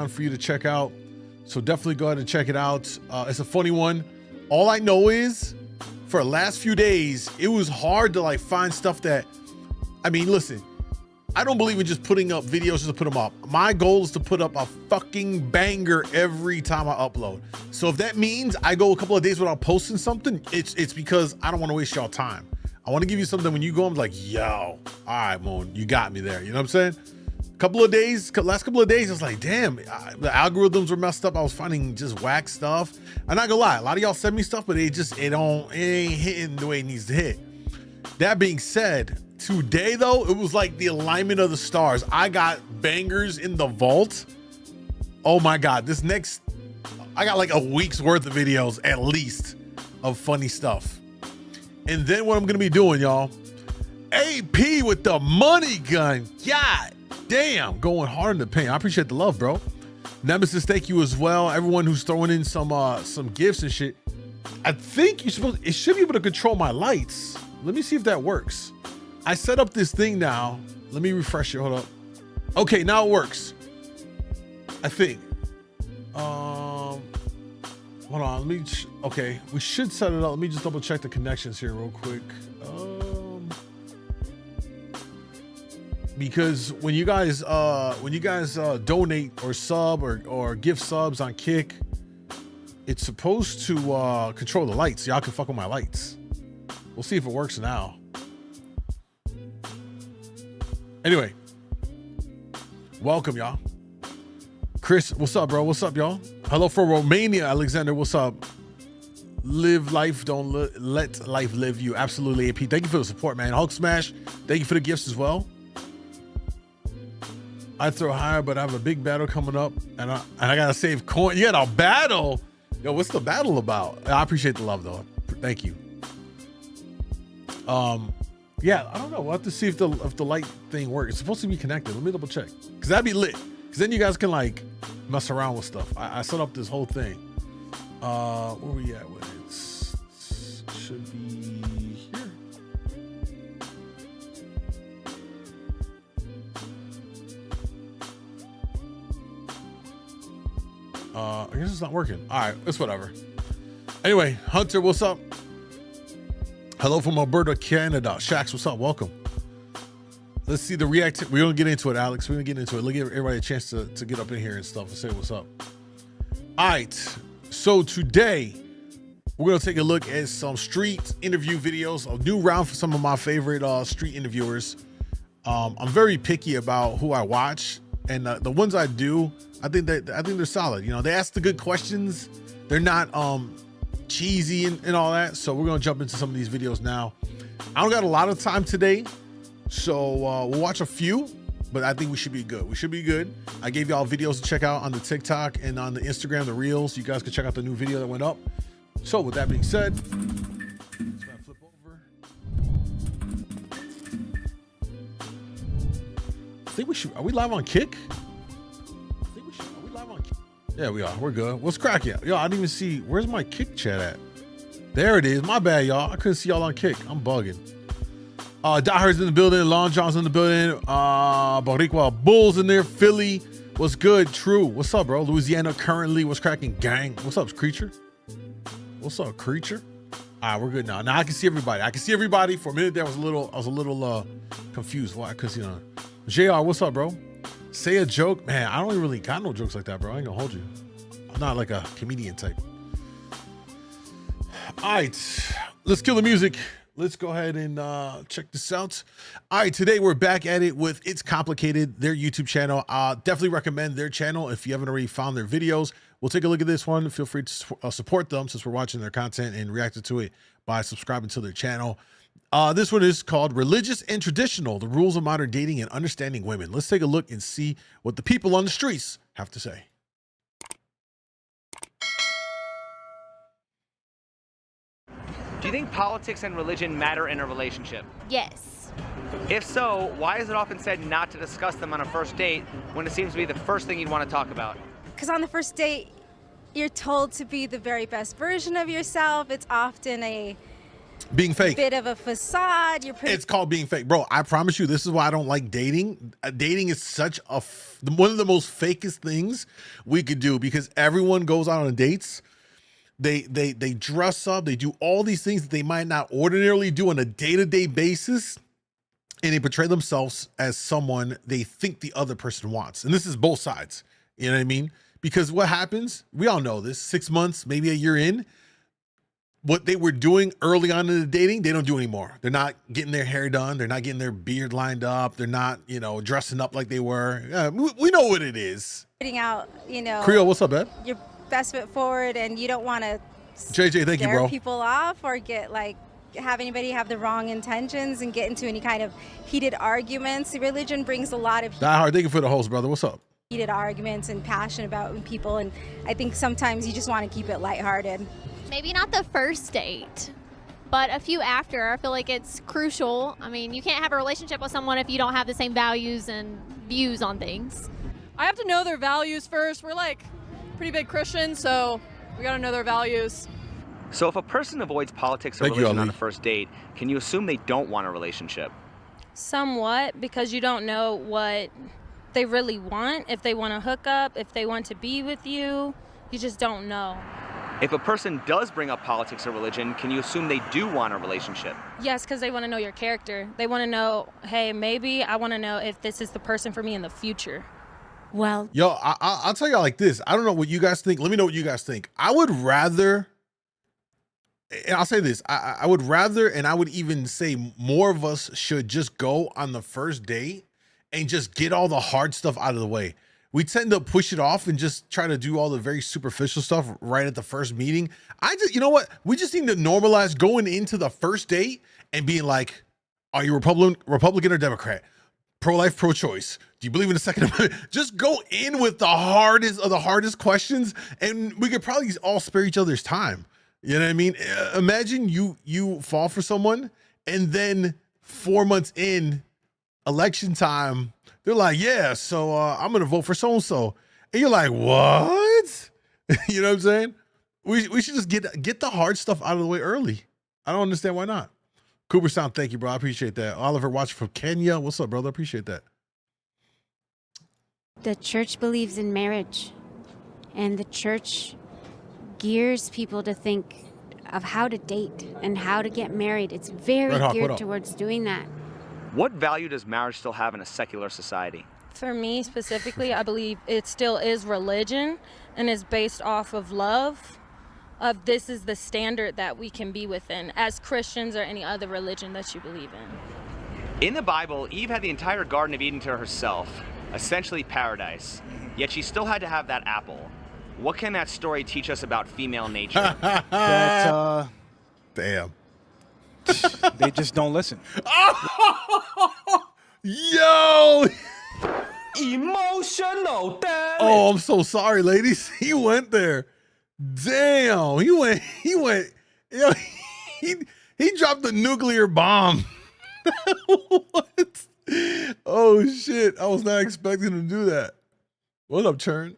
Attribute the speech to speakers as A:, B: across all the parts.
A: for you to check out. So definitely go ahead and check it out. It's a funny one. All I know is for the last few days, it was hard to like find stuff that, I mean, listen, I don't believe in just putting up videos just to put them up. My goal is to put up a fucking banger every time I upload. So if that means I go a couple of days without posting something, it's because I don't want to waste y'all time. I want to give you something when you go, I'm like, yo, all right, Moon, you got me there. You know what I'm saying? Last couple of days, it's like, damn, the algorithms were messed up. I was finding just whack stuff. I'm not gonna lie, a lot of y'all send me stuff, but it ain't hitting the way it needs to hit. That being said, today though, it was like the alignment of the stars. I got bangers in the vault. Oh my God, I got like a week's worth of videos at least of funny stuff. And then what I'm gonna be doing, y'all, AP with the money gun. God damn, going hard in the paint. I appreciate the love, bro. Nemesis, thank you as well. Everyone who's throwing in some gifts and shit. I think it should be able to control my lights. Let me see if that works. I set up this thing now. Let me refresh it. Hold up. Okay, now it works. I think. Hold on. Okay, we should set it up. Let me just double check the connections here real quick. Because when you guys donate or sub or give subs on Kick, it's supposed to control the lights. Y'all can fuck with my lights. We'll see if it works now. Anyway, welcome y'all. Chris, what's up, bro? What's up, y'all? Hello from Romania, Alexander. What's up? Live life, don't let life live you. Absolutely, AP. Thank you for the support, man. Hulk Smash, thank you for the gifts as well. I throw higher, but I have a big battle coming up, and I gotta save coin. You got a battle? Yo, what's the battle about? I appreciate the love though. Thank you. Yeah, I don't know. We'll have to see if the light thing works. It's supposed to be connected. Let me double check, because that'd be lit. Because then you guys can like mess around with stuff. I set up this whole thing. Where we at with it? Should be here. I guess it's not working. All right, it's whatever. Anyway, Hunter, what's up? Hello from Alberta, Canada. Shax, what's up? Welcome. Let's see the react. We're gonna get into it, Alex. We're gonna get into it. Let's give everybody a chance to get up in here and stuff and say what's up. All right. So today we're gonna take a look at some street interview videos. A new round for some of my favorite street interviewers. I'm very picky about who I watch, and the ones I do, I think they're solid. You know, they ask the good questions. They're not cheesy and all that. So we're gonna jump into some of these videos now. I don't got a lot of time today, so we'll watch a few, but I think we should be good. We should be good. I gave y'all videos to check out on the TikTok and on the Instagram, the Reels. You guys can check out the new video that went up. So with that being said, let's flip over. I think we should. Are we live on Kick? I think we should. Are we live on Kick? Yeah, we are. We're good. What's cracking? Yo, I didn't even see. Where's my Kick chat at? There it is. My bad, y'all. I couldn't see y'all on Kick. I'm bugging. Dahard's in the building. Long John's in the building. Boricua Bulls in there. Philly. What's good? True. What's up, bro? Louisiana currently. What's cracking? Gang. What's up, Creature? What's up, Creature? All right, we're good now. Now I can see everybody. I can see everybody. For a minute there, I was a little confused. Why? Because, you know. JR, what's up, bro? Say a joke. Man, I don't really got no jokes like that, bro. I ain't gonna hold you. I'm not like a comedian type. All right, let's kill the music. Let's go ahead and check this out. All right, today we're back at it with It's Complicated, their YouTube channel. Definitely recommend their channel if you haven't already found their videos. We'll take a look at this one. Feel free to support them since we're watching their content and reacting to it by subscribing to their channel. This one is called Religious and Traditional, the Rules of Modern Dating and Understanding Women. Let's take a look and see what the people on the streets have to say.
B: Do you think politics and religion matter in a relationship?
C: Yes.
B: If so, why is it often said not to discuss them on a first date when it seems to be the first thing you'd want to talk about?
C: Because on the first date, you're told to be the very best version of yourself. It's often a
A: Being fake.
C: bit of a facade.
A: It's called being fake, bro. I promise you, this is why I don't like dating. Dating is such a one of the most fakest things we could do, because everyone goes out on dates. They dress up. They do all these things that they might not ordinarily do on a day-to-day basis, and they portray themselves as someone they think the other person wants. And this is both sides. You know what I mean? Because what happens? We all know this. 6 months, maybe a year in. What they were doing early on in the dating, they don't do anymore. They're not getting their hair done. They're not getting their beard lined up. They're not, dressing up like they were. We know what it is.
C: Putting out,
A: Creole, what's up, man?
C: your best foot forward, and you don't want to
A: JJ, thank you,
C: scare
A: bro.
C: people off or have anybody have the wrong intentions and get into any kind of heated arguments. Religion brings a lot of
A: Die Hard, thank you for the host, brother. What's up?
C: heated arguments and passion about people, and I think sometimes you just want to keep it lighthearted.
D: Maybe not the first date, but a few after. I feel like it's crucial. I mean, you can't have a relationship with someone if you don't have the same values and views on things.
E: I have to know their values first. We're like pretty big Christians, so we got to know their values.
B: So if a person avoids politics or
A: Thank you,
B: religion
A: Ali.
B: on a first date, can you assume they don't want a relationship?
F: Somewhat, because you don't know what they really want, if they want to hook up, if they want to be with you. You just don't know.
B: If a person does bring up politics or religion, can you assume they do want a relationship?
F: Yes, because they want to know your character. They want to know, hey, maybe I want to know if this is the person for me in the future.
C: Well,
A: Yo, I'll tell y'all like this. I don't know what you guys think. Let me know what you guys think. I would rather, and I'll say this, I would rather, and I would even say more of us should just go on the first date and just get all the hard stuff out of the way. We tend to push it off and just try to do all the very superficial stuff right at the first meeting. You know what? We just need to normalize going into the first date and being like, are you Republican or Democrat? Pro-life, pro-choice? Do you believe in the Second Amendment? Just go in with the hardest of the hardest questions, and we could probably all spare each other's time. You know what I mean? Imagine you fall for someone, and then 4 months in, election time, they're like, yeah, so I'm gonna vote for so-and-so. And you're like, what? You know what I'm saying? We should just get the hard stuff out of the way early. I don't understand why not. Cooperstown, thank you, bro. I appreciate that. Oliver watching from Kenya. What's up, brother? Appreciate that.
G: The church believes in marriage, and the church gears people to think of how to date and how to get married. It's very
A: Red Hawk, what
G: geared
A: up?
G: towards doing that.
B: What value does marriage still have in a secular society?
F: For me specifically, I believe it still is religion and is based off of love. Of this is the standard that we can be within as Christians or any other religion that you believe in.
B: In the Bible, Eve had the entire Garden of Eden to herself, essentially paradise, yet she still had to have that apple. What can that story teach us about female nature?
H: That
A: Damn.
H: they just don't listen.
A: Yo!
I: Emotional, damn it.
A: Oh, I'm so sorry, ladies. He went there. Damn. He went, yo, he dropped the nuclear bomb. What? Oh shit. I was not expecting him to do that. What up, Churn?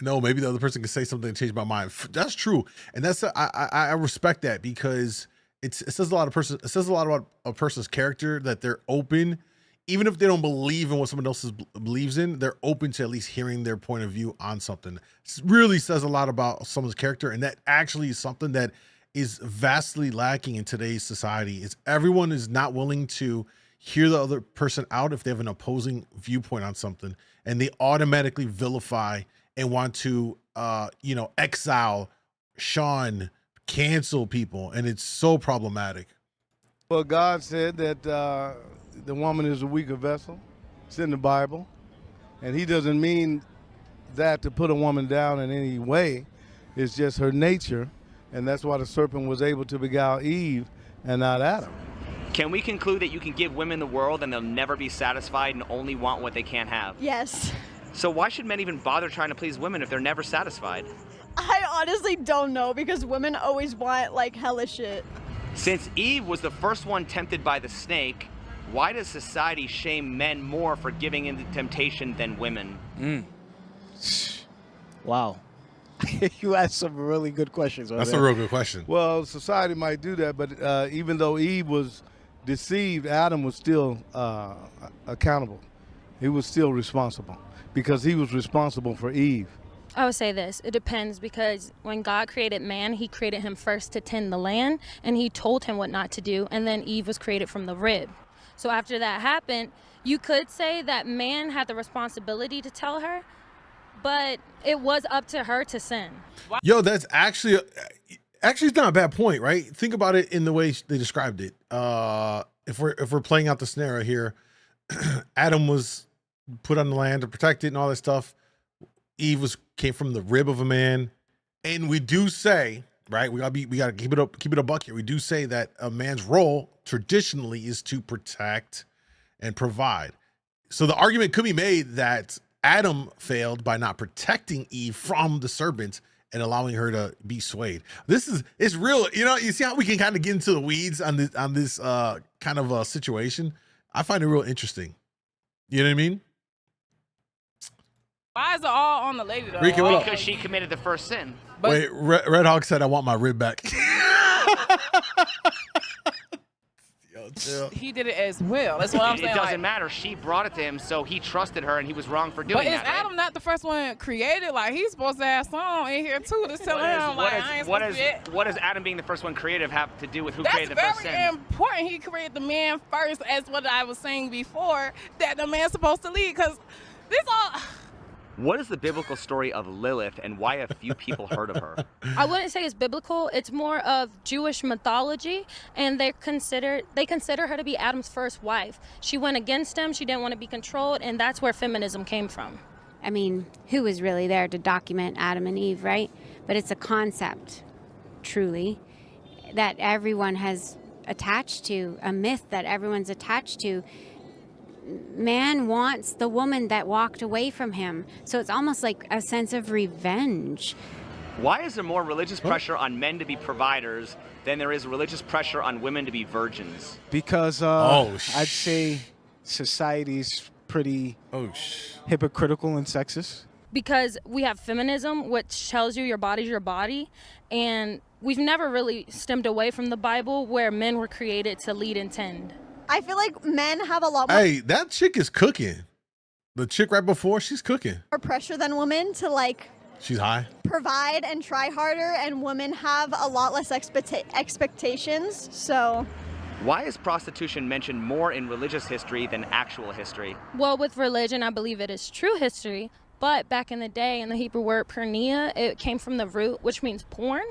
A: No, maybe the other person can say something to change my mind. That's true. And that's I respect that, because it says a lot about a person's character, that they're open. Even if they don't believe in what someone else believes in, they're open to at least hearing their point of view on something. It really says a lot about someone's character, and that actually is something that is vastly lacking in today's society. Is everyone is not willing to hear the other person out if they have an opposing viewpoint on something, and they automatically vilify and want to, exile, shun, cancel people, and it's so problematic.
J: Well, God said that the woman is a weaker vessel. It's in the Bible. And he doesn't mean that to put a woman down in any way. It's just her nature. And that's why the serpent was able to beguile Eve and not Adam.
B: Can we conclude that you can give women the world and they'll never be satisfied and only want what they can't have?
E: Yes.
B: So why should men even bother trying to please women if they're never satisfied?
E: I honestly don't know, because women always want like hella shit.
B: Since Eve was the first one tempted by the snake, why does society shame men more for giving in to temptation than women?
H: Wow. You asked some really good questions.
A: That's a real good question.
J: Well, society might do that, but even though Eve was deceived, Adam was still accountable. He was still responsible because he was responsible for Eve.
F: I would say this, it depends, because when God created man, he created him first to tend the land, and he told him what not to do, and then Eve was created from the rib. So after that happened, you could say that man had the responsibility to tell her, but it was up to her to sin.
A: Yo, that's actually it's not a bad point, right? Think about it in the way they described it. If we're playing out the scenario here, Adam was put on the land to protect it and all that stuff. Eve came from the rib of a man, and we do say, right? We gotta keep it a buck here. We do say that a man's role traditionally is to protect and provide. So the argument could be made that Adam failed by not protecting Eve from the serpent and allowing her to be swayed. It's real. You see how we can kind of get into the weeds on this kind of a situation. I find it real interesting. You know what I mean?
I: Why is it all on the lady though?
A: Ricky, what up?
B: Because she committed the first sin.
I: But
A: wait, Red Hawk said, "I want my rib back." Yo, chill.
I: he did it as well. That's what I'm saying.
B: It doesn't
I: like,
B: matter. She brought it to him, so he trusted her, and he was wrong for doing
I: but is
B: that. right?
I: Adam not the first one created? Like he's supposed to have some in here too to tell him like I ain't supposed to be it.
B: What does Adam being the first one creative have to do with who
I: That's
B: created the first
I: very
B: sin?
I: important. He created the man first, as what I was saying before, that the man's supposed to lead. Because this all.
B: What is the biblical story of Lilith, and why have few people heard of her?
F: I wouldn't say it's biblical. It's more of Jewish mythology, and they consider her to be Adam's first wife. She went against him. She didn't want to be controlled, and that's where feminism came from.
G: I mean, who was really there to document Adam and Eve, right? But it's a concept, truly, that everyone has attached to, a myth that everyone's attached to. Man wants the woman that walked away from him. So it's almost like a sense of revenge.
B: Why is there more religious pressure on men to be providers than there is religious pressure on women to be virgins?
H: Because I'd say society's pretty hypocritical and sexist.
F: Because we have feminism, which tells you your body's your body, and we've never really stemmed away from the Bible, where men were created to lead and tend.
K: I feel like men have a lot more
A: Hey, that chick is cooking. The chick right before, she's cooking.
K: pressure than women to like
A: She's high.
K: provide and try harder, and women have a lot less expectations. So
B: Why is prostitution mentioned more in religious history than actual history?
F: Well, with religion, I believe it is true history, but back in the day, in the Hebrew word porneia, it came from the root, which means porn.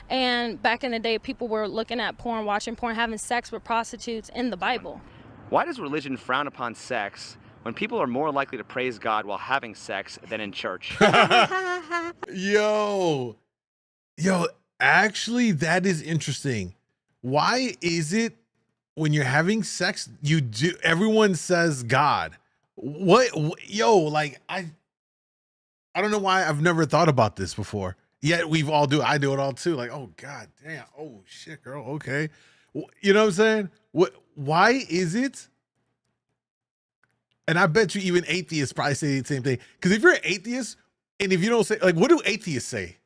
F: And back in the day, people were looking at porn, watching porn, having sex with prostitutes in the Bible.
B: Why does religion frown upon sex when people are more likely to praise God while having sex than in church?
A: Yo, actually, that is interesting. Why is it when you're having sex, everyone says God? Like, I don't know why I've never thought about this before. Yet I do it all too. Like, oh God damn. Oh shit, girl. Okay. You know what I'm saying? Why is it? And I bet you even atheists probably say the same thing. Because if you're an atheist, and if you don't say, like, what do atheists say?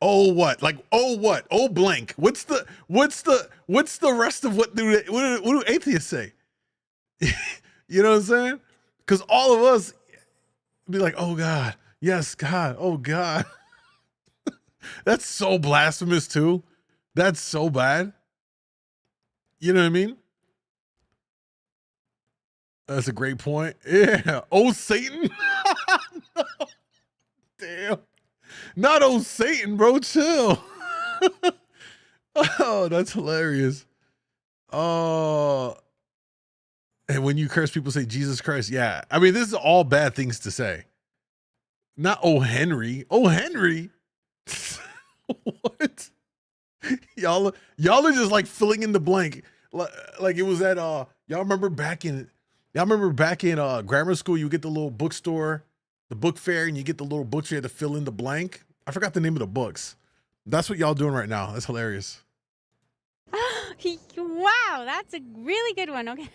A: Oh what? Like, oh what? Oh blank. What's the rest of what do atheists say? You know what I'm saying? Because all of us be like, oh God, yes, God, oh God. That's so blasphemous too. That's so bad. You know what I mean? That's a great point. Yeah. Oh, Satan. No. Damn. Not oh, Satan, bro. Chill. Oh, that's hilarious. Oh. And when you curse, people say Jesus Christ. Yeah. I mean, this is all bad things to say. Not oh, Henry. Oh, Henry. What? Y'all are just like filling in the blank. Like it was at y'all remember back in grammar school, you get the little bookstore, the book fair, and you get the little books you had to fill in the blank. I forgot the name of the books. That's what y'all doing right now. That's hilarious.
C: Wow, that's a really good one. Okay.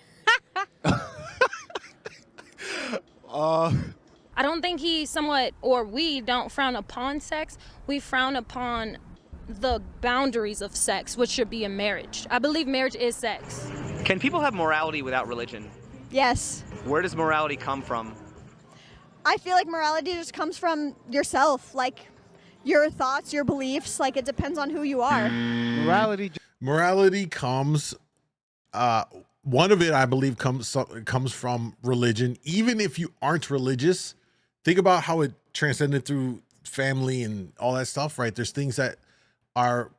F: I don't think he somewhat, or we don't frown upon sex. We frown upon the boundaries of sex, which should be in marriage. I believe marriage is sex.
B: Can people have morality without religion?
K: Yes.
B: Where does morality come from?
K: I feel like morality just comes from yourself, like your thoughts, your beliefs. Like it depends on who you are.
A: Morality comes. One of it, I believe, comes from religion. Even if you aren't religious, think about how it transcended through family and all that stuff, right? There's things that are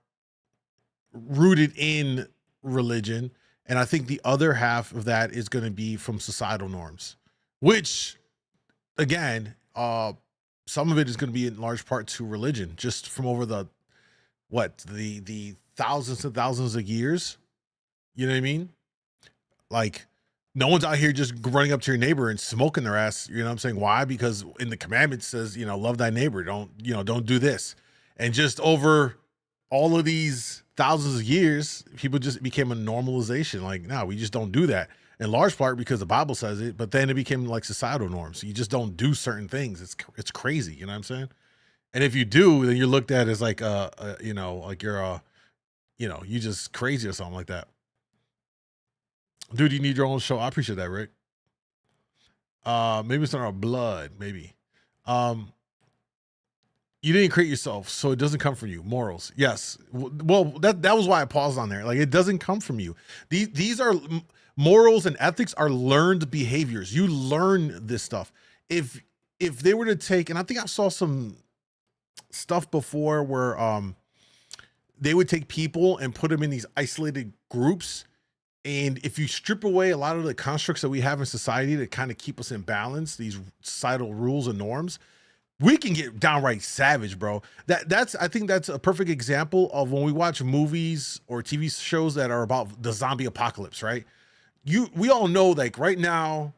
A: rooted in religion. And I think the other half of that is going to be from societal norms, which, again, some of it is going to be in large part to religion, just from over the thousands and thousands of years. You know what I mean? Like, no one's out here just running up to your neighbor and smoking their ass. You know what I'm saying? Why? Because in the commandment says, love thy neighbor. Don't do this. And just over all of these thousands of years, people just became a normalization. Like, no, we just don't do that. In large part because the Bible says it, but then it became like societal norms. You just don't do certain things. It's crazy. You know what I'm saying? And if you do, then you're looked at as like like you're you just crazy or something like that. Dude, you need your own show. I appreciate that, Rick. Maybe it's not our blood. Maybe. You didn't create yourself, so it doesn't come from you. Morals, yes. Well, that was why I paused on there. Like, it doesn't come from you. These are morals and ethics are learned behaviors. You learn this stuff. If they were to take, and I think I saw some stuff before where they would take people and put them in these isolated groups. And if you strip away a lot of the constructs that we have in society that kind of keep us in balance, these societal rules and norms, we can get downright savage, bro. I think that's a perfect example of when we watch movies or TV shows that are about the zombie apocalypse, right? We all know, like, right now,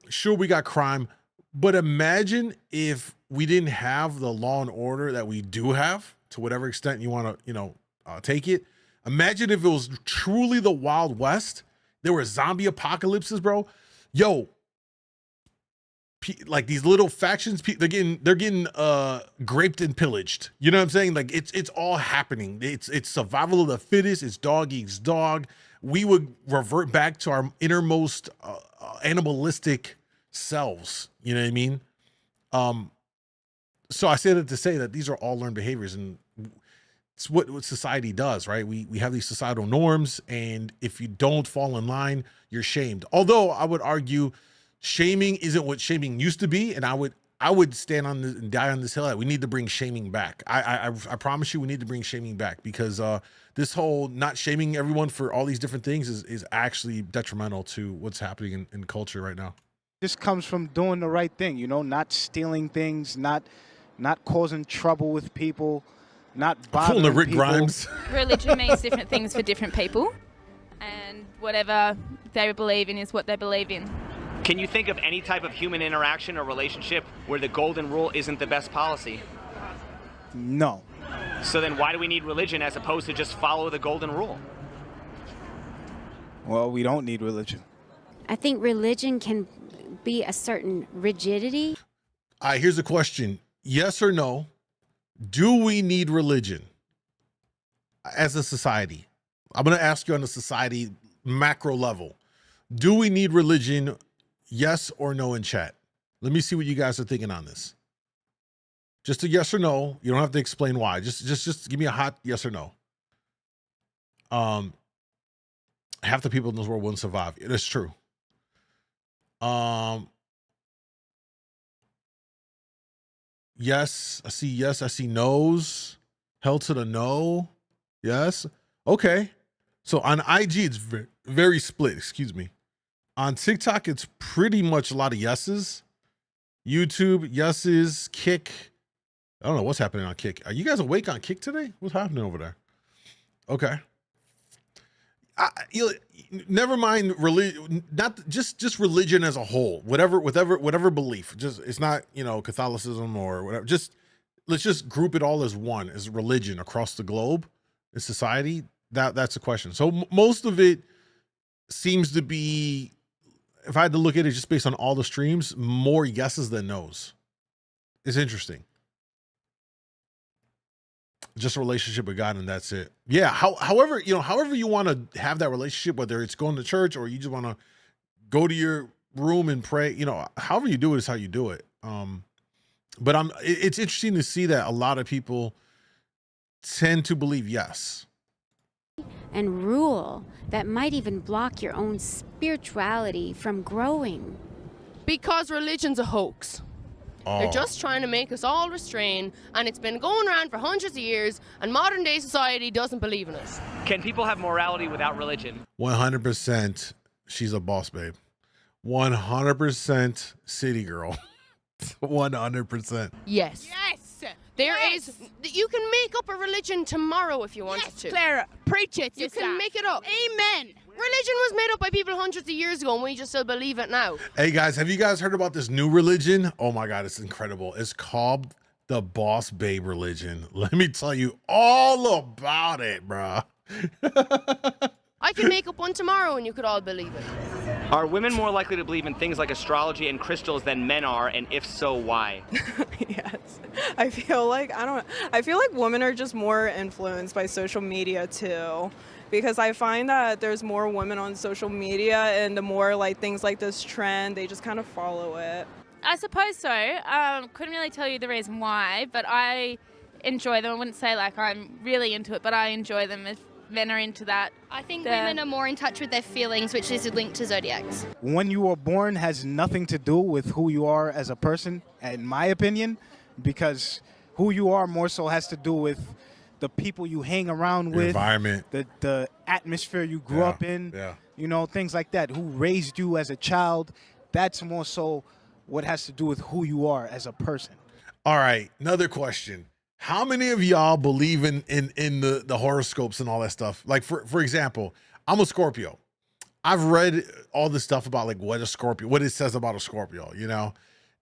A: sure, we got crime, but imagine if we didn't have the law and order that we do have, to whatever extent you want to, take it. Imagine if it was truly the Wild West. There were zombie apocalypses, bro. Yo, like these little factions, they're getting raped and pillaged. You know what I'm saying? Like it's all happening. It's survival of the fittest. It's dog eats dog. We would revert back to our innermost animalistic selves. You know what I mean? So I say that to say that these are all learned behaviors, and it's what society does, right? We have these societal norms, and if you don't fall in line, you're shamed. Although I would argue shaming isn't what shaming used to be, and I would stand on this and die on this hill that we need to bring shaming back. I promise you, we need to bring shaming back, because this whole not shaming everyone for all these different things is actually detrimental to what's happening in culture right now.
H: This comes from doing the right thing, not stealing things, not causing trouble with people, not bothering
A: Rick
H: people.
A: Grimes.
L: Religion means different things for different people, and whatever they believe in is what they believe in.
B: Can you think of any type of human interaction or relationship where the golden rule isn't the best policy?
H: No.
B: So then why do we need religion as opposed to just follow the golden rule?
H: Well, we don't need religion.
G: I think religion can be a certain rigidity.
A: All right, here's a question. Yes or no? Do we need religion as a society? I'm going to ask you on a society macro level. Do we need religion? Yes or no in chat. Let me see what you guys are thinking on this. Just a yes or no. You don't have to explain why. Just give me a hot yes or no. Half the people in this world wouldn't survive. It is true. Yes, I see yes. I see no's. Hell to the no. Yes. Okay. So on IG, it's very, very split. Excuse me. On TikTok, it's pretty much a lot of yeses. YouTube, yeses. Kick. I don't know what's happening on Kick. Are you guys awake on Kick today? What's happening over there? Okay. Never mind religion, not just religion as a whole, whatever belief. Just, it's not, Catholicism or whatever. Let's just group it all as one, as religion across the globe in society. That's the question. So most of it seems to be, if I had to look at it just based on all the streams, more yeses than nos. It's interesting. Just a relationship with God, and that's it. Yeah. However you want to have that relationship, whether it's going to church or you just want to go to your room and pray, however you do it is how you do it. But it's interesting to see that a lot of people tend to believe yes.
G: And rule that might even block your own spirituality from growing.
M: Because religion's a hoax. They're just trying to make us all restrain, and it's been going around for hundreds of years, and modern day society doesn't believe in us.
B: Can people have morality without religion?
A: 100%. She's a boss, babe. 100% city girl. 100%.
M: Yes.
I: Yes.
M: You can make up a religion tomorrow if you wanted to.
I: Clara, preach it.
M: You can make it up.
I: Amen.
M: Religion was made up by people hundreds of years ago, and we just still believe it now.
A: Hey guys, have you guys heard about this new religion? Oh my God, it's incredible. It's called the Boss Babe religion. Let me tell you all about it, bro.
M: I can make up one tomorrow, and you could all believe it.
B: Are women more likely to believe in things like astrology and crystals than men are, and if so, why?
N: Yes. I feel like women are just more influenced by social media too. Because I find that there's more women on social media, and the more like things like this trend, they just kind of follow it.
L: I suppose so. Couldn't really tell you the reason why, but I enjoy them. I wouldn't say like I'm really into it, but I enjoy them if men are into that.
O: I think women are more in touch with their feelings, which is linked to zodiacs.
H: When you are born has nothing to do with who you are as a person, in my opinion, because who you are more so has to do with the people you hang around
A: Your
H: with,
A: environment,
H: the atmosphere you grew up in, things like that, who raised you as a child. That's more so what has to do with who you are as a person.
A: All right, another question. How many of y'all believe in the horoscopes and all that stuff? Like for example, I'm a Scorpio. I've read all this stuff about like what it says about a Scorpio,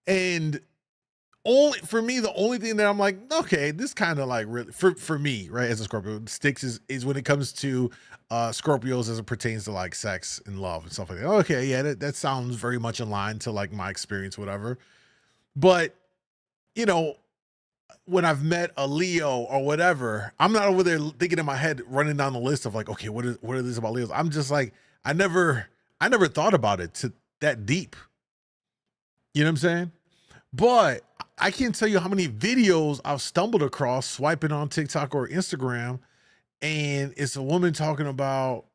A: and for me, the only thing that I'm like, okay, this kind of like really for me, right, as a Scorpio, sticks is when it comes to Scorpios as it pertains to like sex and love and stuff like that. Okay, yeah, that sounds very much in line to like my experience, whatever. But when I've met a Leo or whatever, I'm not over there thinking in my head, running down the list of like, okay, what are these about Leos? I'm just like, I never thought about it to that deep. You know what I'm saying? But I can't tell you how many videos I've stumbled across swiping on TikTok or Instagram, and it's a woman talking about,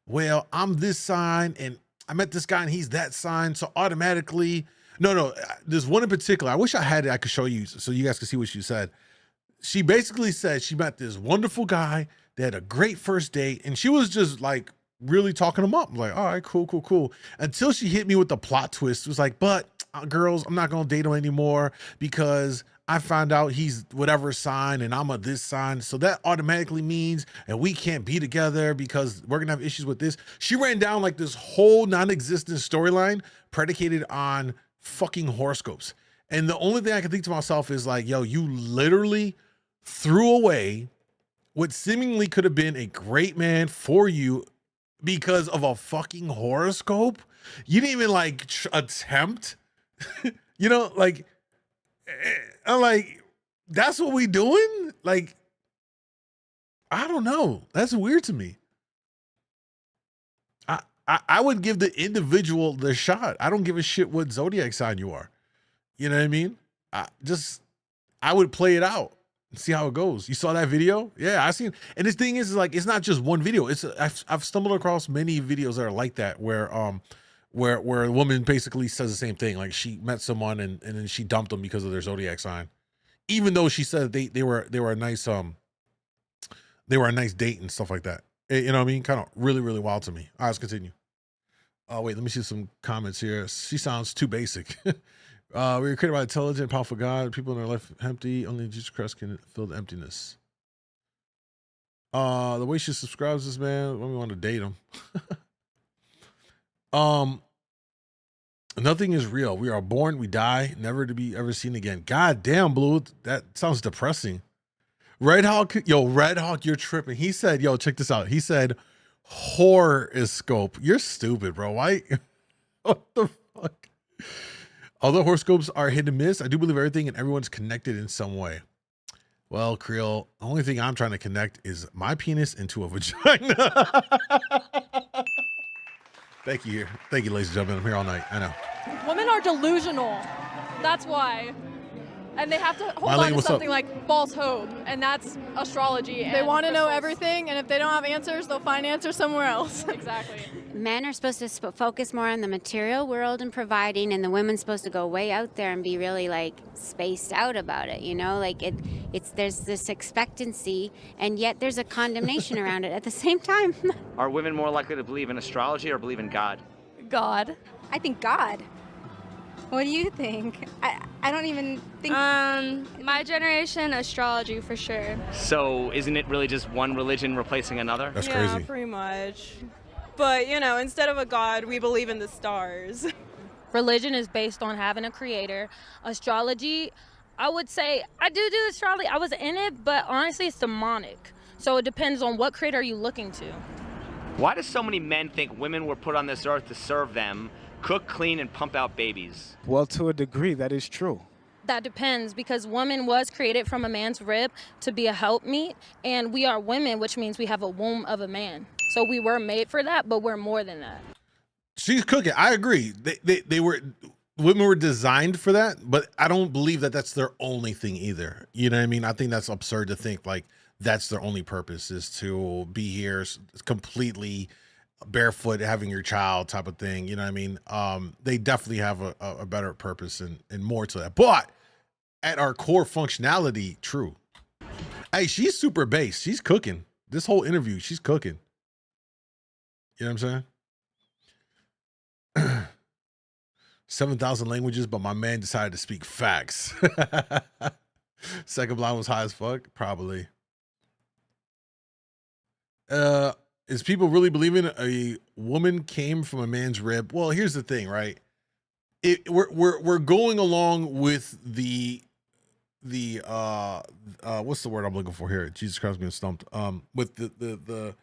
A: well, I'm this sign and I met this guy and he's that sign, so automatically. No, there's one in particular. I wish I had it. I could show you so you guys could see what she said. She basically said she met this wonderful guy. They had a great first date, and she was just like really talking him up. I'm like, all right, cool. Until she hit me with the plot twist. It was like, but girls, I'm not gonna date him anymore because I found out he's whatever sign and I'm a this sign. So that automatically means that we can't be together because we're gonna have issues with this. She ran down like this whole non-existent storyline predicated on fucking horoscopes. And the only thing I can think to myself is like, yo, you literally threw away what seemingly could have been a great man for you because of a fucking horoscope. You didn't even like attempt, like, I'm like, that's what we doing? Like, I don't know. That's weird to me. I would give the individual the shot. I don't give a shit what zodiac sign you are. You know what I mean? I would play it out and see how it goes. You saw that video? Yeah, I seen. And the thing is like, it's not just one video. I've stumbled across many videos that are like that, where a woman basically says the same thing. Like she met someone and then she dumped them because of their zodiac sign, even though she said they were a nice date and stuff like that. You know what I mean? Kind of really, really wild to me. All right, let's continue. Oh, wait, let me see some comments here. She sounds too basic. We were created by intelligent, powerful God. People in their life empty. Only Jesus Christ can fill the emptiness. The way she subscribes to this man, when we want to date him. Nothing is real. We are born, we die, never to be ever seen again. God damn, Blue. That sounds depressing. Red Hawk, you're tripping. He said, yo, check this out. He said, horoscope. You're stupid, bro. Why? What the fuck? Although horoscopes are hit and miss, I do believe everything and everyone's connected in some way. Well, Creole, the only thing I'm trying to connect is my penis into a vagina. Thank you. Thank you, ladies and gentlemen. I'm here all night. I know.
E: Women are delusional. That's why. And they have to hold on to something like false hope, and that's astrology. They want to know everything, and if they don't have answers, they'll find answers somewhere else. Exactly.
G: Men are supposed to focus more on the material world and providing, and the women's supposed to go way out there and be really like spaced out about it. You know, like there's this expectancy, and yet there's a condemnation around it at the same time.
B: Are women more likely to believe in astrology or believe in God?
C: God. I think God. What do you think? I don't even think.
O: My generation, astrology for sure.
B: So isn't it really just one religion replacing another?
A: That's
N: Yeah,
A: crazy.
N: pretty much. But, you know, instead of a God, we believe in the stars.
F: Religion is based on having a creator. Astrology, I would say, I do astrology. I was in it, but honestly, it's demonic. So it depends on what creator you're looking to.
B: Why do so many men think women were put on this earth to serve them, cook, clean, and pump out babies?
H: Well, to a degree, that is true.
F: That depends, because woman was created from a man's rib to be a helpmeet, and we are women, which means we have a womb of a man. So we were made for that, but we're more than that.
A: She's cooking. I agree. Women were designed for that, but I don't believe that that's their only thing either. You know what I mean? I think that's absurd to think like that's their only purpose is to be here completely barefoot, having your child type of thing. You know what I mean? They definitely have a better purpose and more to that. But at our core functionality, true. Hey, she's super base. She's cooking. This whole interview, she's cooking. You know what I'm saying? 7,000 languages, but my man decided to speak facts. Second blind was high as fuck? Probably. Is people really believing a woman came from a man's rib? Well, here's the thing, right? We're going along with the what's the word I'm looking for here? Jesus Christ, I'm being stumped. With the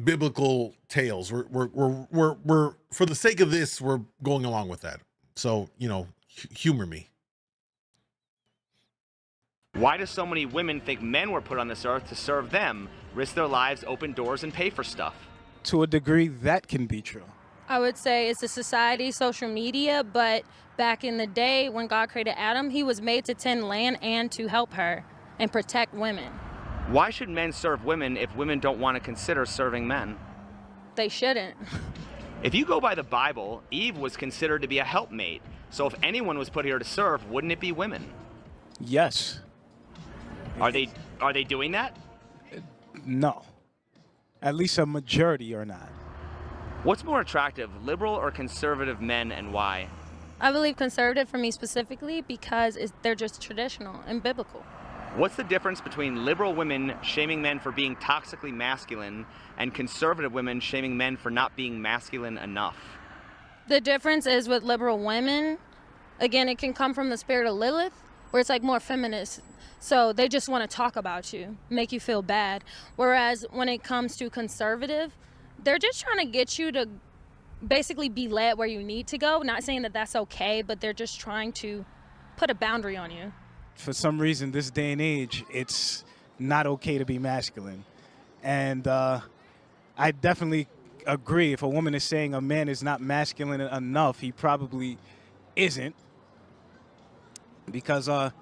A: biblical tales. We're for the sake of this, we're going along with that. So, you know, humor me.
B: Why do so many women think men were put on this earth to serve them, risk their lives, open doors, and pay for stuff?
H: To a degree, that can be true.
F: I would say it's a society, social media, but back in the day when God created Adam, he was made to tend land and to help her and protect women.
B: Why should men serve women if women don't want to consider serving men?
F: They shouldn't.
B: If you go by the Bible, Eve was considered to be a helpmate. So if anyone was put here to serve, wouldn't it be women?
H: Yes.
B: Are they doing that?
H: No. At least a majority are not.
B: What's more attractive, liberal or conservative men, and why?
F: I believe conservative for me specifically because they're just traditional and biblical.
B: What's the difference between liberal women shaming men for being toxically masculine and conservative women shaming men for not being masculine enough?
F: The difference is with liberal women, again, it can come from the spirit of Lilith, where it's like more feminist. So they just want to talk about you, make you feel bad. Whereas when it comes to conservative, they're just trying to get you to basically be led where you need to go. Not saying that that's okay, but they're just trying to put a boundary on you.
H: For some reason, this day and age, it's not okay to be masculine. And I definitely agree. If a woman is saying a man is not masculine enough, he probably isn't. Because a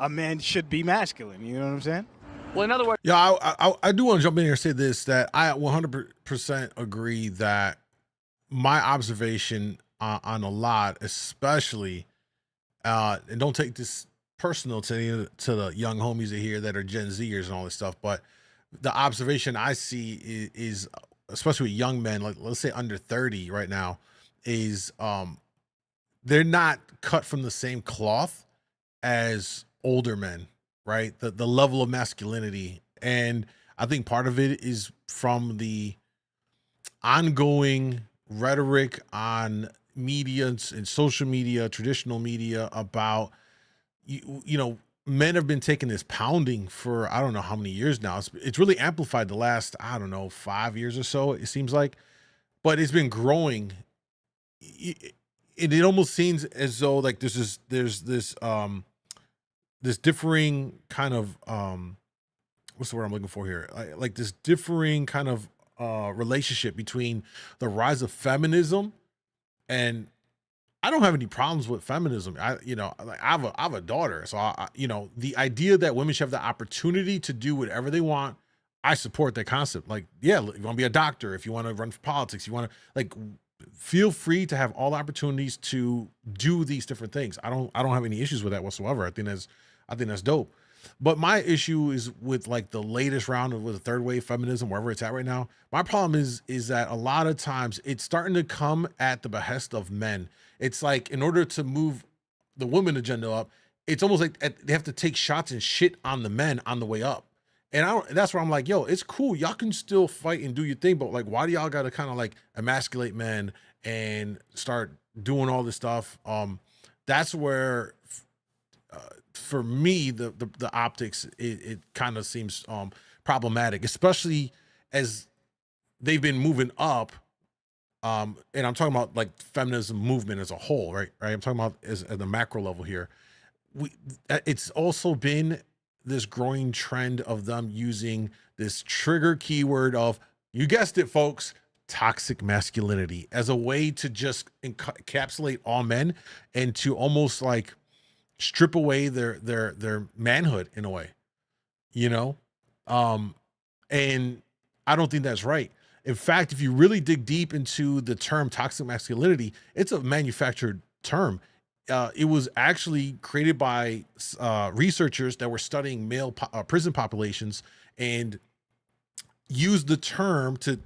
H: man should be masculine. You know what I'm saying?
B: Well, in other words...
A: Yeah, I do want to jump in here and say this, that I 100% agree that my observation on a lot, especially, and don't take this personal to the young homies here that are Gen Zers and all this stuff, but the observation I see is especially with young men, like let's say under 30 right now, is they're not cut from the same cloth as older men, right? The level of masculinity. And I think part of it is from the ongoing rhetoric on media and social media, traditional media about, you know, men have been taking this pounding for I don't know how many years now. It's really amplified the last, I don't know, 5 years or so, it seems like, but it's been growing it almost seems as though like there's this differing kind of what's the word I'm looking for here? Like this differing kind of relationship between the rise of feminism, and I don't have any problems with feminism. I have a daughter, so the idea that women should have the opportunity to do whatever they want, I support that concept. Like, yeah, you want to be a doctor, if you want to run for politics, you want to like feel free to have all opportunities to do these different things. I don't have any issues with that whatsoever. I think that's dope. But my issue is with like the latest round of the third wave feminism, wherever it's at right now. My problem is that a lot of times it's starting to come at the behest of men. It's like in order to move the women agenda up, it's almost like they have to take shots and shit on the men on the way up. And that's where I'm like, yo, it's cool. Y'all can still fight and do your thing, but like, why do y'all got to kind of like emasculate men and start doing all this stuff? That's where, for me, the optics, it kind of seems problematic, especially as they've been moving up. And I'm talking about like feminism movement as a whole, right? I'm talking about at the macro level here. It's also been this growing trend of them using this trigger keyword of, you guessed it, folks, toxic masculinity, as a way to just encapsulate all men and to almost like strip away their manhood in a way, and I don't think that's right. In fact, if you really dig deep into the term toxic masculinity, it's a manufactured term. It was actually created by researchers that were studying male prison populations and used the term to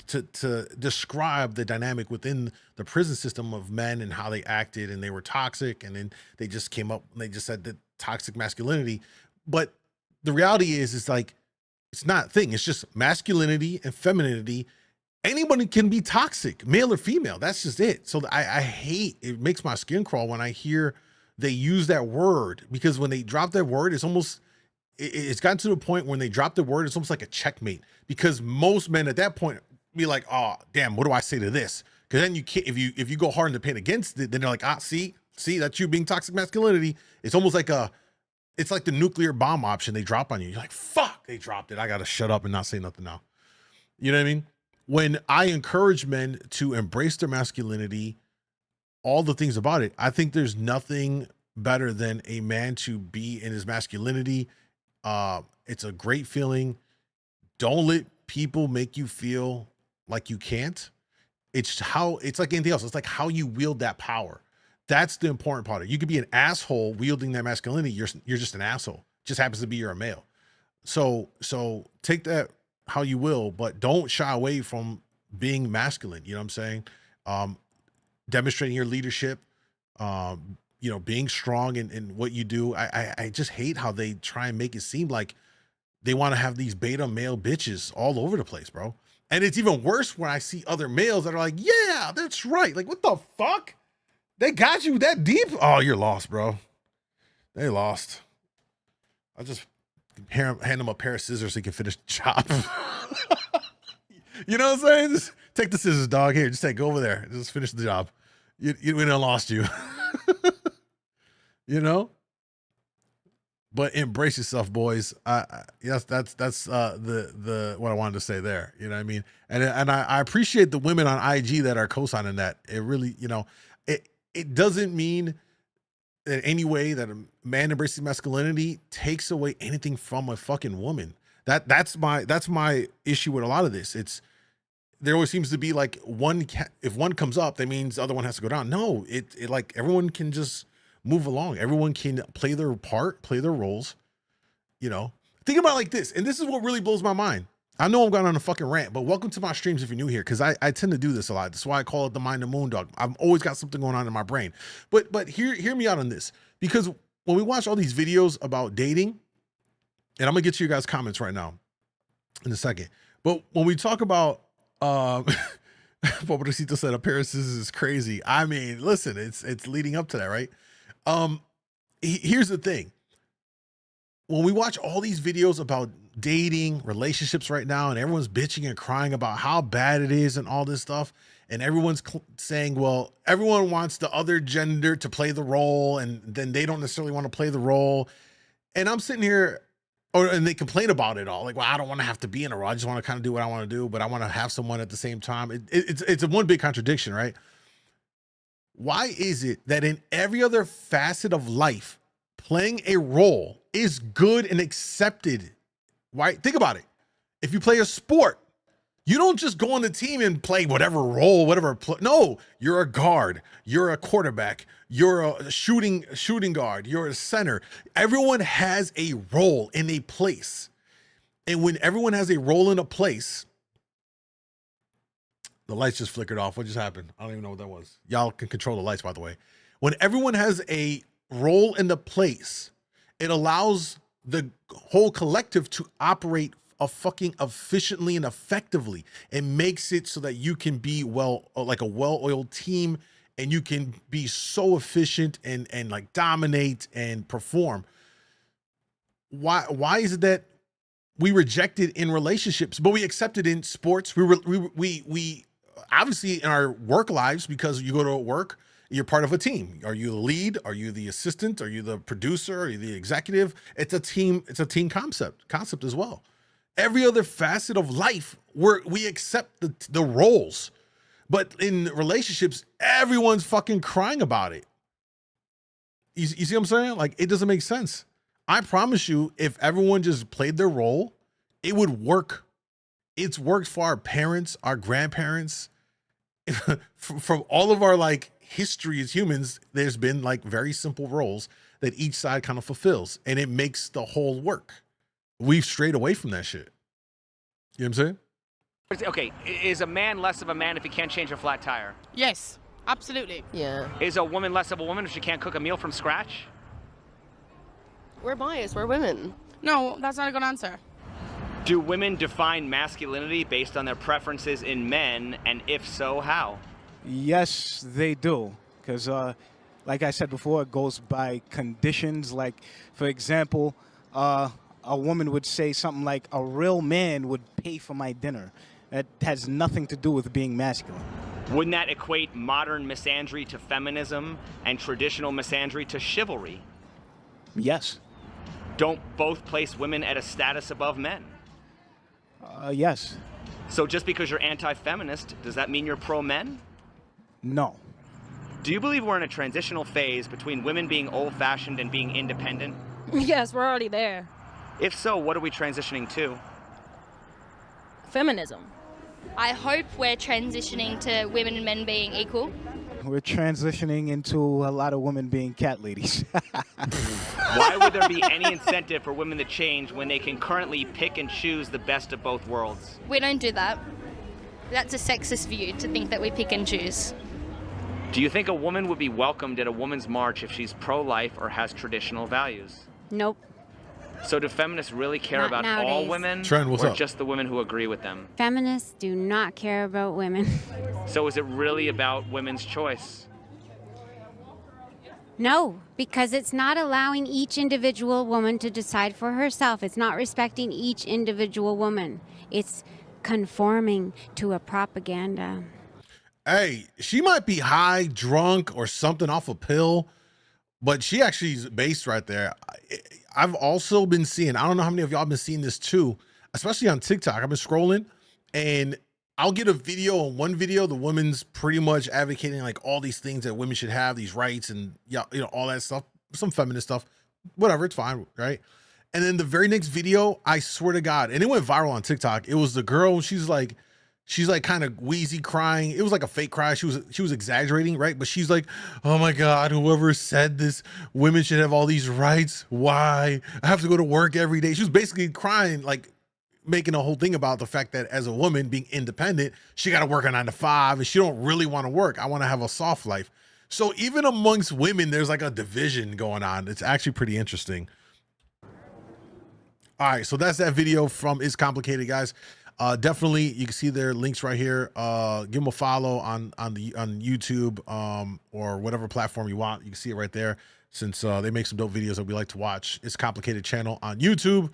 A: describe the dynamic within the prison system of men and how they acted, and they were toxic. And then they just came up and they just said that toxic masculinity. But the reality is like, it's not a thing. It's just masculinity and femininity. Anybody can be toxic, male or female. That's just it. So I hate, it makes my skin crawl when I hear they use that word, because when they drop that word, it's gotten to the point when they drop the word, it's almost like a checkmate, because most men at that point be like, oh, damn, what do I say to this? Because then you can't, if you go hard in the paint against it, then they're like, see, that's you being toxic masculinity. It's almost like it's like the nuclear bomb option they drop on you. You're like, fuck, they dropped it. I got to shut up and not say nothing now. You know what I mean? When I encourage men to embrace their masculinity, all the things about it, I think there's nothing better than a man to be in his masculinity. It's a great feeling. Don't let people make you feel like you can't. It's like anything else. It's like how you wield that power. That's the important part. You could be an asshole wielding that masculinity. You're just an asshole. It just happens to be you're a male. So take that how you will, but don't shy away from being masculine. You know what I'm saying? Demonstrating your leadership, being strong in what you do. I just hate how they try and make it seem like they want to have these beta male bitches all over the place, bro. And it's even worse when I see other males that are like, yeah, that's right. Like, what the fuck? They got you that deep? Oh, you're lost, bro. They lost. I just hand them a pair of scissors so he can finish the job. You know what I'm saying? Just take the scissors, dog. Here, go over there. Just finish the job. We done lost you. But embrace yourself, boys. Yes, that's the what I wanted to say there. You know what I mean? And I appreciate the women on IG that are co-signing that. It really, it doesn't mean in any way that a man embracing masculinity takes away anything from a fucking woman. That's my issue with a lot of this. There always seems to be like if one comes up, that means the other one has to go down. No, it like everyone can just move along. Everyone can play their part, play their roles. Think about it like this, and this is what really blows my mind. I know I'm going on a fucking rant, but welcome to my streams if you're new here, because I tend to do this a lot. That's why I call it the Mind of MoonDawg. I've always got something going on in my brain. But hear me out on this, because when we watch all these videos about dating, and I'm gonna get to your guys' comments right now in a second. But when we talk about Pobrecito said appearances is crazy. I mean, listen, it's leading up to that, right? Here's the thing. When we watch all these videos about dating, relationships right now, and everyone's bitching and crying about how bad it is and all this stuff, and everyone's saying, well, everyone wants the other gender to play the role, and then they don't necessarily want to play the role. And I'm sitting here, and they complain about it all. Like, well, I don't want to have to be in a role. I just want to kind of do what I want to do, but I want to have someone at the same time. It's a one big contradiction, right? Why is it that in every other facet of life, playing a role is good and accepted? Right? Think about it. If you play a sport, you don't just go on the team and play whatever role, no, you're a guard, you're a quarterback, you're a shooting guard, you're a center. Everyone has a role in a place. And when everyone has a role in a place, the lights just flickered off. What just happened? I don't even know what that was. Y'all can control the lights, by the way. When everyone has a role in the place, it allows the whole collective to operate fucking efficiently and effectively. It makes it so that you can be like a well-oiled team, and you can be so efficient and like dominate and perform. Why is it that we reject it in relationships, but we accept it in sports? We obviously in our work lives, because you go to work, you're part of a team. Are you the lead? Are you the assistant? Are you the producer? Are you the executive? It's a team concept as well. Every other facet of life, we accept the roles. But in relationships, everyone's fucking crying about it. You see what I'm saying? Like, it doesn't make sense. I promise you, if everyone just played their role, it would work. It's worked for our parents, our grandparents. From all of our like history as humans, there's been like very simple roles that each side kind of fulfills, and it makes the whole work. We've strayed away from that shit. You know what I'm saying?
B: Okay, is a man less of a man if he can't change a flat tire?
M: Yes, absolutely. Yeah.
B: Is a woman less of a woman if she can't cook a meal from scratch?
M: We're biased. We're women.
I: No, that's not a good answer.
B: Do women define masculinity based on their preferences in men, and if so, how?
H: Yes, they do. Because, like I said before, it goes by conditions. Like, for example, a woman would say something like, a real man would pay for my dinner. That has nothing to do with being masculine.
B: Wouldn't that equate modern misandry to feminism and traditional misandry to chivalry?
H: Yes.
B: Don't both place women at a status above men?
H: Yes.
B: So just because you're anti-feminist, does that mean you're pro-men?
H: No.
B: Do you believe we're in a transitional phase between women being old-fashioned and being independent?
F: Yes, we're already there.
B: If so, what are we transitioning to?
F: Feminism.
O: I hope we're transitioning to women and men being equal.
H: We're transitioning into a lot of women being cat ladies.
B: Why would there be any incentive for women to change when they can currently pick and choose the best of both worlds?
O: We don't do that. That's a sexist view to think that we pick and choose.
B: Do you think a woman would be welcomed at a woman's march if she's pro-life or has traditional values?
G: Nope.
B: So do feminists really care
G: Not
B: about
G: nowadays.
B: all women,
A: Trent, what's
B: or
A: up?
B: just the women who agree with them?
G: Feminists do not care about women.
B: So is it really about women's choice?
G: No, because it's not allowing each individual woman to decide for herself. It's not respecting each individual woman. It's conforming to a propaganda.
A: Hey, she might be high, drunk, or something off a pill, but she actually is based right there. I've also been seeing, I don't know how many of y'all have been seeing this too, especially on TikTok. I've been scrolling and I'll get a video. On one video, the woman's pretty much advocating like all these things that women should have, these rights and all that stuff, some feminist stuff, whatever, it's fine, right? And then the very next video, I swear to God, and it went viral on TikTok. It was the girl, she's like kind of wheezy crying. It was like a fake cry. She was exaggerating, right? But she's like, oh my God, whoever said this, women should have all these rights. Why? I have to go to work every day. She was basically crying, like making a whole thing about the fact that as a woman being independent, she got to work a 9 to 5 and she don't really want to work. I want to have a soft life. So even amongst women, there's like a division going on. It's actually pretty interesting. All right, so that's that video from It's Complicated, guys. Definitely, you can see their links right here. Give them a follow on YouTube or whatever platform you want. You can see it right there, since they make some dope videos that we like to watch. It's Complicated channel on YouTube.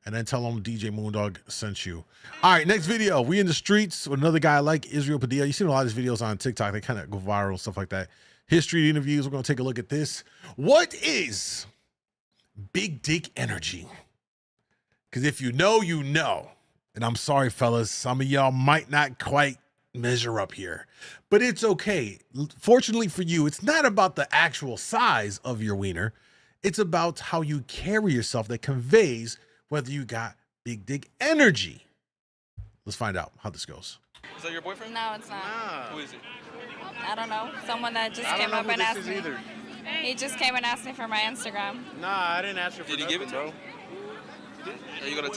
A: and then tell them DJ Moondawg sent you. All right, next video. We in the streets with another guy I like, Israel Padilla. You've seen a lot of his videos on TikTok. They kind of go viral, stuff like that. History interviews. We're going to take a look at this. What is big dick energy? Because if you know, you know. And I'm sorry, fellas. Some of y'all might not quite measure up here, but it's okay. Fortunately for you, it's not about the actual size of your wiener. It's about how you carry yourself that conveys whether you got big dick energy. Let's find out how this goes.
P: Is that your boyfriend?
Q: No, it's not.
P: Who is it?
Q: I don't know. Someone that just came up and asked me. He just came and asked me for my Instagram.
P: Nah, I didn't ask you for Did he give it to you?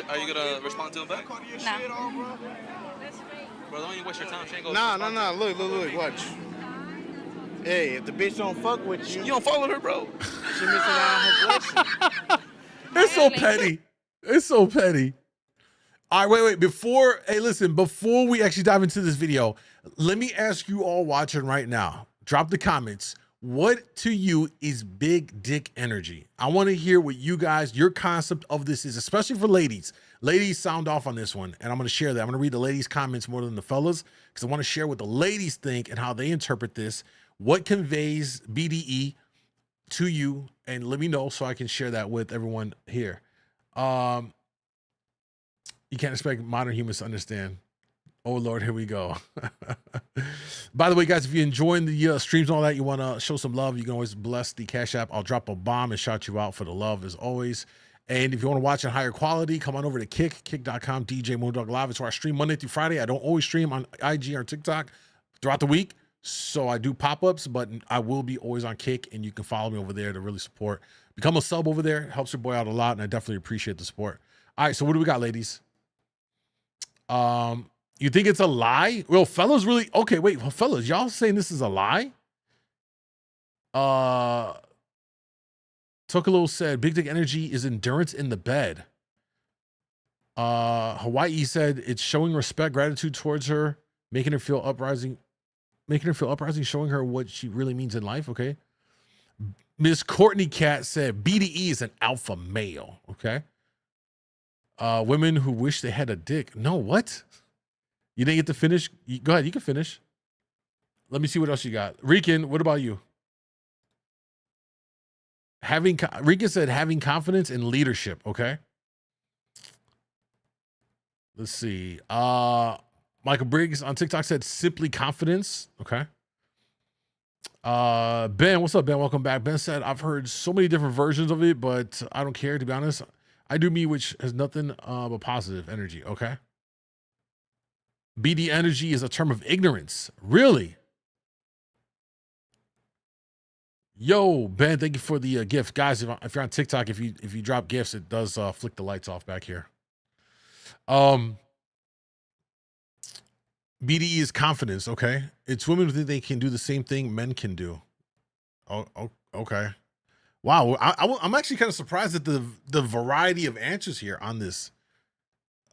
P: Are you gonna respond to him back?
Q: No.
P: Bro, don't even waste your time. She ain't gonna
R: Nah. Look. Watch. Hey, if the bitch don't fuck with you,
P: you don't fuck with her, bro.
R: She missing out on her blessing.
A: It's so petty. It's so petty. All right, wait. Before we actually dive into this video, let me ask you all watching right now. Drop the comments. What to you is big dick energy? I want to hear what you guys, your concept of this is, especially for ladies. Ladies, sound off on this one, and I'm going to share that. I'm going to read the ladies' comments more than the fellas because I want to share what the ladies think and how they interpret this. What conveys BDE to you, and let me know so I can share that with everyone here. You can't expect modern humans to understand. Oh, Lord, here we go. By the way, guys, if you're enjoying the streams and all that, you want to show some love, you can always bless the Cash App. I'll drop a bomb and shout you out for the love, as always. And if you want to watch in higher quality, come on over to kick.com, djmoondawglive. It's where I stream Monday through Friday. I don't always stream on IG or TikTok throughout the week, so I do pop-ups, but I will be always on Kick, and you can follow me over there to really support. Become a sub over there. It helps your boy out a lot, and I definitely appreciate the support. All right, so what do we got, ladies? You think it's a lie? Well, fellas, really? Okay, wait, well, fellas, y'all saying this is a lie? Tokalo said, big dick energy is endurance in the bed. Hawaii said it's showing respect, gratitude towards her, making her feel uprising, showing her what she really means in life. Okay. Miss Courtney Cat said BDE is an alpha male. Okay. Women who wish they had a dick. No, what? You didn't get to finish? Go ahead, you can finish. Let me see what else you got. Rican, what about you? Rican said having confidence in leadership, okay? Let's see. Michael Briggs on TikTok said simply confidence, okay? Ben, what's up, Ben? Welcome back. Ben said, I've heard so many different versions of it, but I don't care, to be honest. I do me, which has nothing but positive energy, okay? BD energy is a term of ignorance. Really? Yo, Ben, thank you for the gift. Guys, if you're on TikTok, if you drop gifts, it does flick the lights off back here. BDE is confidence, okay? It's women who think they can do the same thing men can do. Oh, okay. Wow, I'm actually kind of surprised at the variety of answers here on this.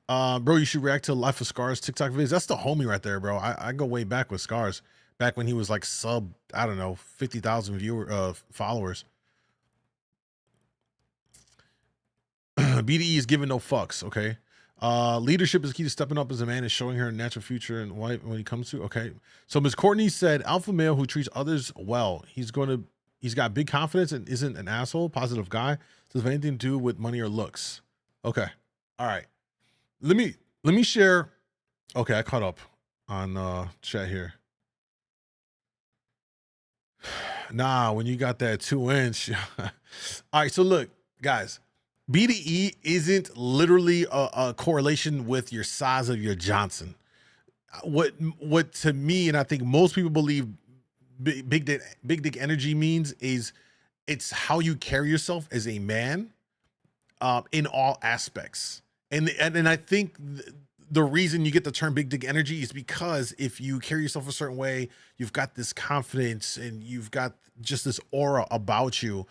A: Bro, you should react to Life of Scars TikTok videos. That's the homie right there, bro. I go way back with Scars. Back when he was like sub, I don't know, 50,000 followers. BDE is giving no fucks, okay? Leadership is key to stepping up as a man and showing her a natural future and wife when he comes to, okay? So Ms. Courtney said, alpha male who treats others well. He's got big confidence and isn't an asshole, positive guy. Doesn't have anything to do with money or looks. Okay. All right. Let me share. Okay, I caught up on chat here. Nah, when you got that 2-inch. All right, so look, guys, BDE isn't literally a correlation with your size of your Johnson. What to me, and I think most people believe big dick energy means is it's how you carry yourself as a man in all aspects. And I think the reason you get the term big dick energy is because if you carry yourself a certain way, you've got this confidence and you've got just this aura about you.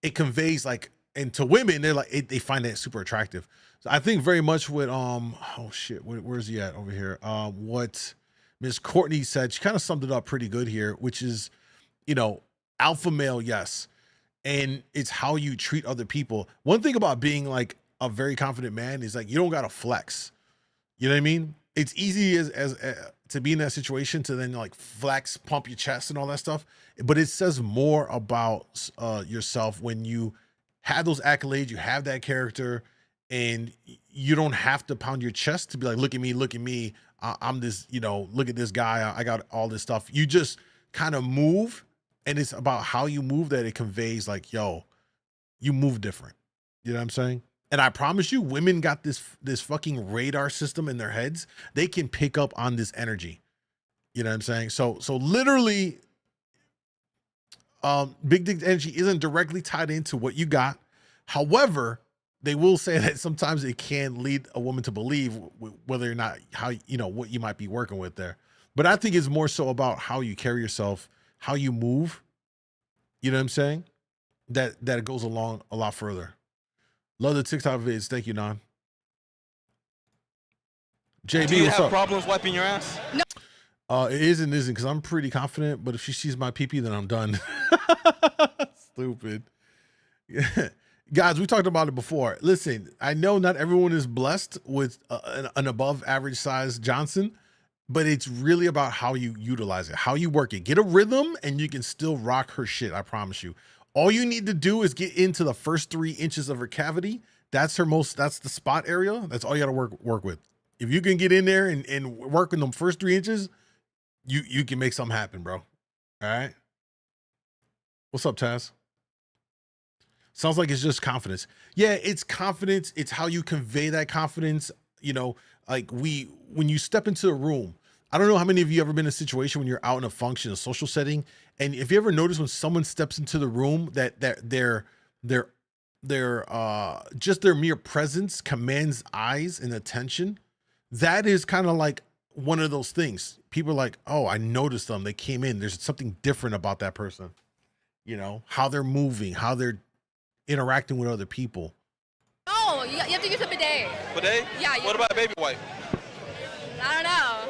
A: It conveys like, and to women, they're like, they find that super attractive. So I think very much with, oh shit, where's he at over here? What Ms. Courtney said, she kind of summed it up pretty good here, which is, alpha male, yes. And it's how you treat other people. One thing about being like a very confident man is like, you don't got to flex. You know what I mean? It's easy as to be in that situation to then like flex, pump your chest and all that stuff. But it says more about yourself when you have those accolades, you have that character, and you don't have to pound your chest to be like, look at me. I'm this, look at this guy. I got all this stuff. You just kind of move, and it's about how you move that it conveys like, yo, you move different. You know what I'm saying? And I promise you, women got this fucking radar system in their heads. They can pick up on this energy. You know what I'm saying? So literally, big dick energy isn't directly tied into what you got. However, they will say that sometimes it can lead a woman to believe whether or not how, what you might be working with there. But I think it's more so about how you carry yourself, how you move. You know what I'm saying? That it goes along a lot further. Love the TikTok vids. Thank you, Nan. JB,
P: do you
A: what's
P: have
A: up?
P: problems wiping your ass?
Q: No.
A: It isn't because I'm pretty confident, but if she sees my pee-pee, then I'm done. Stupid. Guys, we talked about it before. Listen, I know not everyone is blessed with an above average size Johnson, but it's really about how you utilize it, how you work it. Get a rhythm and you can still rock her shit. I promise you. All you need to do is get into the first 3 inches of her cavity. That's the spot area. That's all you got to work with. If you can get in there and work in them first 3 inches, you can make something happen, bro. All right. What's up, Taz? Sounds like it's just confidence. Yeah, it's confidence. It's how you convey that confidence. Like when you step into a room, I don't know how many of you ever been in a situation when you're out in a function, a social setting, and if you ever notice when someone steps into the room that just their mere presence commands eyes and attention. That is kind of like one of those things. People are like, oh, I noticed them. They came in. There's something different about that person. How they're moving, how they're interacting with other people.
Q: No, you have to use a bidet.
P: Bidet?
Q: Yeah.
P: What about a baby wipe?
Q: I don't know.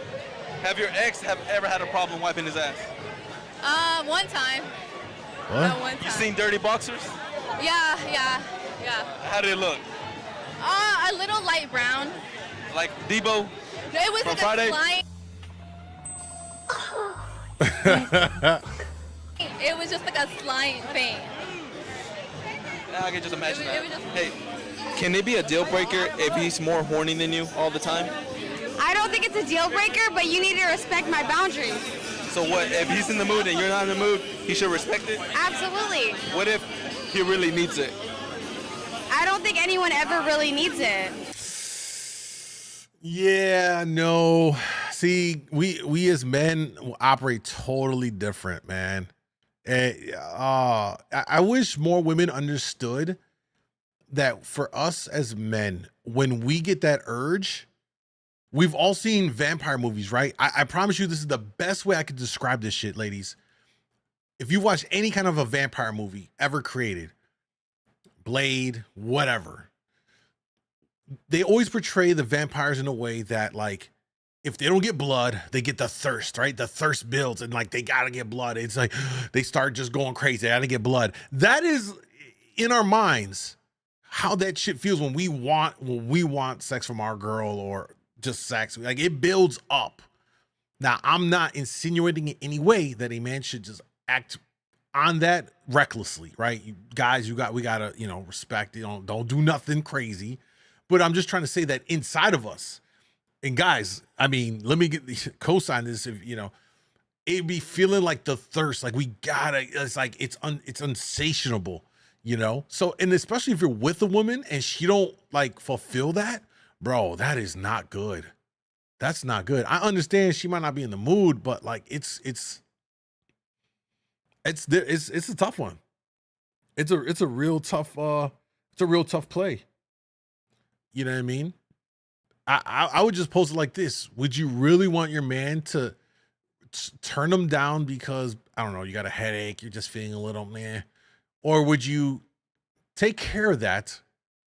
P: Have your ex ever had a problem wiping his ass?
Q: One time.
A: What?
Q: One time.
P: You seen dirty boxers?
Q: Yeah.
P: How did it look?
Q: A little light brown.
P: Like Debo?
Q: No, it was
P: from
Q: like
P: Friday?
Q: a slime. It was just like a slime thing.
P: I can just imagine
Q: It was
P: that.
Q: just-
P: Hey, can it be a deal breaker if he's more horny than you all the time?
S: I don't think it's a deal breaker, but you need to respect my boundaries.
P: So what, if he's in the mood and you're not in the mood, he should respect it?
S: Absolutely.
P: What if he really needs it?
S: I don't think anyone ever really needs it.
A: Yeah, no. See, we as men operate totally different, man. I wish more women understood that for us as men, when we get that urge, we've all seen vampire movies, right? I promise you this is the best way I could describe this shit, ladies. If you watch any kind of a vampire movie ever created, Blade, whatever, they always portray the vampires in a way that, like, if they don't get blood, they get the thirst, right? The thirst builds and like they gotta get blood. It's like they start just going crazy. They gotta get blood. That is in our minds how that shit feels when we want sex from our girl or just sex. Like it builds up. Now, I'm not insinuating in any way that a man should just act on that recklessly, right? You guys, we gotta, respect. Don't do nothing crazy. But I'm just trying to say that inside of us. And guys, I mean, let me co-sign this. If it'd be feeling like the thirst, like we gotta. It's like it's unsatiable, So, and especially if you're with a woman and she don't like fulfill that, bro, that is not good. That's not good. I understand she might not be in the mood, but like it's a tough one. It's a real tough play. You know what I mean? I would just pose it like this. Would you really want your man to turn him down because, I don't know, you got a headache, you're just feeling a little meh? Or would you take care of that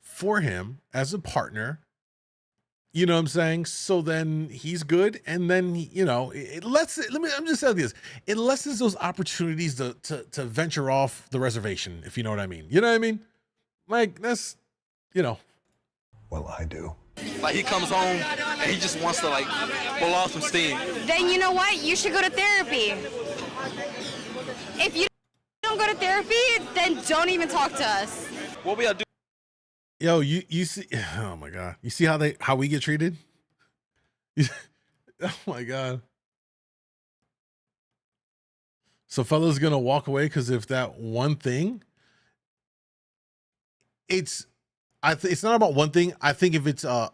A: for him as a partner? You know what I'm saying? So then he's good. And then, it I'm just saying this. It lessens those opportunities to venture off the reservation, if you know what I mean. You know what I mean? Like, that's,
T: Well, I do.
P: Like he comes home and he just wants to like blow off some steam.
S: Then you know what? You should go to therapy. If you don't go to therapy, then don't even talk to us.
P: What we gotta do?
A: Yo, you see? Oh my god, you see how we get treated? Oh my god. So fellas gonna walk away because if that one thing, it's not about one thing. I think if it's a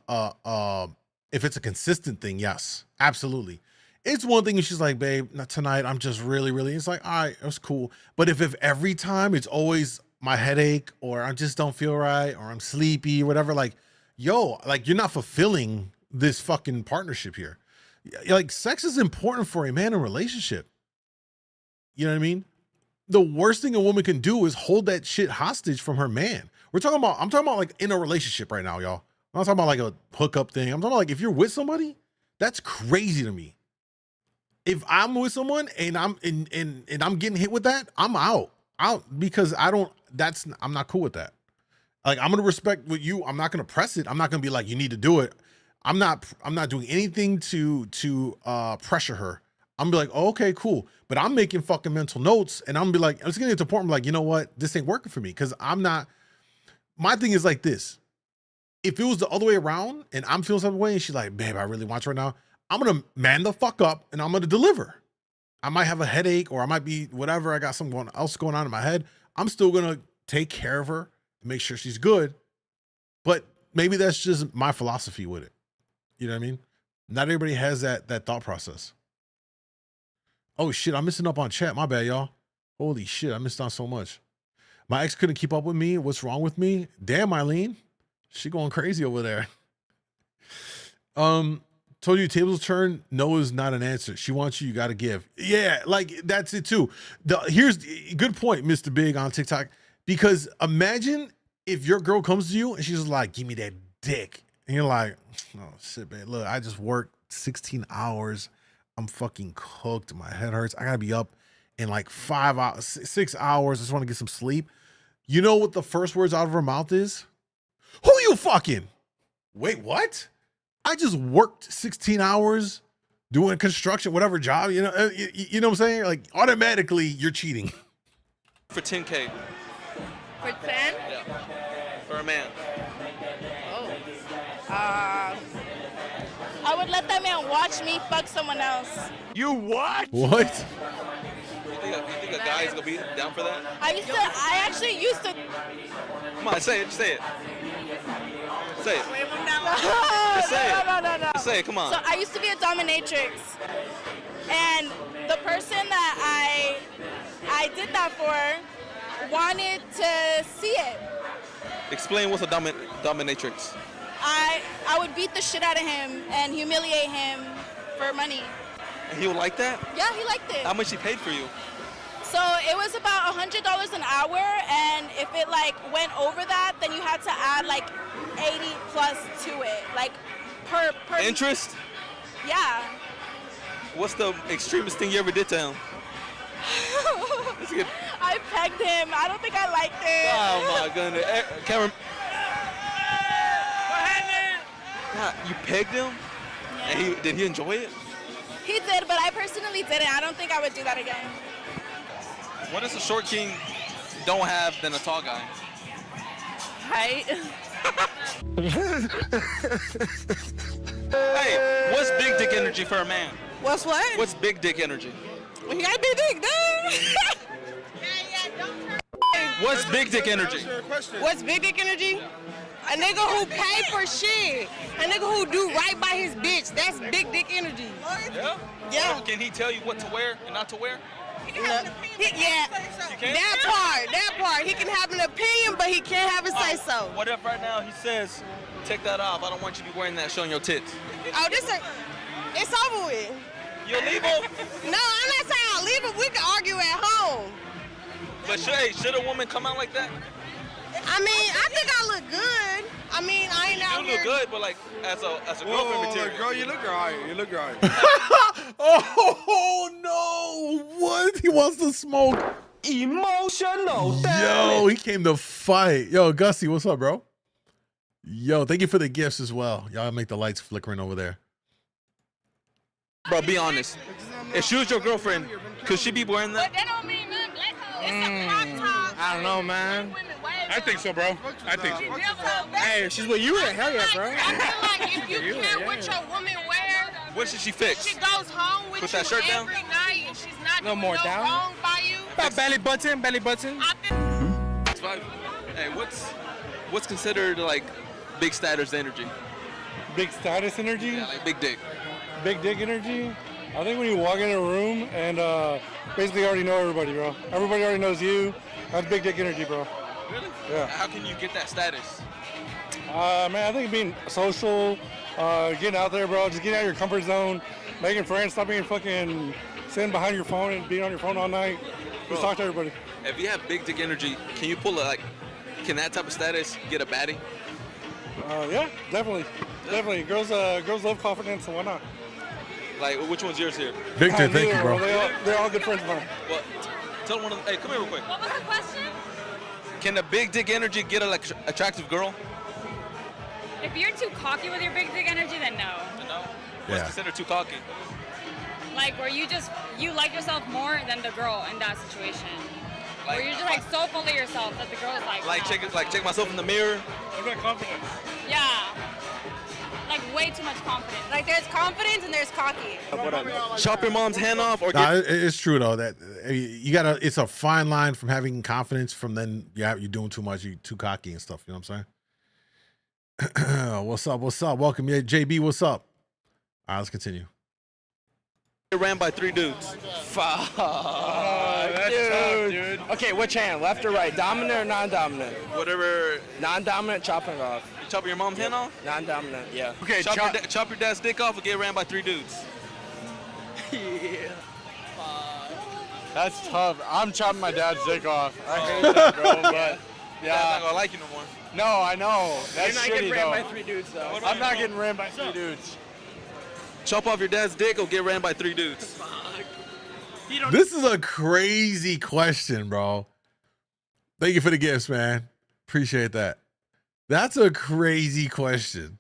A: consistent thing, yes, absolutely. It's one thing if she's like, babe, not tonight, I'm just really, it's like, all right, it was cool. But if every time it's always my headache or I just don't feel right or I'm sleepy or whatever, like, yo, like you're not fulfilling this fucking partnership here. Like sex is important for a man in a relationship. You know what I mean? The worst thing a woman can do is hold that shit hostage from her man. I'm talking about like in a relationship right now, y'all. I'm not talking about like a hookup thing. I'm talking about like if you're with somebody, that's crazy to me. If I'm with someone and I'm getting hit with that, I'm out because I'm not cool with that. Like I'm gonna respect what you. I'm not gonna press it. I'm not gonna be like you need to do it. I'm not doing anything to pressure her. I'm gonna be like, oh, okay, cool. But I'm making fucking mental notes and I'm gonna be like, it's gonna get to a point where I'm like, you know what, this ain't working for me because I'm not. My thing is like this. If it was the other way around and I'm feeling some way and she's like, babe, I really want you right now, I'm gonna man the fuck up and I'm gonna deliver. I might have a headache or I might be whatever. I got something else going on in my head. I'm still gonna take care of her and make sure she's good. But maybe that's just my philosophy with it. You know what I mean? Not everybody has that thought process. Oh shit, I'm missing up on chat. My bad, y'all. Holy shit, I missed on so much. My ex couldn't keep up with me. What's wrong with me? Damn, Eileen. She going crazy over there. Told you tables turn. No is not an answer. She wants you gotta give. Yeah, like that's it too. Here's good point, Mr. Big on TikTok. Because imagine if your girl comes to you and she's like, give me that dick. And you're like, oh shit, man. Look, I just worked 16 hours. I'm fucking cooked. My head hurts. I gotta be up in like 5 hours, 6 hours. I just want to get some sleep. You know what the first words out of her mouth is? Who you fucking? Wait, what? I just worked 16 hours doing construction, whatever job, you know what I'm saying? Like automatically you're cheating.
P: For 10K.
L: For 10?
P: Yeah. For a man.
L: I would let that man watch me fuck someone else.
P: You what?
A: What?
P: You think a guy is gonna be down for that?
L: I actually used to.
P: Come on, say it. Say it. Say it.
L: Just
P: say it.
L: No.
P: Just say it. Come on.
L: So I used to be a dominatrix, and the person that I did that for wanted to see it.
P: Explain what's a dominatrix.
L: I would beat the shit out of him and humiliate him for money.
P: And he would like that?
L: Yeah, he liked it.
P: How much he paid for you?
L: So it was about $100 an hour, and if it like went over that, then you had to add like 80 plus to it, like per
P: interest?
L: Yeah.
P: What's the extremist thing you ever did to him?
L: I pegged him. I don't think I liked it.
P: Oh my goodness. Cameron. You pegged him? And did he enjoy it?
L: He did, but I personally didn't. I don't think I would do that again.
P: What does a short king don't have than a tall guy?
L: Height.
P: Hey, what's big dick energy for a man?
L: What's what?
P: What's big dick energy?
L: Well, you got a big dick,
P: What's big dick energy?
M: What's big dick energy? A nigga who pay for shit. A nigga who do right by his bitch. That's big dick energy.
P: Yeah?
M: Yeah.
P: So can he tell you what to wear and not to wear?
M: Yeah, that part. He can have an opinion, but he can't have a say so.
P: What if right now he says, take that off, I don't want you to be wearing that showing your tits?
M: Oh, it's over with.
P: You'll leave him?
M: No, I'm not saying I'll leave him. We can argue at home.
P: But should a woman come out like that?
M: I mean, I think I look good. I mean, I ain't out
P: here. You look good, but like as a girlfriend material.
R: Girl, you look right. You look right.
A: Oh no! What? He wants to smoke.
U: Emotional.
A: Yo, he came to fight. Yo, Gussie, what's up, bro? Yo, thank you for the gifts as well. Y'all make the lights flickering over there.
P: Bro, be honest. If she was your girlfriend, could she be wearing that?
T: I don't know, man. I think so, bro. I think so. Hey, if she's with you, then hell yeah, bro.
M: I feel like if you care what your woman wear,
P: What should she fix?
M: she goes home with
P: Put
M: you
P: that shirt down?
M: every night and she's not
T: No
M: doing
T: more
M: no
T: down.
M: wrong by you.
T: About belly button, belly button.
P: Hey, what's considered like big status energy?
U: Big status energy?
P: Yeah, like big dick.
U: Big dick energy? I think when you walk in a room and basically already know everybody, bro. Everybody already knows you. That's big dick energy, bro.
P: Really?
U: Yeah.
P: How can you get that status?
U: Man, I think being social, getting out there, bro, just getting out of your comfort zone, making friends, stop being fucking sitting behind your phone and being on your phone all night. Just talk to everybody.
P: If you have big dick energy, can you pull can that type of status get a baddie?
U: Yeah, definitely. Definitely. Girls love confidence, so why not?
P: Like, which one's yours here?
A: Victor, thank you, bro.
U: They're all good friends of mine.
P: Well, tell one of them, hey, come here real quick.
Q: What was the question?
P: Can the big dick energy get an attractive girl?
Q: If you're too cocky with your big dick energy, then no.
P: No? What's considered too cocky?
Q: Like where you like yourself more than the girl in that situation. Where you're just like so full of yourself that the girl's like, no.
P: check myself in the mirror.
U: What about confidence?
Q: Yeah. Like way too much confidence. Like there's confidence and there's cocky.
P: Chop your mom's hand off, or
A: Nah, it's true though that you gotta. It's a fine line from having confidence from then you're doing too much, you're too cocky and stuff. You know what I'm saying? What's up? What's up? Welcome, yeah, JB. What's up? All right, let's continue.
P: Get ran by 3 dudes.
T: Fuck, dude. Okay, which hand? Left or right? Dominant or non-dominant?
P: Whatever.
T: Non-dominant, chopping it off.
P: You chopping your mom's hand off?
T: Non-dominant, yeah.
P: Okay, chop your dad's dick off or get ran by 3 dudes.
T: Yeah. That's tough. I'm chopping my dad's dick off. I hate that, bro, but
P: Dad's not gonna like you no more.
T: No, I know. That's
P: You're not
T: shitty,
P: getting ran
T: though.
P: by 3 dudes, though.
T: I'm not getting ran by 3 dudes.
P: Chop off your dad's dick or get ran by 3 dudes.
A: This is a crazy question, bro. Thank you for the gifts, man. Appreciate that. That's a crazy question.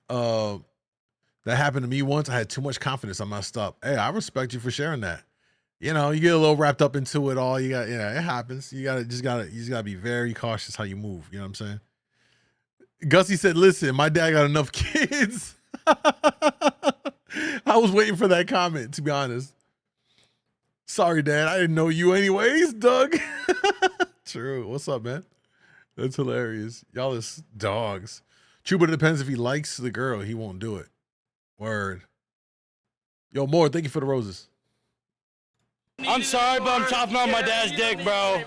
A: That happened to me once. I had too much confidence. I messed up. Hey, I respect you for sharing that. You know, you get a little wrapped up into it all. You got, it happens. You just gotta be very cautious how you move. You know what I'm saying? Gussie said, listen, my dad got enough kids. I was waiting for that comment, to be honest. Sorry, Dad. I didn't know you anyways, Doug. True. What's up, man? That's hilarious. Y'all is dogs. True, but it depends if he likes the girl. He won't do it. Word. Yo, Moore, thank you for the roses.
T: I'm sorry, but I'm chopping off my dad's dick, bro.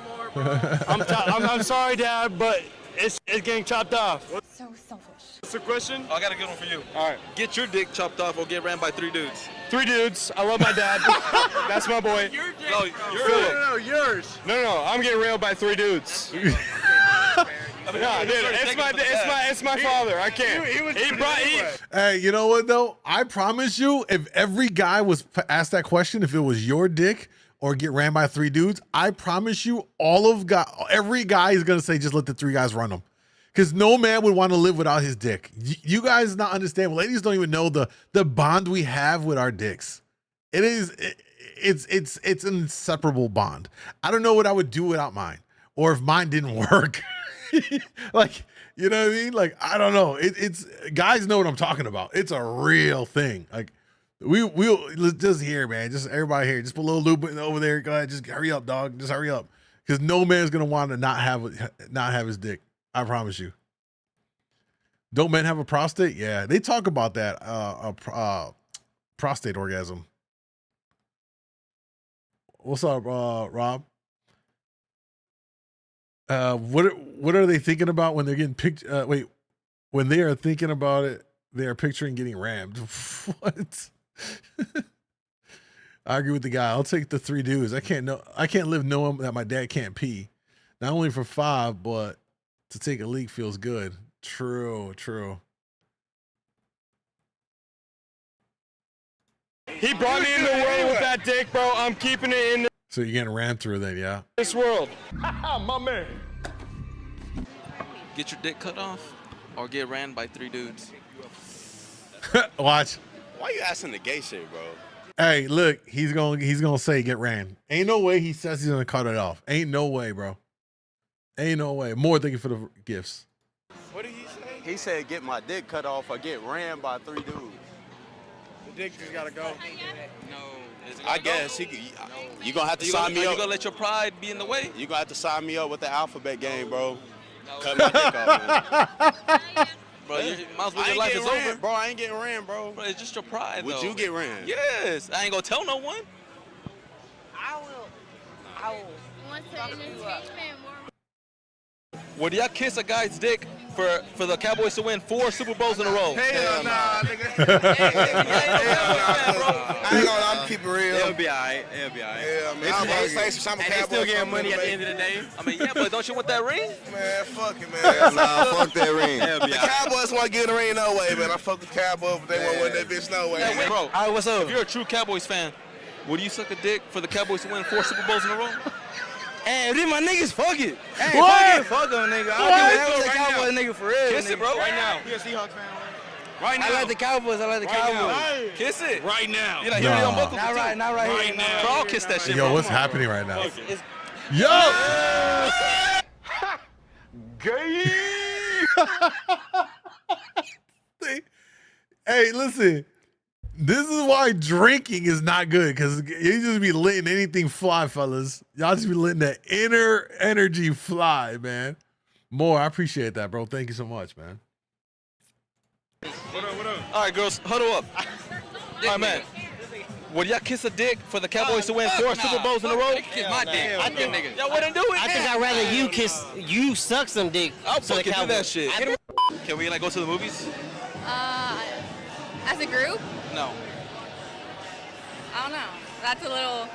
T: I'm sorry, Dad, but it's getting chopped off.
Q: So selfish.
T: What's the question?
P: Oh, I got a good one for you.
T: All right.
P: Get your dick chopped off or get ran by 3 dudes.
T: 3 dudes. I love my dad. That's my boy.
P: Your dick.
T: No, yours. No, I'm getting railed by 3 dudes. Yeah, dude, it's my father. I can't.
A: Hey, you know what though? I promise you, if every guy was asked that question, if it was your dick or get ran by 3 dudes, I promise you, every guy is gonna say just let the 3 guys run them, because no man would want to live without his dick. You guys not understand. Ladies don't even know the bond we have with our dicks. It's an inseparable bond. I don't know what I would do without mine, or if mine didn't work. Like, you know what I mean? Like, I don't know. It's guys know what I'm talking about. It's a real thing. Like, we'll just here, man. Just everybody here. Just put a little lube over there. Go ahead. Just hurry up, dog. Just hurry up. Because no man's gonna want to not have his dick. I promise you. Don't men have a prostate? Yeah, they talk about that. Prostate orgasm. What's up, Rob? What are they thinking about when they're getting picked? When they are thinking about it, they are picturing getting rammed. What? I agree with the guy. I'll take the 3 dudes. I can't live knowing that my dad can't pee. Not only for 5, but to take a leak feels good. True.
T: He brought me in the world with that dick, bro. I'm keeping it in
A: So you're getting rammed through then, yeah?
T: this world. My man.
P: Get your dick cut off or get ran by 3 dudes?
A: Watch.
R: Why you asking the gay shit, bro?
A: Hey, look, he's gonna say get ran. Ain't no way he says he's gonna cut it off. Ain't no way, bro. Ain't no way. More thank you for the gifts.
R: What did he say? He said get my dick cut off or get ran by 3 dudes.
U: The dick just gotta go.
P: No.
R: I guess you gonna have to sign me up.
P: You gonna let your pride be in the way?
R: You gonna have to sign me up with the alphabet game, bro. Cut my dick off, man.
P: Bro, you might as well your life is over.
R: Bro, I ain't getting ran, bro.
P: Bro, it's just your pride,
R: Would
P: though.
R: you get ran?
P: Yes. I ain't gonna tell no one.
L: I will.
P: Would y'all kiss a guy's dick for the Cowboys to win 4 Super Bowls in a row?
R: Hell nah, nigga. I ain't gonna, I'm keep it real.
D: It'll be alright. It'll be alright.
R: Yeah, man. I'm
D: and they still getting money at the end of the day.
P: I mean, yeah, but don't you want that ring?
R: Man, fuck it, man. Nah, fuck that ring.
D: It'll be
R: The
D: alright.
R: Cowboys want to get the ring no way, man. I fuck the Cowboys, but they want to win that bitch no way.
P: Hey, bro,
D: All right, what's up?
P: if you're a true Cowboys fan, would you suck a dick for the Cowboys to win 4 Super Bowls in a row?
D: Hey, these my niggas, fuck it. Hey,
A: What?
D: fuck them, nigga.
A: What?
D: I was a Cowboys nigga for real.
P: Kiss it, bro.
D: Right now.
U: He a Seahawks fan.
D: Right now. I like the Cowboys. I like the Cowboys.
P: Kiss it.
U: Right now.
P: You like hear it on buckle
D: Not right, not right here.
U: now.
P: Bro, I'll kiss that shit,
A: Yo,
P: bro.
A: what's happening right now?
P: It's-
A: Yo! Hey, listen. This is why drinking is not good, because you just be letting anything fly, fellas. Y'all just be letting that inner energy fly, man. More, I appreciate that, bro. Thank you so much, man.
U: What up?
P: All right, girls, huddle up. All right, man. Would y'all kiss a dick for the Cowboys to win 4 Super Bowls in a row?
D: Kiss my dick.
P: I think niggas. Y'all wouldn't do it.
D: I think I'd rather you suck some dick.
P: I'll
D: so the
P: fucking do that
D: Cowboys-
P: shit. Can we like go to the movies?
E: As a group,
P: No.
E: I don't know. That's a little.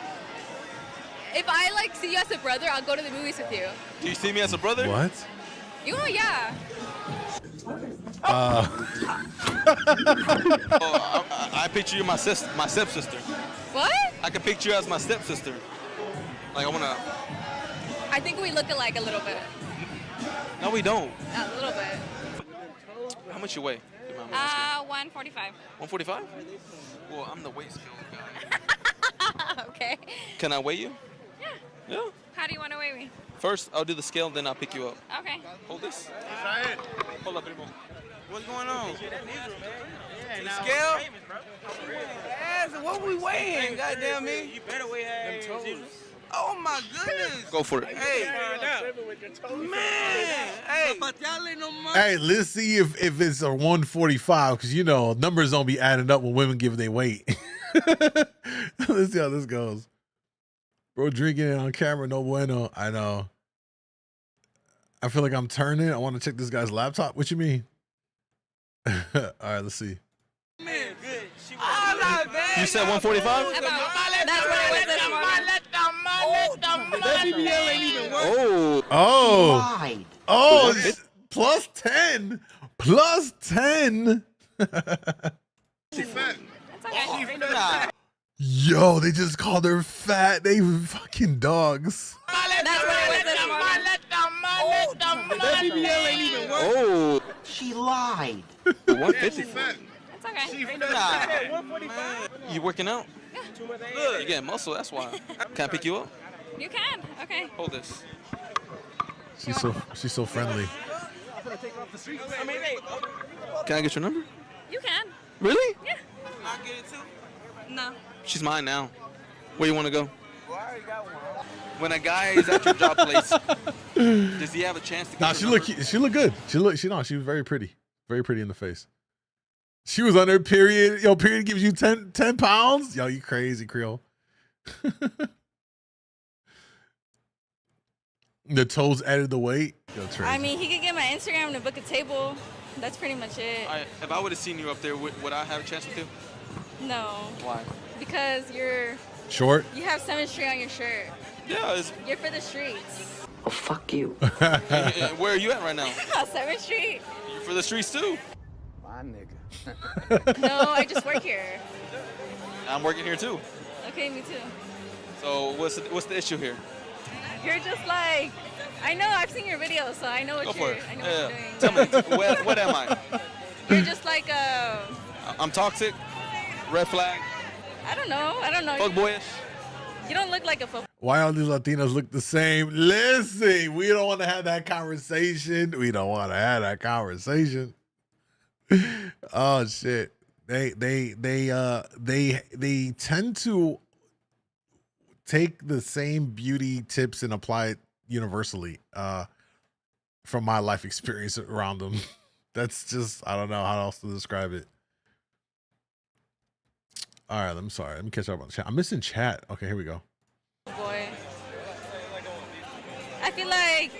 E: If I like see you as a brother, I'll go to the movies with you.
P: Do you see me as a brother?
A: What?
E: You know, yeah.
P: I picture you my stepsister.
E: What?
P: I can picture you as my stepsister. Like I wanna.
E: I think we look alike a little bit.
P: No, we don't.
E: A little bit.
P: How much you weigh?
E: 145.
P: 145? Well, I'm the weight scale guy.
E: Okay.
P: Can I weigh you?
E: Yeah.
P: Yeah.
E: How do you want to weigh me?
P: First, I'll do the scale, then I'll pick you up.
E: Okay.
P: Hold this. Hold up, primo. What's going on?
D: Scale? Yes, what we weighing? Goddamn me. You better weigh them toes. Oh my goodness.
P: Go for it.
D: Hey, man. Hey.
A: Hey, let's see if it's a 145, because, you know, numbers don't be adding up when women give their weight. Let's see how this goes. Bro, drinking it on camera, no bueno. I know. I feel like I'm turning. I want to check this guy's laptop. What you mean? All right, let's see.
D: Man, good.
P: You said 145?
E: That's what I was in
A: Oh. Oh, it's plus 10. Plus 10. Yo, they just called her fat. They fucking dogs.
P: Oh.
D: She lied.
P: 150.
E: That's okay.
P: You working out?
E: Yeah.
P: You getting muscle, that's why. Can I pick you up?
E: You can. Okay.
P: Hold this.
A: She's so friendly.
P: Can I get your number?
E: You can.
P: Really?
E: Yeah.
D: I get it too.
E: No.
P: She's mine now. Where you want to go? When a guy is at your job place, does he have a chance to get
A: Nah,
P: your
A: she
P: number?
A: look good. She was very pretty. Very pretty in the face. She was on her period. Yo, period gives you 10 pounds? Yo, you crazy, Creole. The toes added the weight. Yo, crazy.
E: I mean, he could get my Instagram to book a table. That's pretty much it.
P: If I would have seen you up there, would I have a chance with you?
E: No.
P: Why?
E: Because you're
A: short.
E: You have 7th Street on your shirt.
P: Yeah.
E: You're for the streets.
P: Oh, fuck you. Where are you at right now?
E: 7th Street.
P: You're for the streets too.
D: My nigga.
E: No, I just work here.
P: I'm working here too.
E: Okay, me too.
P: So what's the issue here?
E: You're just like
Q: I know. I've seen your videos, so I know what
P: Go for
Q: you're.
P: it.
Q: I know what you're doing.
P: Tell me, what am I?
Q: You're just like a.
P: I'm toxic. Red flag.
Q: I don't know. I don't know.
P: Fuck boyish.
Q: You don't look like a fuck.
A: Why all these Latinos look the same? Listen, we don't want to have that conversation. We don't want to have that conversation. Oh shit. They tend to take the same beauty tips and apply it universally. From my life experience around them. That's just, I don't know how else to describe it. All right, I'm sorry. Let me catch up on the chat. I'm missing chat. Okay, here we go.
Q: Boy. I feel like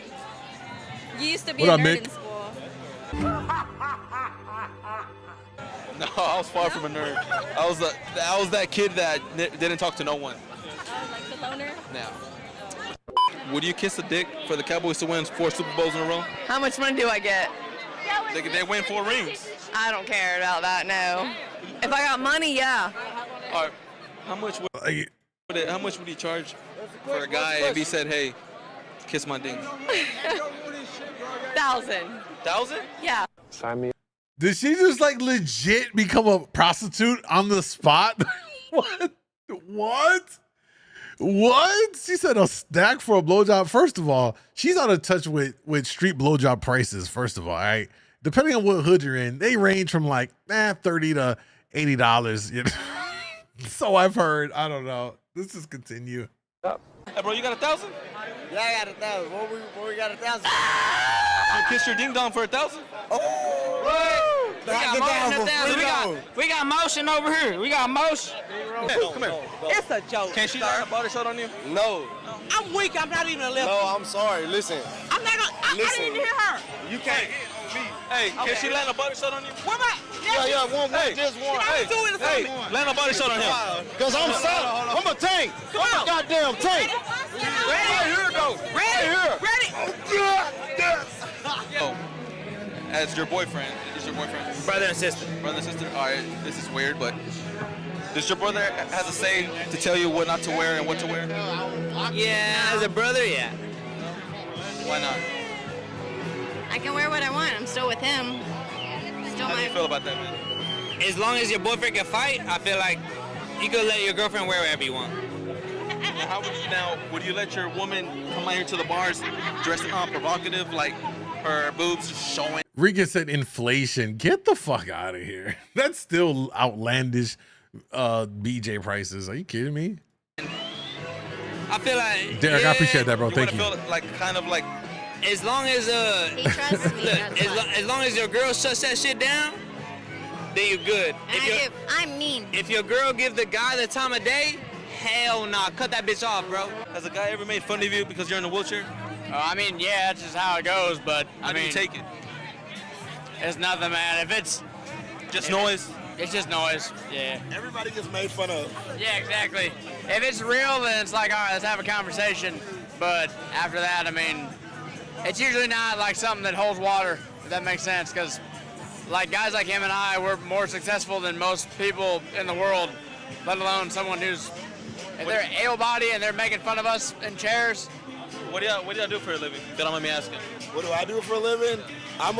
Q: you used to be
A: What
Q: a
A: up,
Q: nerd
A: Mick?
Q: in school.
P: No, I was far from a nerd. I was that kid that didn't talk to no one.
Q: Like the loner.
P: Now, would you kiss a dick for the Cowboys to win 4 Super Bowls in a row?
J: How much money do I get?
P: They win 4 rings.
J: I don't care about that, no. If I got money, yeah.
P: All right, how much would you charge for a guy if he said, "Hey, kiss my ding"?
J: 1,000.
P: 1,000?
J: Yeah.
A: Sign me. Did she just like legit become a prostitute on the spot? What? She said a stack for a blowjob. First of all, she's out of touch with street blowjob prices. First of all, all right. Depending on what hood you're in, they range from like $30 to $80. You know? So I've heard. I don't know. Let's just continue.
P: Hey, bro, you got 1,000?
R: Yeah, I got 1,000. What we got 1,000?
P: You kiss your ding dong for 1,000?
R: Oh!
V: We got motion over here. We got motion.
P: Come here.
D: It's a joke.
P: Can she learn a body shot on you?
R: No.
D: I'm weak. I'm not even a left.
R: No, I'm sorry. Listen.
D: I'm not gonna. I didn't even hear her.
R: You can't.
P: Hey, can she land a body shot on you?
D: What about?
R: Yeah, one, just one.
P: Hey, land a body shot on him.
R: Because I'm solid. I'm a tank. I'm a goddamn tank.
D: Ready?
R: Here it goes.
D: Ready?
R: Here.
D: Ready?
P: Oh, as your boyfriend, is your boyfriend?
V: Brother and sister.
P: Brother and sister? All right, this is weird, but does your brother has a say to tell you what not to wear and what to wear?
V: Yeah, as a brother, yeah.
P: Why not?
S: I can wear what I want. I'm still with him. Still
P: How do you feel about that, man?
V: As long as your boyfriend can fight, I feel like you could let your girlfriend wear whatever you want.
P: Would you let your woman come out here to the bars dressed provocative, like her boobs showing?
A: Rika said inflation. Get the fuck out of here. That's still outlandish BJ prices. Are you kidding me?
V: I feel like
A: Derek, I appreciate that, bro. Thank you.
P: Feel like kind of like
V: as long as
S: He trusts me.
V: look, as long as your girl shuts that shit down, then you're good.
S: I'm mean.
V: If your girl give the guy the time of day, hell nah, cut that bitch off, bro.
P: Has a guy ever made fun of you because you're in a wheelchair?
V: I mean, yeah, that's just how it goes, but
P: How do you take it?
V: It's nothing, man. If it's
P: just noise,
V: it's just noise. Yeah.
R: Everybody gets made fun of.
V: Yeah, exactly. If it's real, then it's like, all right, let's have a conversation. But after that, I mean, it's usually not like something that holds water, if that makes sense, because like guys like him and I, we're more successful than most people in the world, let alone someone who's, if they're able-bodied and they're making fun of us in chairs.
P: What do y'all do for a living? If you don't mind me asking.
R: What do I do for a living? I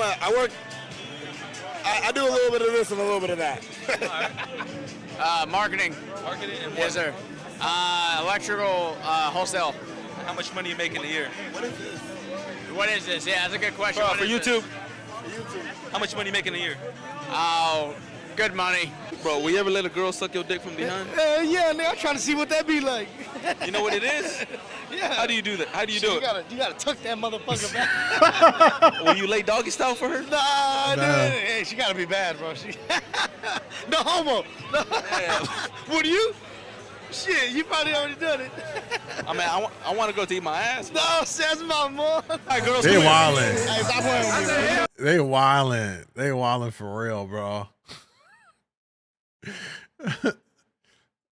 R: do a little bit of this and a little bit of that.
V: Marketing.
P: Marketing and what?
V: Yes, sir. Electrical wholesale.
P: How much money you make in a year?
V: What is this? Yeah, that's a good question.
P: Bro,
V: What
P: for
V: is
P: YouTube.
V: this?
P: How much money you make in a year?
V: Oh, good money.
P: Bro, will you ever let a girl suck your dick from behind?
R: Yeah, nigga, I'm trying to see what that be like.
P: You know what it is?
R: Yeah.
P: How do you do that? How do you do it?
R: You gotta tuck that motherfucker back.
P: Will you lay doggy style for her?
R: Nah. Hey, she gotta be bad, bro. No homo. No. Would you? Shit, you probably already done it.
P: I mean, I want to go to eat my ass.
R: No, that's my mom. All right, girls,
A: They
R: come here.
A: wildin'.
R: Hey, stop playing with me, bro.
A: They wildin'. They wildin' for real, bro.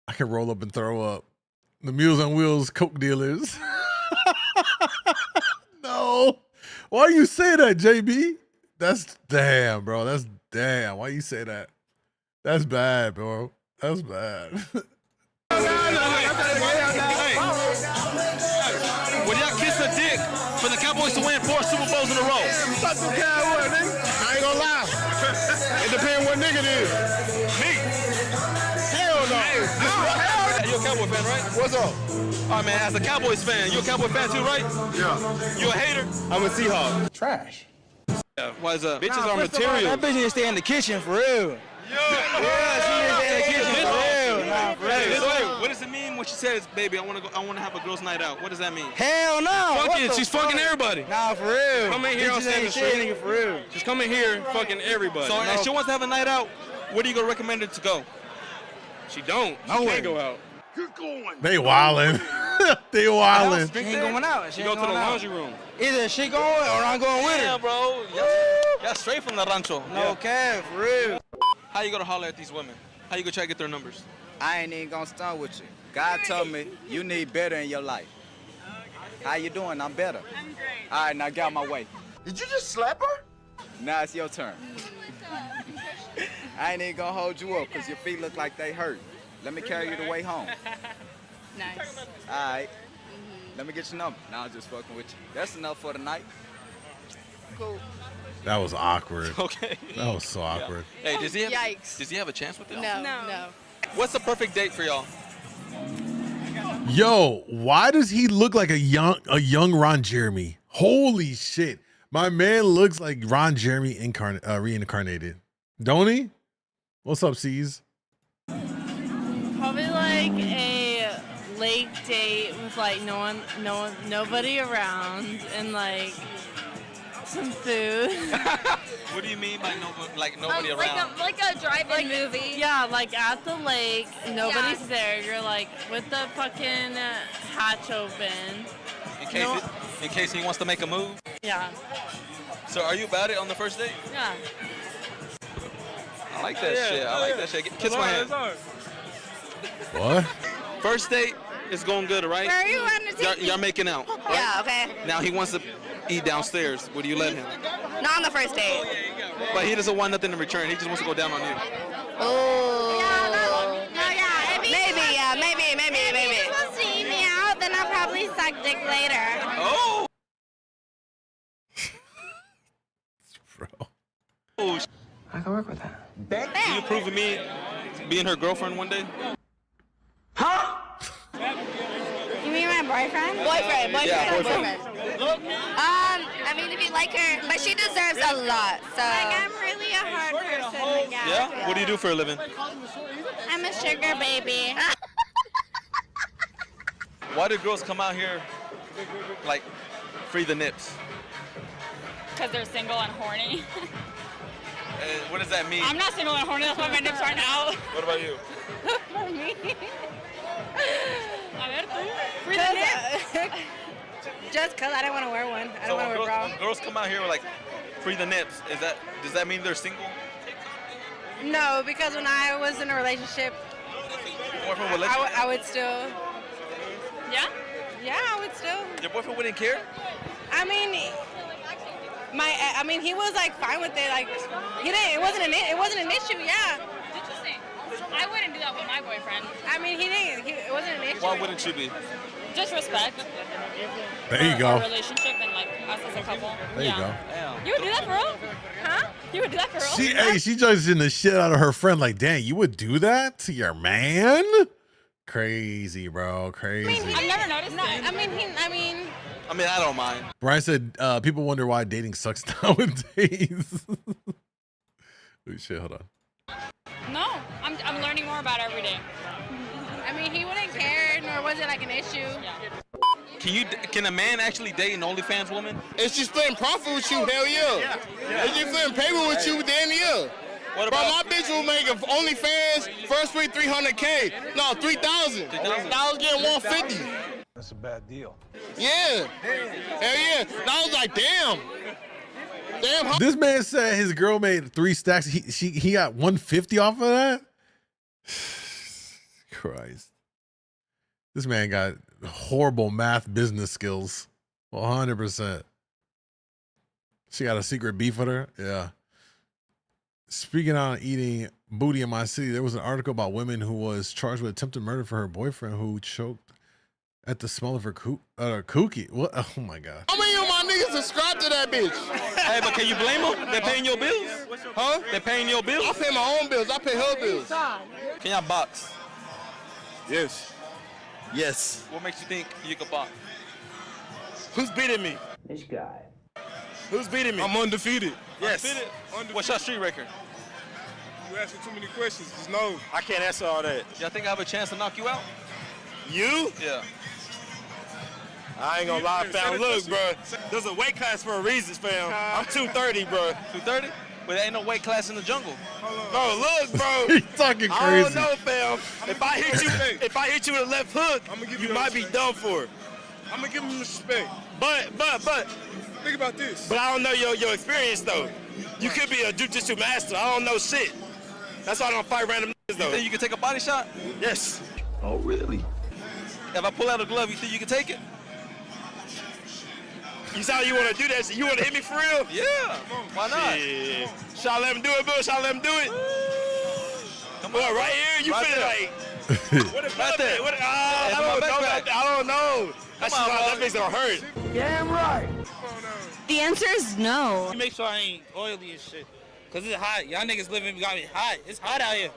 A: I can roll up and throw up. The Meals on Wheels Coke dealers. No. Why you say that, JB? That's damn, bro. That's damn. Why you say that? That's bad, bro. That's bad.
P: Would y'all kiss a dick for the Cowboys
R: Fuck the cowboy, nigga. I ain't gonna lie. It depends what nigga it is. Me. Hell no.
P: You're a Cowboy fan, right?
R: What's up?
P: All right, man. As a Cowboys fan, you're a Cowboy fan too, right?
R: Yeah.
P: You a hater?
R: I'm a Seahawk.
C: Trash.
P: Yeah. Why is that?
C: Bitches are material. That bitch need to stay in the kitchen for real. Yeah, she need to stay in the kitchen for real. Nah, for
P: Hey,
C: real.
P: so what does it mean when she says, "Baby, I want to have a girls' night out"? What does that mean?
C: Hell no.
P: Fucking,
C: What
P: she's
C: the
P: fucking
C: fuck?
P: everybody.
C: Nah, for real.
P: Come in here on
C: Bitches
P: Stand
C: ain't
P: the
C: shit,
P: Street.
C: nigga, for real.
P: Just come in here, fucking everybody. So if she wants to have a night out, where do you go recommend her to go? She don't. She can't go out.
R: You're going.
A: They wildin'. They wildin'.
C: She ain't going out.
P: She go to the laundry room.
C: Either she going or I'm going with her.
P: Yeah, bro. Y'all straight from the rancho.
C: No cap, for real.
P: How you gonna holler at these women? How you gonna try to get their numbers?
K: I ain't even gonna stunt with you. God told me you need better in your life. How you doing? I'm better. I'm great. All right, now get out my way.
R: Did you just slap her?
K: Now it's your turn. I ain't even gonna hold you up because your feet look like they hurt. Let me carry you the way home.
O: Nice.
K: All right. Let me get your number. Now I'm just fucking with you. That's enough for the night. Cool.
A: That was awkward.
P: Okay.
A: That was so awkward.
P: Hey, does he have?
O: Yikes.
P: Does he have a chance with y'all?
O: No.
P: What's the perfect date for y'all?
A: Yo, why does he look like a young Ron Jeremy? Holy shit. My man looks like Ron Jeremy reincarnated. Don't he? What's up, C's?
W: Probably like a lake date with like nobody around and like some food.
P: What do you mean by nobody around?
W: Like a drive-in movie. Yeah, like at the lake, nobody's there. You're like with the fucking hatch open.
P: In case he wants to make a move.
W: Yeah.
P: So are you about it on the first date?
W: Yeah.
P: I like that shit. I like that shit. Kiss my hand.
A: What?
P: First date is going good, right?
O: Where are you wanting to take me?
P: Y'all making out. Right?
O: Yeah, okay.
P: Now he wants to eat downstairs. Would you let him?
O: Not on the first date.
P: But he doesn't want nothing in return. He just wants to go down on you.
O: Oh. Maybe. If he just wants to eat me out, then I'll probably suck dick later.
P: Oh. Oh.
C: I can work with that.
P: Do you approve of me being her girlfriend one day?
O: You mean my boyfriend? Boyfriend.
P: Yeah, boyfriend.
O: I mean, if you like her, but she deserves a lot, so. Like, I'm really a hard person to get.
P: Yeah? What do you do for a living?
O: I'm a sugar baby.
P: Why do girls come out here, like, free the nips?
Q: Because they're single and horny.
P: What does that mean?
Q: I'm not single and horny, that's why my nips aren't out.
P: What about you?
Q: For me. A ver, tú. Free the nips.
W: Just because I don't want to wear one. I don't want to wear a bra.
P: When girls come out here with, like, free the nips, does that mean they're single?
W: No, because when I was in a relationship, I would still.
Q: Yeah?
W: Yeah, I would still.
P: Your boyfriend wouldn't care?
W: I mean, he was like fine with it. Like, he didn't. It wasn't an issue. Yeah.
Q: Interesting. I wouldn't do that with my boyfriend.
W: I mean, he didn't. It wasn't an issue.
P: Why wouldn't you be?
Q: Just respect.
A: There you go.
Q: Our relationship and like us as a couple.
A: There you go.
Q: You would do that for real? Huh? You would do that for real?
A: She judging the shit out of her friend. Like, damn, you would do that to your man? Crazy, bro. Crazy.
Q: I've never noticed it.
P: I mean, I don't mind.
A: Brian said, people wonder why dating sucks nowadays. Oh, shit, hold on.
Q: No, I'm learning more about it every day.
W: I mean, he wouldn't care, nor was it like an issue.
Q: Yeah.
P: Can a man actually date an OnlyFans woman?
R: If she's splitting profit with you, hell yeah. If she's splitting payment with you, then yeah.
P: What
R: Bro,
P: about?
R: my bitch will make an OnlyFans first week $300K. No, 3,000. Now I was getting 150.
C: That's a bad deal.
R: Yeah. Hell yeah. Now I was like, damn. Damn.
A: This man said his girl made 3 stacks. He got 150 off of that? Christ. This man got horrible math business skills. 100%. She got a secret beef with her? Yeah. Speaking on eating booty in my city, there was an article about women who was charged with attempted murder for her boyfriend who choked at the smell of her kookie. What? Oh my God.
R: How many of my niggas subscribe to that bitch.
P: Hey, but can you blame them? They're paying your bills?
R: Huh?
P: They're paying your bills?
R: I pay my own bills. I pay her bills.
P: Can y'all box?
R: Yes. Yes.
P: What makes you think you can box?
R: Who's beating me?
F: This guy.
R: Who's beating me? I'm undefeated. Yes.
P: Undefeated? What's your street record?
R: You asking too many questions. Just no. I can't answer all that.
P: Y'all think I have a chance to knock you out?
R: You?
P: Yeah.
R: I ain't gonna lie, fam. Look, bro. There's a weight class for a reason, fam. I'm 230, bro.
P: 230? But there ain't no weight class in the jungle.
R: Bro, look, bro.
A: He's talking crazy.
R: I don't know, fam. If I hit you with a left hook, you might be done for. I'm gonna give him respect. But think about this. But I don't know your experience though. You could be a jiu-jitsu master. I don't know shit. That's why I don't fight random niggas though.
P: You think you can take a body shot?
R: Yes.
F: Oh, really?
P: If I pull out a glove, you think you can take it?
R: You saw you want to do that shit? You want to hit me for real?
P: Yeah. Why not?
R: Shit. Should I let him do it, Bill? Should I let him do it? Come on, right here. You
P: right
R: feel like. What
P: right there.
R: I don't know. That makes it hurt.
F: Damn right.
S: The answer is no.
C: Make sure I ain't oily and shit. Cause it's hot. Y'all niggas living got me hot. It's hot out here.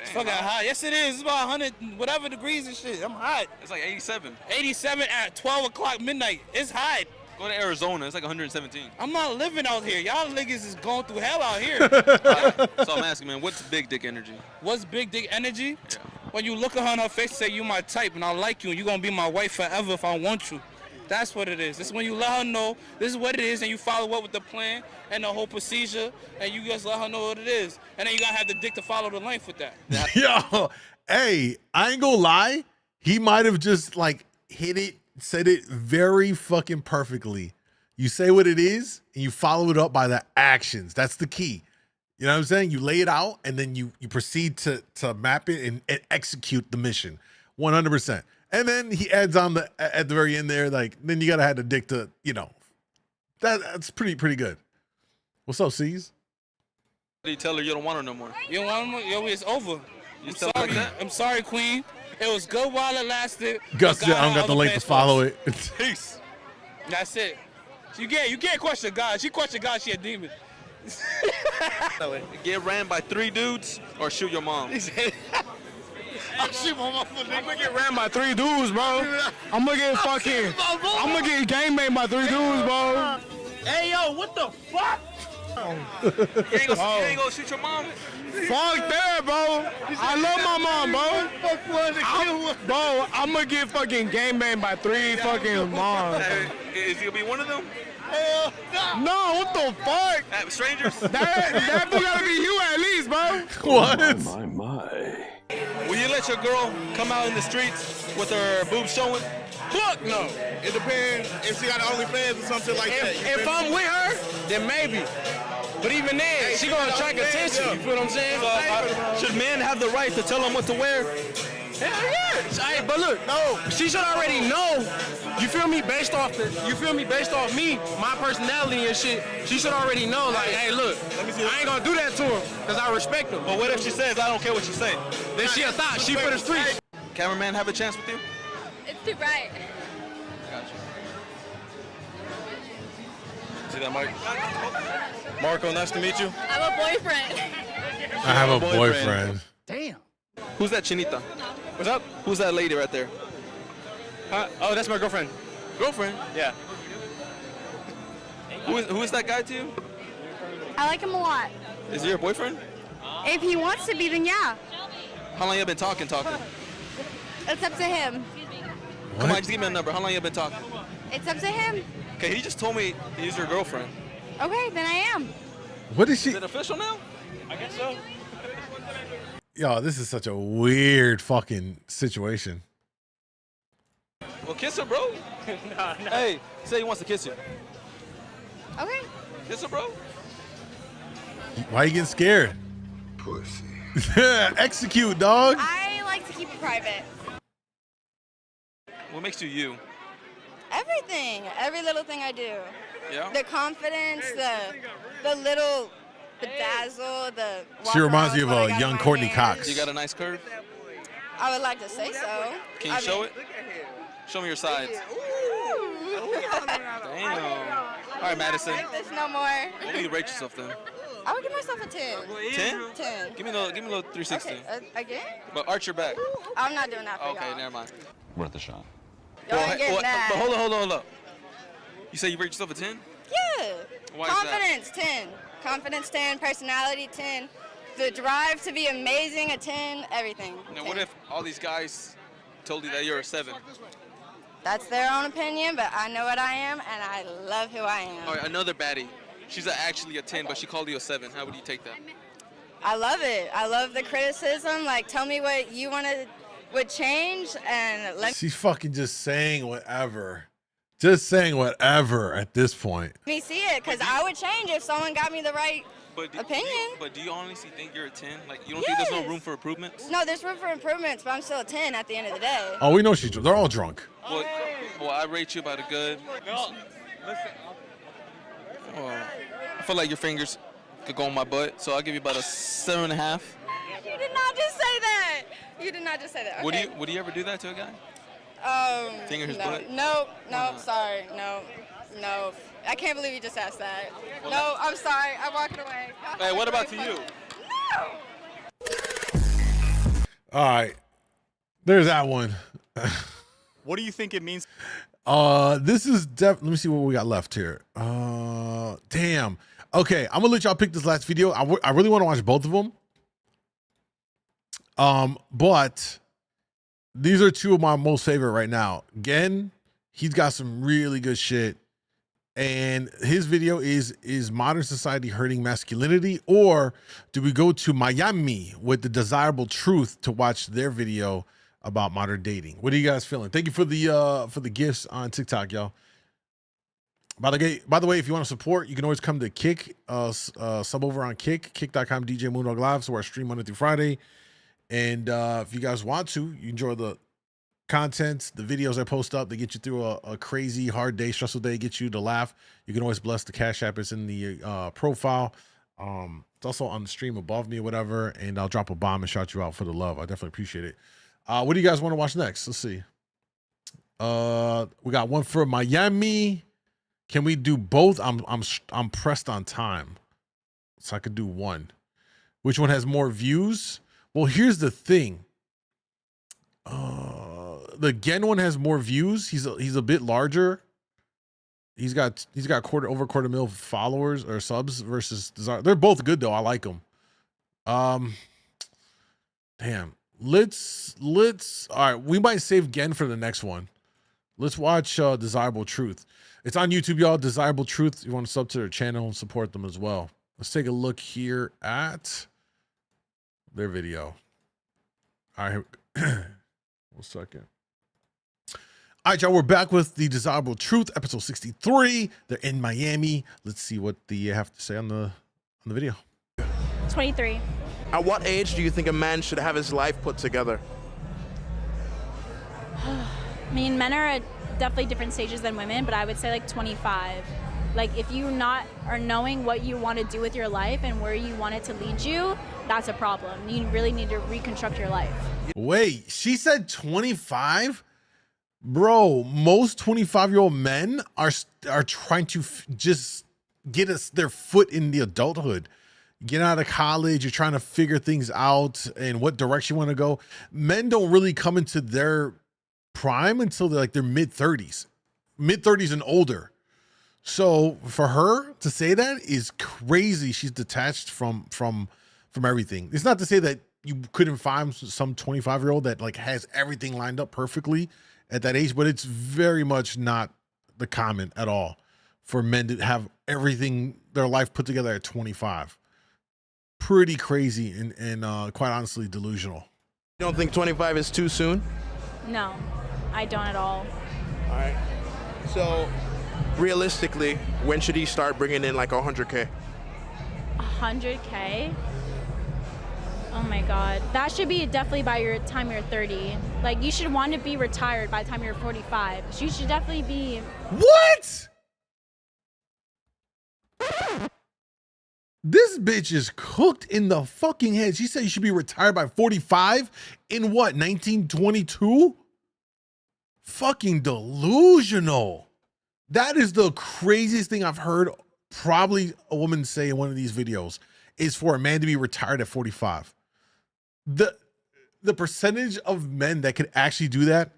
C: It's fucking hot. Yes, it is. It's about 100 whatever degrees and shit. I'm hot.
P: It's like 87.
C: 87 at 12 o'clock midnight. It's hot.
P: Go to Arizona. It's like 117.
C: I'm not living out here. Y'all niggas is going through hell out here.
P: So I'm asking, man, what's big dick energy?
C: What's big dick energy?
P: Yeah.
C: When you look at her in her face and say you my type and I like you and you gonna be my wife forever if I want you. That's what it is. This is when you let her know this is what it is and you follow up with the plan and the whole procedure and you just let her know what it is. And then you gotta have the dick to follow the length with that.
A: Yo, hey, I ain't gonna lie. He might have just like hit it, said it very fucking perfectly. You say what it is and you follow it up by the actions. That's the key. You know what I'm saying? You lay it out and then you proceed to map it and execute the mission 100%. And then he adds on at the very end there, like, then you got to have the dick to, you know, that's pretty good. What's up, C's?
P: You tell her you don't want her no more.
C: You don't want her? Yo, it's over.
P: You tell her like that?
C: I'm sorry, Queen. It was good while it lasted.
A: Gus said, I don't got the link to follow it.
P: Peace.
C: That's it. You can't question God. She questioned God, she a demon.
P: Get ran by 3 dudes or shoot your mom.
R: I'm
T: gonna get ran by 3 dudes, bro. I'm gonna get game banged by 3 dudes, bro.
R: Hey, yo, what the fuck?
P: You ain't gonna shoot your mom?
T: Fuck that, bro. I love my mom, bro. Bro, I'm gonna get fucking game banged by 3 fucking moms.
P: Is he gonna be one of them?
T: No, what the fuck?
P: Strangers?
T: That gotta be you at least, bro.
A: What?
F: My.
P: Will you let your girl come out in the streets with her boobs showing?
R: Fuck no. It depends if she got OnlyFans or something like that.
C: If I'm with her, then maybe. But even then, she gonna attract attention. You feel what I'm saying?
P: So, should men have the right to tell them what to wear?
C: Hell yeah. But look, no, she should already know. You feel me? Based off me, my personality and shit. She should already know. Like, hey, look, I ain't gonna do that to him because I respect him.
P: But what if she says I don't care what you say?
C: Then she a thought. She for the streets.
P: Cameraman, have a chance with you?
E: It's too bright.
P: Gotcha.
R: See that, Mike? Marco, nice to meet you.
E: I have a boyfriend.
A: I have a boyfriend.
C: Damn.
P: Who's that chinita?
C: What's up?
P: Who's that lady right there?
C: Oh, that's my girlfriend.
P: Girlfriend?
C: Yeah.
P: Who is that guy to you?
S: I like him a lot.
P: Is he your boyfriend?
S: If he wants to be, then yeah.
P: How long you been talking?
S: It's up to him.
P: Come on, just give me a number. How long you been talking?
S: It's up to him.
P: Okay, he just told me he's your girlfriend.
S: Okay, then I am.
A: What is she?
P: Is it official now?
C: I guess so.
A: Yo, this is such a weird fucking situation.
P: Well, kiss her, bro.
C: Nah.
P: Hey, say he wants to kiss you.
S: Okay.
P: Kiss her, bro.
A: Why are you getting scared?
F: Pussy.
A: Execute, dog.
S: I like to keep it private.
P: What makes you you?
S: Everything. Every little thing I do.
P: Yeah?
S: The confidence, the little bedazzle, the walk
A: She reminds me
S: around
A: of
S: with what I got
A: young
S: in my
A: Courtney
S: hand.
A: Cox.
P: You got a nice curve?
S: I would like to say so.
P: Can you show it? Show me your sides. Damn. All right, Madison.
S: I don't like this no more.
P: What do you rate yourself then?
S: I would give myself a 10.
P: 10?
S: 10.
P: Give me a little 360.
S: Okay, again?
P: But arch your back.
S: I'm not doing that for
P: Okay,
S: y'all.
P: never mind.
H: Worth a shot.
S: Y'all ain't getting that.
P: But hold on. You say you rate yourself a 10?
S: Yeah.
P: Why is that?
S: Confidence, 10. Confidence, 10. Personality, 10. The drive to be amazing, a 10. Everything.
P: Now,
S: 10.
P: what if all these guys told you that you're a 7?
S: That's their own opinion, but I know what I am, and I love who I am.
P: All right, another baddie. She's actually a 10, but she called you a 7. How would you take that?
S: I love it. I love the criticism. Like, tell me what you would change, and let
A: She's fucking just saying whatever. Just saying whatever at this point.
S: me see it, because I would change if someone got me the right opinion.
P: But do you honestly think you're a 10? Like, you don't think there's no room for improvements?
S: No, there's room for improvements, but I'm still a 10 at the end of the day.
A: Oh, we know she's drunk. They're all drunk.
P: Well, I rate you about a good. Oh, I feel like your fingers could go on my butt, so I'll give you about a 7.5.
S: You did not just say that. You did not just say that. Okay.
P: Would you ever do that to a guy? Finger his
S: no.
P: butt?
S: No, sorry. No. I can't believe you just asked that. No, I'm sorry. I'm walking away.
P: Hey, what about to you?
A: All right. There's that one.
I: What do you think it means?
A: This is let me see what we got left here. Damn. Okay, I'm gonna let y'all pick this last video. I really want to watch both of them. But these are two of my most favorite right now. Again, he's got some really good shit. And his video is modern society hurting masculinity, or do we go to Miami with the Desirable Truth to watch their video about modern dating? What are you guys feeling? Thank you for the gifts on TikTok, y'all. By the way, if you want to support, you can always come to Kick, sub over on kick.com djmoondawglive, so I stream Monday through Friday. And if you guys want to, you enjoy the content, the videos I post up, they get you through a crazy, hard day, stressful day, get you to laugh. You can always bless the Cash App. It's in the profile. It's also on the stream above me or whatever, and I'll drop a bomb and shout you out for the love. I definitely appreciate it. What do you guys want to watch next? Let's see. We got one for Miami. Can we do both? I'm pressed on time, so I could do one. Which one has more views? Well, here's the thing. The Gen one has more views. He's a bit larger. He's got over quarter mil followers or subs versus Desire. They're both good though. I like them. Damn. Let's all right. We might save Gen for the next one. Let's watch Desirable Truth. It's on YouTube, y'all. Desirable Truth. You want to sub to their channel and support them as well. Let's take a look here at their video. All right. 1 second. All right, y'all, we're back with the Desirable Truth, episode 63. They're in Miami. Let's see what they have to say on the video.
N: 23.
X: At what age do you think a man should have his life put together?
N: I mean, men are at definitely different stages than women, but I would say like 25. Like if you are knowing what you want to do with your life and where you want it to lead you, that's a problem. You really need to reconstruct your life.
A: Wait, she said 25? Bro, most 25-year-old men are trying to just get their foot in the adulthood. Get out of college, you're trying to figure things out and what direction you want to go. Men don't really come into their prime until they're like their mid-30s and older. So for her to say that is crazy. She's detached from everything. It's not to say that you couldn't find some 25-year-old that like has everything lined up perfectly at that age, but it's very much not the common at all for men to have everything, their life put together at 25. Pretty crazy and quite honestly delusional.
X: You don't think 25 is too soon?
N: No, I don't at all.
X: All right. So realistically, when should he start bringing in like 100K?
N: 100K? Oh my God. That should be definitely by your time you're 30. Like you should want to be retired by the time you're 45. So you should definitely be.
A: What? This bitch is cooked in the fucking head. She said you should be retired by 45 in what, 1922? Fucking delusional. That is the craziest thing I've heard probably a woman say in one of these videos, is for a man to be retired at 45. The percentage of men that could actually do that,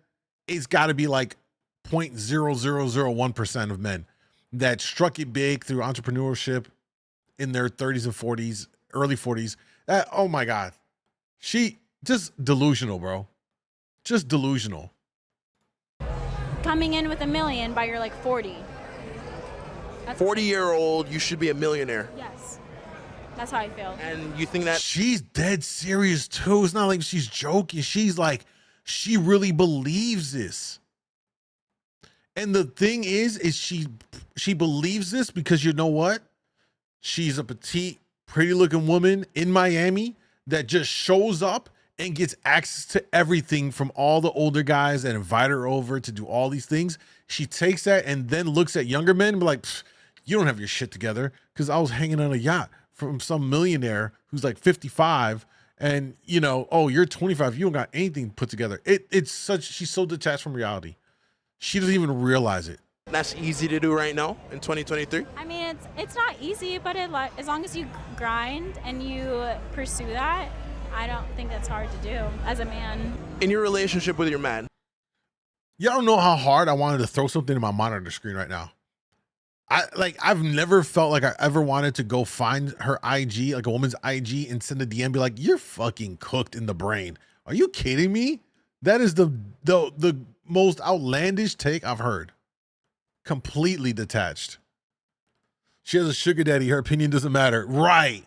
A: it's got to be like 0.0001% of men that struck it big through entrepreneurship in their 30s and 40s, early 40s. Oh my God. She just delusional, bro. Just delusional.
N: Coming in with $1 million by you're like 40.
X: 40-year-old, you should be a millionaire.
N: Yes. That's how I feel.
X: And you think that
A: she's dead serious too. It's not like she's joking. She's like, she really believes this. And the thing is she believes this because you know what? She's a petite, pretty looking woman in Miami that just shows up and gets access to everything from all the older guys that invite her over to do all these things. She takes that and then looks at younger men and be like, you don't have your shit together because I was hanging on a yacht from some millionaire who's like 55 and, you know, oh, you're 25. You don't got anything put together. She's so detached from reality. She doesn't even realize it.
X: that's easy to do right now in 2023?
N: I mean, it's not easy, but as long as you grind and you pursue that, I don't think that's hard to do as a man.
X: In your relationship with your man.
A: Y'all don't know how hard I wanted to throw something in my monitor screen right now. I've never felt like I ever wanted to go find her IG, like a woman's IG, and send a DM and be like, you're fucking cooked in the brain. Are you kidding me? That is the most outlandish take I've heard. Completely detached. She has a sugar daddy. Her opinion doesn't matter. Right.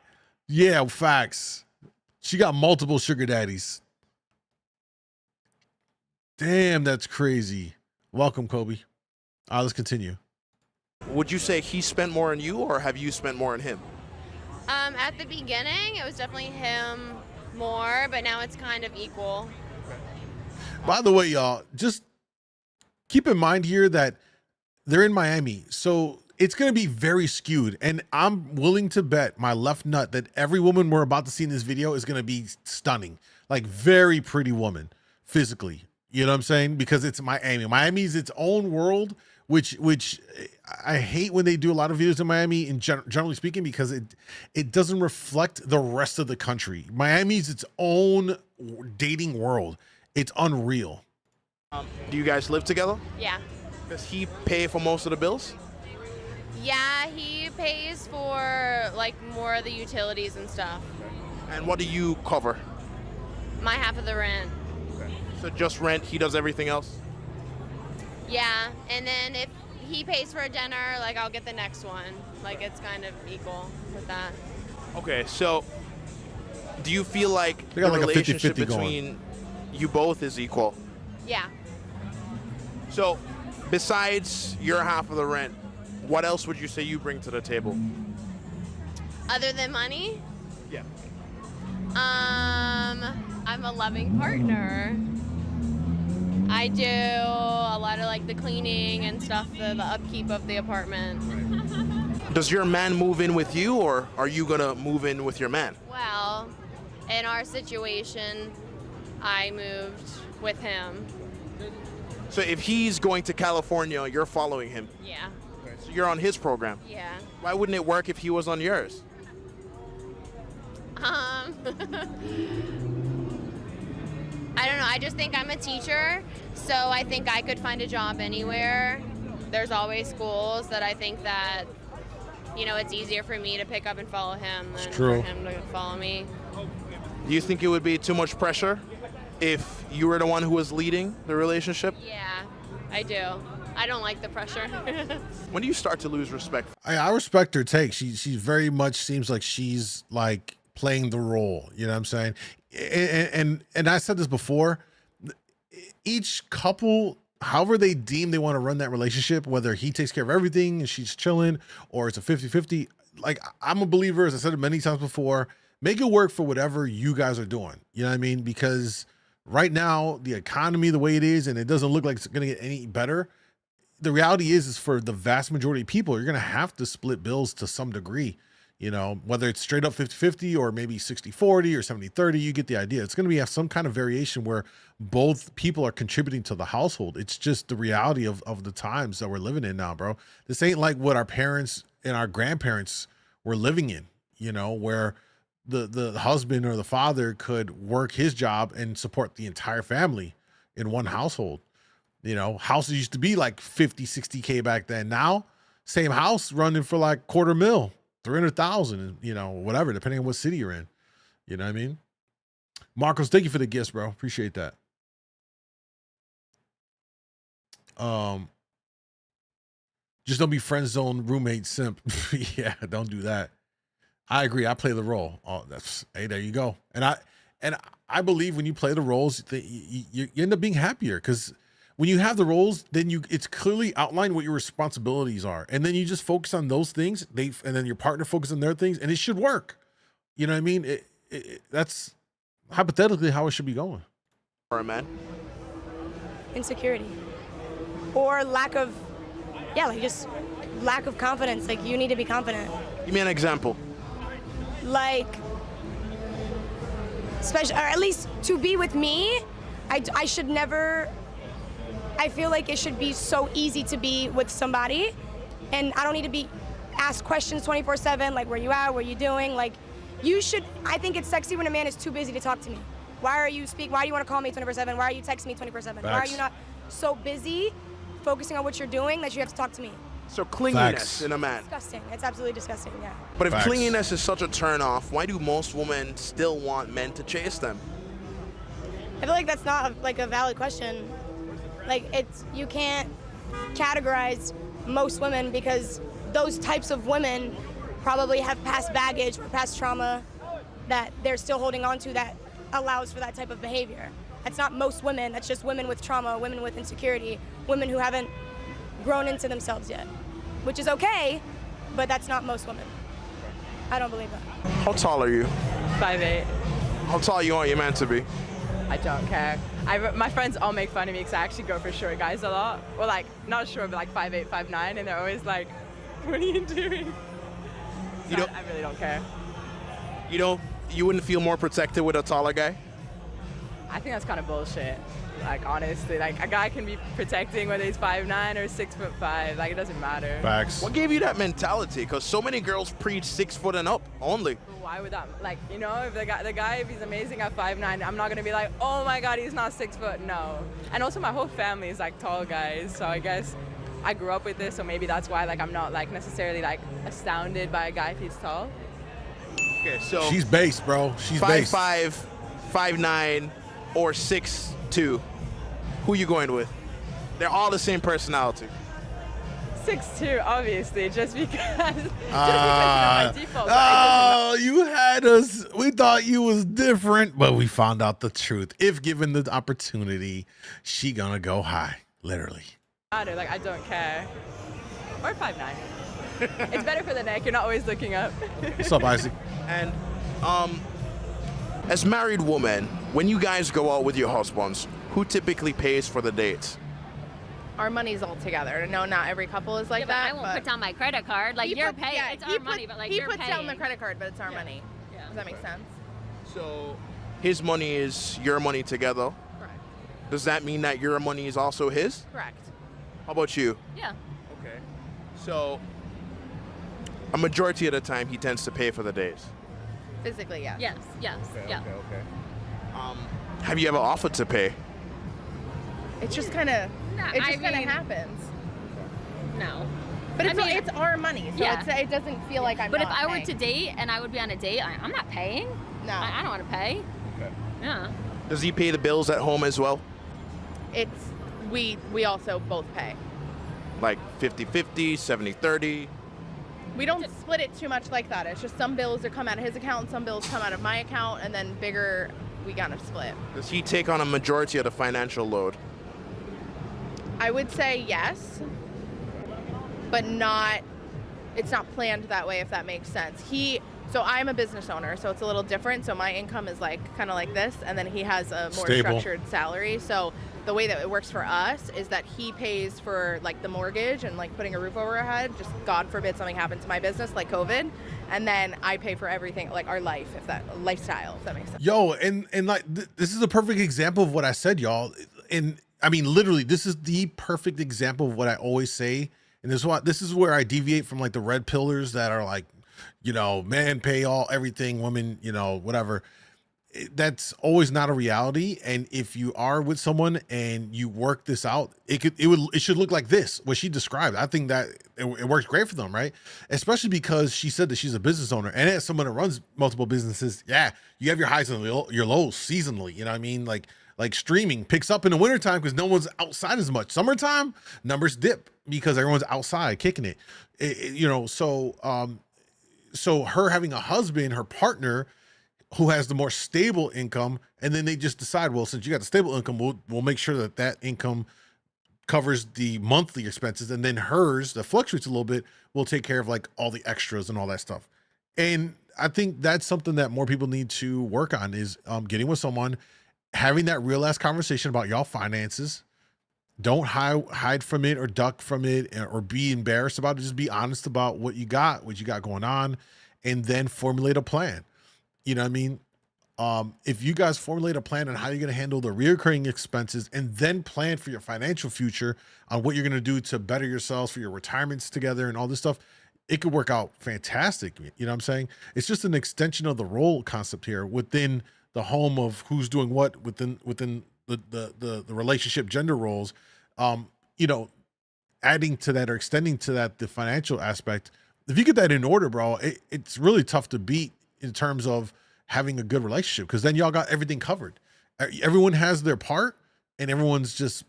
A: Yeah, facts. She got multiple sugar daddies. Damn, that's crazy. Welcome, Kobe. Let's continue.
X: Would you say he spent more on you, or have you spent more on him?
B: At the beginning, it was definitely him more, but now it's kind of equal.
A: By the way, y'all, just keep in mind here that they're in Miami, so it's going to be very skewed. And I'm willing to bet my left nut that every woman we're about to see in this video is going to be stunning, like very pretty woman physically. You know what I'm saying? Because it's Miami. Miami's its own world, which I hate when they do a lot of videos in Miami, in generally speaking, because it doesn't reflect the rest of the country. Miami's its own dating world. It's unreal.
X: Do you guys live together?
B: Yeah.
X: Does he pay for most of the bills?
B: Yeah, he pays for like more of the utilities and stuff.
X: And what do you cover?
B: My half of the rent.
X: So just rent, he does everything else?
B: Yeah, and then if he pays for a dinner, like I'll get the next one. Like it's kind of equal with that.
X: Okay, so do you feel like
A: They
X: the
A: got like a
X: relationship
A: 50-50 going.
X: between you both is equal?
B: Yeah.
X: So besides your half of the rent, what else would you say you bring to the table?
B: Other than money?
X: Yeah.
B: I'm a loving partner. I do a lot of like the cleaning and stuff, the upkeep of the apartment.
X: Does your man move in with you, or are you gonna move in with your man?
B: Well, in our situation, I moved with him.
X: So if he's going to California, you're following him?
B: Yeah.
X: So you're on his program?
B: Yeah.
X: Why wouldn't it work if he was on yours?
B: I don't know. I just think I'm a teacher, so I think I could find a job anywhere. There's always schools that I think that, you know, it's easier for me to pick up and follow him than for him to follow me.
X: Do you think it would be too much pressure if you were the one who was leading the relationship?
B: Yeah, I do. I don't like the pressure.
X: When do you start to lose respect?
A: I respect her take. She very much seems like she's like playing the role. You know what I'm saying? And I said this before, each couple, however they deem they want to run that relationship, whether he takes care of everything and she's chilling, or it's a 50-50, like I'm a believer, as I said it many times before, make it work for whatever you guys are doing. You know what I mean? Because right now, the economy the way it is, and it doesn't look like it's going to get any better. The reality is for the vast majority of people, you're going to have to split bills to some degree. You know, whether it's straight up 50-50 or maybe 60-40 or 70-30, you get the idea. It's going to be some kind of variation where both people are contributing to the household. It's just the reality of the times that we're living in now, bro. This ain't like what our parents and our grandparents were living in, you know, where the husband or the father could work his job and support the entire family in one household. You know, houses used to be like 50, 60K back then. Now, same house running for like $250,000, 300,000, you know, whatever, depending on what city you're in. You know what I mean? Marcos, thank you for the gifts, bro. Appreciate that. Just don't be friend zone roommate simp. Yeah, don't do that. I agree. I play the role. Oh, hey, there you go. And I believe when you play the roles, you end up being happier, because when you have the roles, then it's clearly outlined what your responsibilities are, and then you just focus on those things. And then your partner focuses on their things, and it should work. You know what I mean? That's hypothetically how it should be going.
X: For a man,
S: Insecurity, or lack of, like just lack of confidence. Like, you need to be confident.
X: Give me an example.
S: Like, especially, or at least to be with me, I should never. I feel like it should be so easy to be with somebody, and I don't need to be asked questions 24/7, like, where you at, what you doing. Like, you should, I think it's sexy when a man is too busy to talk to me. Why do you want to call me 24/7? Why are you texting me 24/7? Why are you not so busy focusing on what you're doing that you have to talk to me?
X: So clinginess in a man.
S: Disgusting. It's absolutely disgusting, yeah.
X: But if clinginess is such a turn off, why do most women still want men to chase them?
S: I feel like that's not like a valid question. Like, you can't categorize most women, because those types of women probably have past baggage or past trauma that they're still holding on to that allows for that type of behavior. That's not most women. That's just women with trauma, women with insecurity, women who haven't grown into themselves yet, which is okay, but that's not most women. I don't believe that.
X: How tall are you?
G: 5'8".
X: How tall you want your man to be?
G: I don't care. My friends all make fun of me because I actually go for short guys a lot. Well, like, not short, but like 5'8", 5'9", and they're always like, what are you doing? So I really don't care.
X: You wouldn't feel more protected with a taller guy?
G: I think that's kind of bullshit. Like, honestly, like, a guy can be protecting whether he's 5'9" or 6'5". Like, it doesn't matter.
A: Facts.
X: What gave you that mentality? Because so many girls preach 6 foot and up only.
G: But why would that? Like, you know, if the guy, if he's amazing at 5'9", I'm not gonna be like, oh my God, he's not 6 foot. No. And also, my whole family is like tall guys, so I guess I grew up with this, so maybe that's why, like, I'm not like necessarily like astounded by a guy if he's tall.
X: Okay, so
A: she's based, bro. She's based.
X: 5'5", 5'9", or 6'2". Who you going with? They're all the same personality.
G: 6'2", obviously, just because. My default.
A: Oh, you had us. We thought you was different, but we found out the truth. If given the opportunity, she gonna go high, literally.
G: Like, I don't care. Or 5'9". It's better for the neck. You're not always looking up.
A: What's up, Isaac?
X: And as married women, when you guys go out with your husbands, who typically pays for the dates?
H: Our money's all together. No, not every couple is like that.
B: I won't put down my credit card. Like, you're paying. It's our money, but like, you're paying.
H: He puts down the credit card, but it's our money. Yeah. Does that make sense?
X: So his money is your money together?
H: Correct.
X: Does that mean that your money is also his?
H: Correct.
X: How about you?
B: Yeah.
X: Okay. So a majority of the time, he tends to pay for the days.
H: Physically, yeah.
B: Yes,
X: Okay.
B: yeah.
X: Have you ever offered to pay?
H: It's just kind of, it just kind of happens.
B: No.
H: But it's our money, so it doesn't feel like I'm
B: But
H: not
B: if I were
H: paying.
B: to date and I would be on a date, I'm not paying.
H: No.
B: I don't want to pay.
X: Okay.
B: Yeah.
X: Does he pay the bills at home as well?
H: We also both pay.
X: Like 50-50, 70-30?
H: We don't split it too much like that. It's just some bills that come out of his account and some bills come out of my account, and then bigger, we kind of split.
X: Does he take on a majority of the financial load?
H: I would say yes, but not, it's not planned that way, if that makes sense. So I'm a business owner, so it's a little different. So my income is like kind of like this, and then he has a more
A: Stable.
H: structured salary. So the way that it works for us is that he pays for like the mortgage and like putting a roof over our head. Just God forbid something happened to my business like COVID, and then I pay for everything like our life, if that lifestyle, if that makes sense.
A: Yo, and like this is a perfect example of what I said, y'all. And I mean, literally, this is the perfect example of what I always say. And this is where I deviate from like the red pillars that are like, you know, man pay all everything, women, you know, whatever. That's always not a reality. And if you are with someone and you work this out, it should look like this, what she described. I think that it works great for them, right? Especially because she said that she's a business owner, and as someone that runs multiple businesses, yeah, you have your highs and your lows seasonally. You know what I mean? Like streaming picks up in the wintertime because no one's outside as much. Summertime numbers dip because everyone's outside kicking it. You know, so her having a husband, her partner, who has the more stable income, and then they just decide, well, since you got the stable income, we'll make sure that income covers the monthly expenses, and then hers that fluctuates a little bit will take care of like all the extras and all that stuff. And I think that's something that more people need to work on is getting with someone, having that real ass conversation about y'all finances. Don't hide from it or duck from it or be embarrassed about it. Just be honest about what you got going on, and then formulate a plan. You know what I mean? If you guys formulate a plan on how you're going to handle the reoccurring expenses, and then plan for your financial future on what you're going to do to better yourselves for your retirements together and all this stuff, it could work out fantastic. You know what I'm saying? It's just an extension of the role concept here within the home of who's doing what within the relationship gender roles. You know, adding to that or extending to that the financial aspect. If you get that in order, bro, it's really tough to beat in terms of having a good relationship, because then y'all got everything covered. Everyone has their part, and everyone's just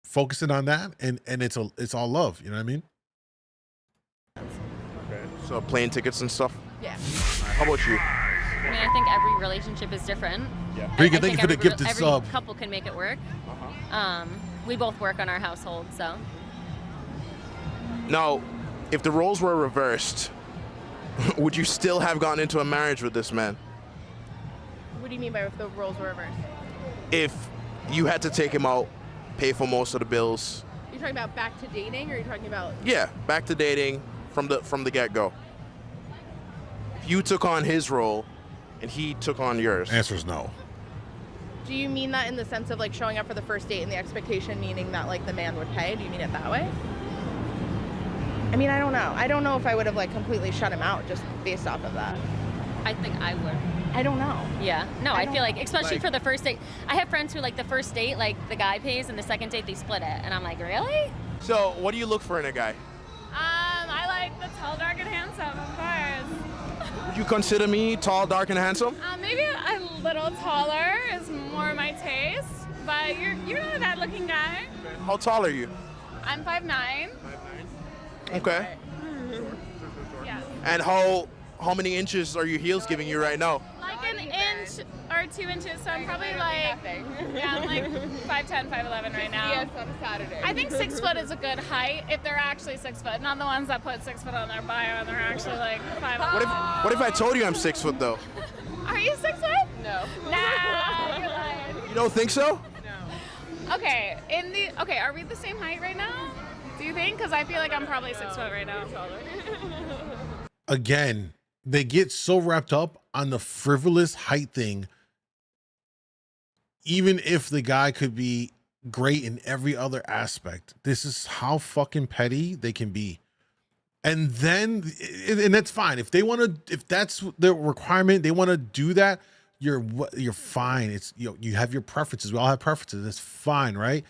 A: focusing on that, and it's all love. You know what I mean?
X: Okay. So plane tickets and stuff.
H: Yeah.
X: How about you?
Q: I mean, I think every relationship is different.
X: Yeah.
A: Rika, thank you for the gifted
Q: every
A: sub.
Q: couple can make it work. We both work on our household, so.
X: Now, if the roles were reversed, would you still have gotten into a marriage with this man?
H: What do you mean by if the roles were reversed?
X: If you had to take him out, pay for most of the bills.
H: You're talking about back to dating, or you're talking about?
X: Yeah, back to dating from the get-go. If you took on his role and he took on yours.
A: Answer is no.
H: Do you mean that in the sense of like showing up for the first date and the expectation meaning that like the man would pay? Do you mean it that way? I mean, I don't know. I don't know if I would have like completely shut him out just based off of that.
Q: I think I would.
H: I don't know.
Q: Yeah. No, I feel like, especially
X: Like-
Q: for the first date. I have friends who like the first date, like the guy pays, and the second date they split it. And I'm like, really?
X: So what do you look for in a guy?
Q: I like the tall, dark, and handsome, of course.
X: Would you consider me tall, dark, and handsome?
Q: Maybe a little taller is more my taste, but you're not a bad looking guy.
X: How tall are you?
Q: I'm 5'9".
X: Okay.
Q: Yeah.
X: And how many inches are your heels giving you right now?
Q: Like an inch or 2 inches, so I'm probably like, yeah, I'm like 5'10", 5'11" right now.
H: Yes, on a Saturday.
Q: I think 6 foot is a good height if they're actually 6 foot, not the ones that put 6 foot on their bio and they're actually like 5'11".
X: What if I told you I'm 6 foot though?
Q: Are you 6 foot? No. Nah, you're lying.
X: You don't think so?
Q: Okay, are we the same height right now? Do you think? Because I feel like I'm probably 6 foot right now.
A: Again, they get so wrapped up on the frivolous height thing, even if the guy could be great in every other aspect. This is how fucking petty they can be. And then, and that's fine. If they want to, if that's the requirement, they want to do that, you're fine. It's, you have your preferences. We all have preferences. That's fine, right?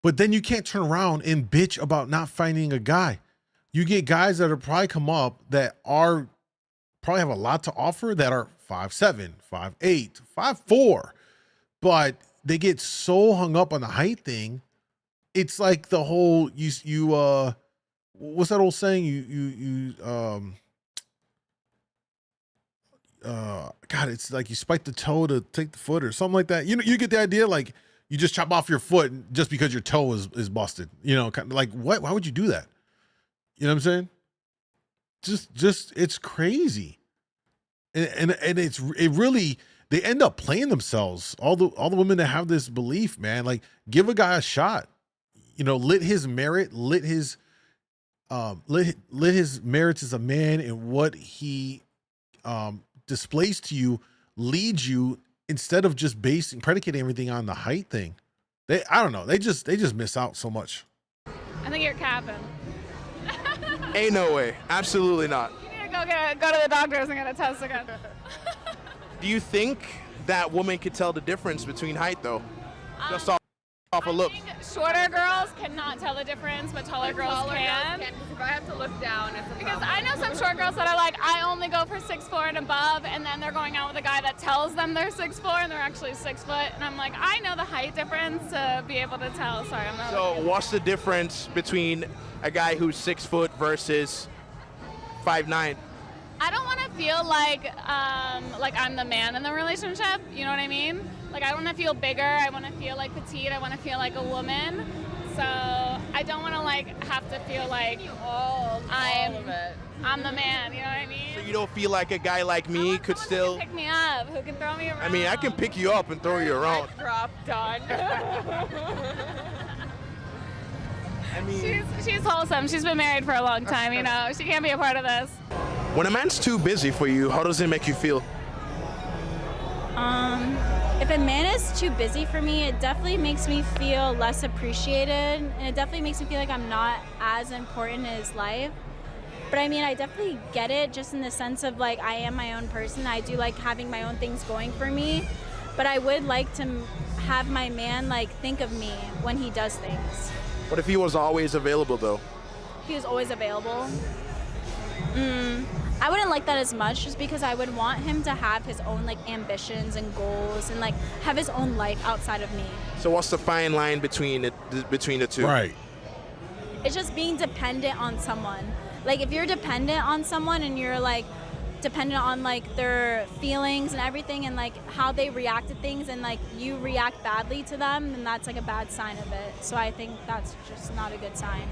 A: But then you can't turn around and bitch about not finding a guy. You get guys that are probably come up that are probably have a lot to offer that are 5'7", 5'8", 5'4", but they get so hung up on the height thing. It's like the whole what's that old saying? God, it's like you spike the toe to take the foot or something like that. You know, you get the idea. Like you just chop off your foot just because your toe is busted. You know, kind of like what? Why would you do that? You know what I'm saying? Just it's crazy. and it really, they end up playing themselves. All the women that have this belief, man, like give a guy a shot. You know, let his merit, let his merits as a man and what he displays to you lead you, instead of just predicating everything on the height thing. I don't know. They just miss out so much.
E: I think you're capping.
X: Ain't no way. Absolutely not.
E: You need to go to the doctors and get a test again.
X: Do you think that woman could tell the difference between height, though? Just off a look.
E: Shorter girls cannot tell the difference, but taller girls can.
B: If I have to look down, it's a
E: Because
B: problem.
E: I know some short girls that are like, I only go for 6'4" and above, and then they're going out with a guy that tells them they're 6'4" and they're actually 6 foot. And I'm like, I know the height difference to be able to tell. Sorry, I'm not.
X: So what's the difference between a guy who's 6 foot versus 5'9"?
E: I don't want to feel like I'm the man in the relationship. You know what I mean? Like I want to feel bigger. I want to feel like petite. I want to feel like a woman. So I don't want to like have to feel like I'm the man. You know what I mean?
X: So you don't feel like a guy like me could still
E: Pick me up. Who can throw me around?
X: I mean, I can pick you up and throw you around.
E: Drop done.
X: I mean,
E: she's wholesome. She's been married for a long time. You know, she can't be a part of this.
X: When a man's too busy for you, how does it make you feel?
N: If a man is too busy for me, it definitely makes me feel less appreciated, and it definitely makes me feel like I'm not as important in his life. But I mean, I definitely get it, just in the sense of like I am my own person. I do like having my own things going for me, but I would like to have my man like think of me when he does things.
X: What if he was always available, though?
N: If he was always available, I wouldn't like that as much, just because I would want him to have his own like ambitions and goals and like have his own life outside of me.
X: So what's the fine line between the two?
A: Right.
N: It's just being dependent on someone. Like if you're dependent on someone and you're like dependent on like their feelings and everything and like how they react to things, and like you react badly to them, then that's like a bad sign of it. So I think that's just not a good sign.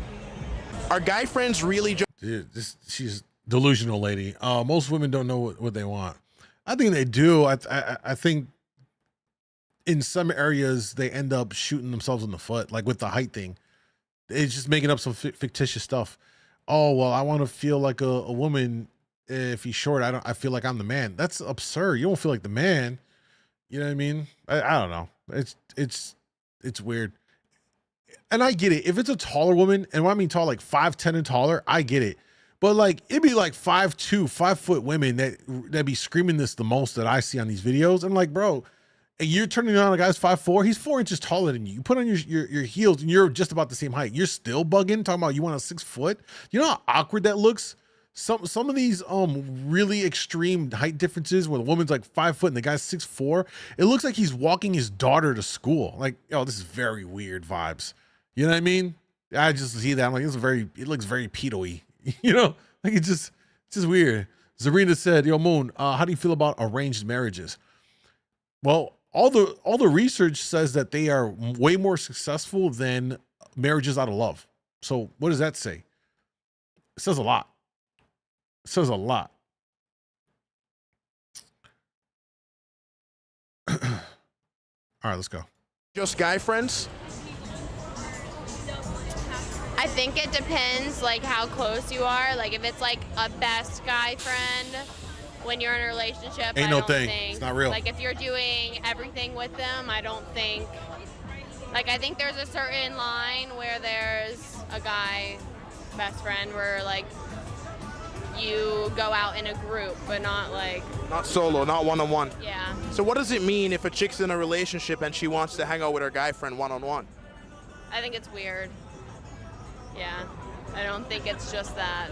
X: Are guy friends really just...
A: Dude, she's delusional lady. Most women don't know what they want. I think they do. I think in some areas they end up shooting themselves in the foot, like with the height thing. It's just making up some fictitious stuff. Oh, well, I want to feel like a woman. If he's short, I feel like I'm the man. That's absurd. You don't feel like the man. You know what I mean? I don't know. It's weird. And I get it. If it's a taller woman, and when I mean tall, like 5'10" and taller, I get it. But like it'd be like 5'2", 5 foot women that be screaming this the most that I see on these videos. I'm like, bro, and you're turning on a guy's 5'4", he's 4 inches taller than you. You put on your heels and you're just about the same height. You're still bugging, talking about you want a 6 foot. You know how awkward that looks? Some of these really extreme height differences where the woman's like 5 foot and the guy's 6'4", it looks like he's walking his daughter to school. Like, oh, this is very weird vibes. You know what I mean? I just see that. I'm like, it looks very pedo-y. You know, like it's just weird. Zarina said, "Yo, Moon, how do you feel about arranged marriages?" Well, all the research says that they are way more successful than marriages out of love. So what does that say? It says a lot. It says a lot. All right, let's go.
X: Just guy friends?
B: I think it depends, like, how close you are. Like, if it's, like, a best guy friend when you're in a relationship,
A: Ain't
B: I
A: no
B: don't
A: thing.
B: think.
A: It's not real.
B: Like, if you're doing everything with them, I don't think. Like, I think there's a certain line where there's a guy best friend where, like, you go out in a group, but not, like...
X: Not solo, not one-on-one.
B: Yeah.
X: So what does it mean if a chick's in a relationship and she wants to hang out with her guy friend one-on-one?
B: I think it's weird. Yeah, I don't think it's just that.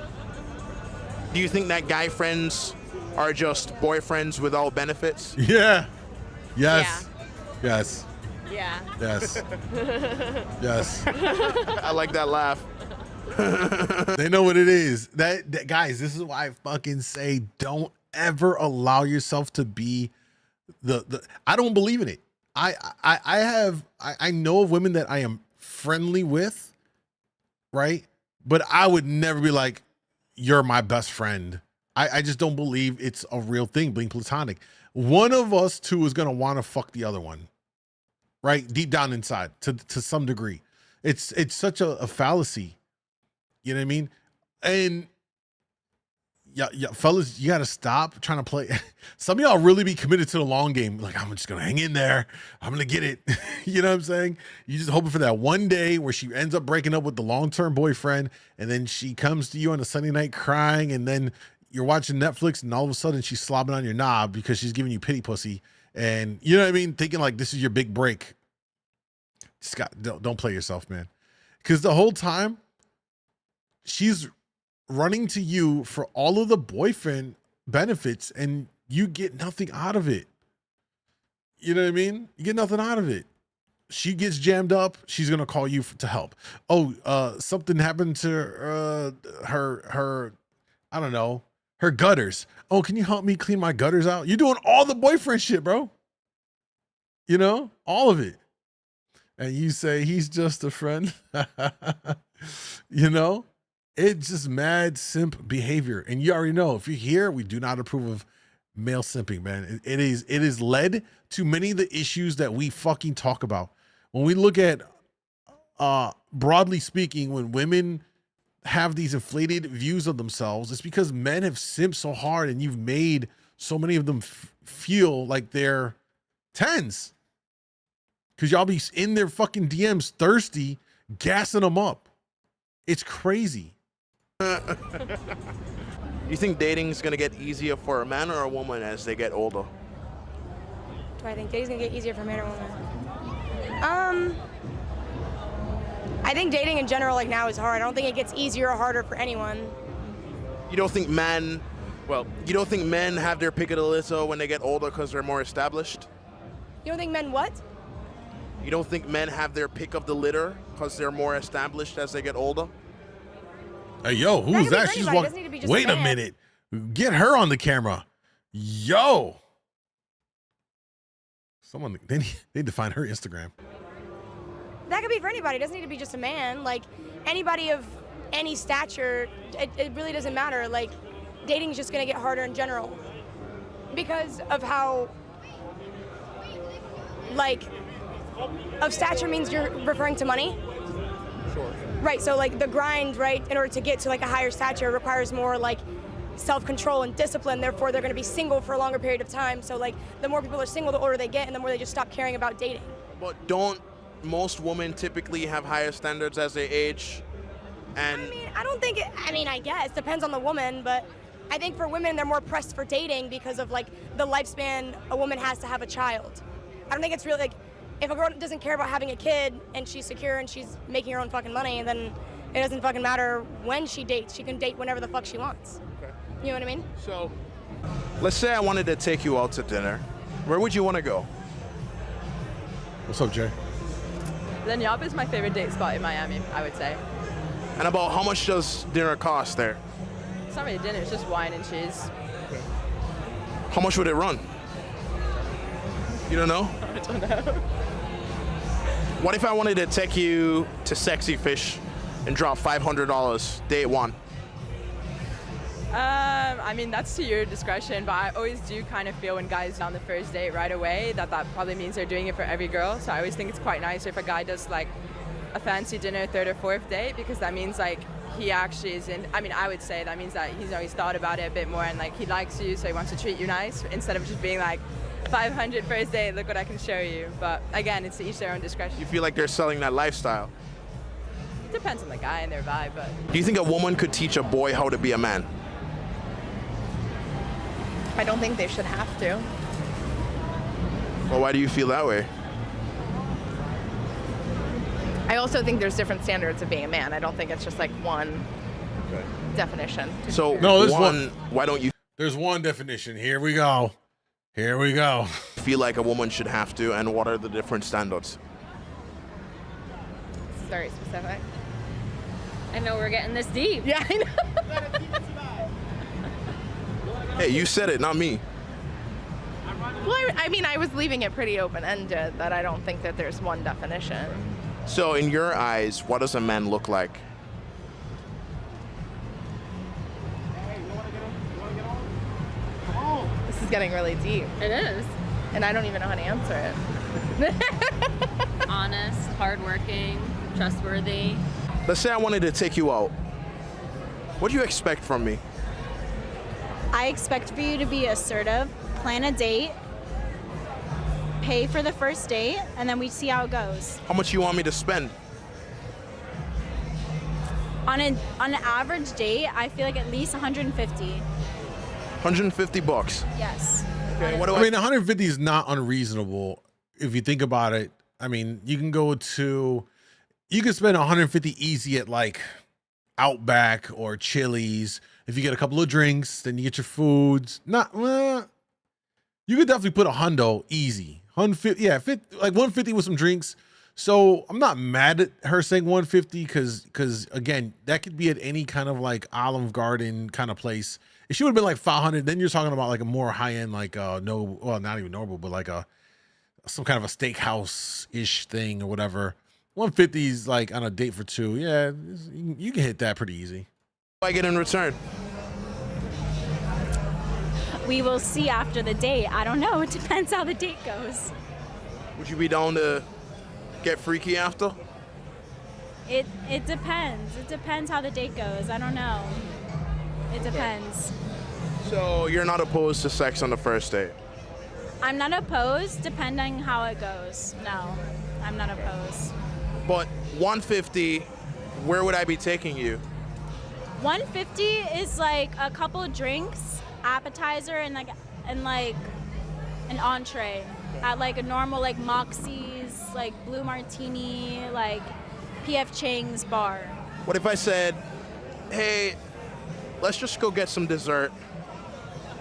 X: Do you think that guy friends are just boyfriends without benefits?
A: Yeah. Yes. Yeah. Yes.
B: Yeah.
A: Yes. Yes.
X: I like that laugh.
A: They know what it is. That guys, this is why I fucking say don't ever allow yourself to be the I don't believe in it. I know of women that I am friendly with, right? But I would never be like, you're my best friend. I just don't believe it's a real thing, being platonic. One of us two is gonna want to fuck the other one, right? Deep down inside, to some degree. It's such a fallacy. You know what I mean? And yeah, fellas, you gotta stop trying to play. Some of y'all really be committed to the long game. Like, I'm just gonna hang in there. I'm gonna get it. You know what I'm saying? You just hoping for that one day where she ends up breaking up with the long-term boyfriend, and then she comes to you on a Sunday night crying, and then you're watching Netflix, and all of a sudden she's slobbing on your knob because she's giving you pity pussy, and you know what I mean? Thinking like this is your big break. Scott, don't play yourself, man. Because the whole time she's running to you for all of the boyfriend benefits, and you get nothing out of it. You know what I mean? You get nothing out of it. She gets jammed up. She's going to call you to help. Oh, something happened to her, I don't know, her gutters. Oh, can you help me clean my gutters out? You're doing all the boyfriend shit, bro. You know, all of it. And you say, he's just a friend. You know? It's just mad simp behavior. And you already know, if you're here, we do not approve of male simping, man. It is led to many of the issues that we fucking talk about. When we look at, broadly speaking, when women have these inflated views of themselves, it's because men have simped so hard, and you've made so many of them feel like they're 10s. Because y'all be in their fucking DMs thirsty, gassing them up. It's crazy.
X: You think dating is going to get easier for a man or a woman as they get older?
S: Do I think dating's going to get easier for a man or woman? I think dating in general, like now, is hard. I don't think it gets easier or harder for anyone.
X: You don't think men have their pick of the litter when they get older because they're more established?
S: You don't think men what?
X: You don't think men have their pick of the litter because they're more established as they get older?
A: Hey, yo, who's that? She's walking. Wait a minute. Get her on the camera. Yo. Someone, they need to find her Instagram.
S: That could be for anybody. It doesn't need to be just a man. Like, anybody of any stature, it really doesn't matter. Like, dating is just going to get harder in general. Because of how, like, of stature means you're referring to money?
X: Sure.
S: Right, so like the grind, right, in order to get to like a higher stature requires more like self-control and discipline. Therefore, they're going to be single for a longer period of time. So like the more people are single, the older they get, and the more they just stop caring about dating.
X: But don't most women typically have higher standards as they age? And
S: I guess depends on the woman, but I think for women, they're more pressed for dating because of like the lifespan a woman has to have a child. I don't think it's really like, if a girl doesn't care about having a kid and she's secure and she's making her own fucking money, then it doesn't fucking matter when she dates. She can date whenever the fuck she wants.
X: Okay.
S: You know what I mean?
X: So, let's say I wanted to take you out to dinner. Where would you want to go?
A: What's up, Jay?
G: The Nyap is my favorite date spot in Miami, I would say.
X: And about how much does dinner cost there?
G: It's not really dinner, it's just wine and cheese.
X: Okay. How much would it run? You don't know?
G: I don't know.
X: What if I wanted to take you to Sexy Fish and drop $500, date one?
G: I mean, that's to your discretion, but I always do kind of feel when guys on the first date right away that probably means they're doing it for every girl. So I always think it's quite nice if a guy does like a fancy dinner third or fourth date, because that means like he actually is in, I mean, I would say that means that he's thought about it a bit more and like he likes you, so he wants to treat you nice instead of just being like, 500 first date, look what I can show you. But again, it's to each their own discretion.
X: You feel like they're selling that lifestyle?
G: It depends on the guy and their vibe, but...
X: Do you think a woman could teach a boy how to be a man?
H: I don't think they should have to.
X: Well, why do you feel that way?
H: I also think there's different standards of being a man. I don't think it's just like one definition.
X: So, no, there's one. Why don't you?
A: There's one definition. Here we go. Here we go.
X: Feel like a woman should have to, and what are the different standards?
H: It's very specific.
Q: I know we're getting this deep.
H: Yeah, I know.
X: Hey, you said it, not me.
H: Well, I mean, I was leaving it pretty open-ended, that I don't think that there's one definition.
X: So, in your eyes, what does a man look like?
H: is getting really deep.
Q: It is.
H: And I don't even know how to answer it.
Q: Honest, hardworking, trustworthy.
X: Let's say I wanted to take you out. What do you expect from me?
N: I expect for you to be assertive, plan a date, pay for the first date, and then we see how it goes.
X: How much you want me to spend?
N: On an average date, I feel like at least 150.
X: 150 bucks.
N: Yes.
X: Okay, what do
A: I mean, 150 is not unreasonable if you think about it. I mean, you can spend 150 easy at like Outback or Chili's. If you get a couple of drinks, then you get your foods. You could definitely put a hundo easy. 150, yeah, like 150 with some drinks. So I'm not mad at her saying 150 because again, that could be at any kind of like Olive Garden kind of place. If she would have been like 500, then you're talking about like a more high end, like not even Noble, but like some kind of a steakhouse-ish thing or whatever. 150 is like on a date for two. Yeah, you can hit that pretty easy.
X: What do I get in return?
N: We will see after the date. I don't know. It depends how the date goes.
X: Would you be down to get freaky after?
N: It depends. It depends how the date goes. I don't know. It depends.
X: So you're not opposed to sex on the first date?
N: I'm not opposed, depending how it goes. No, I'm not opposed.
X: But 150, where would I be taking you?
N: 150 is like a couple of drinks, appetizer, and like an entree at like a normal like Moxie's, like Blue Martini, like PF Chang's bar.
X: What if I said, hey, let's just go get some dessert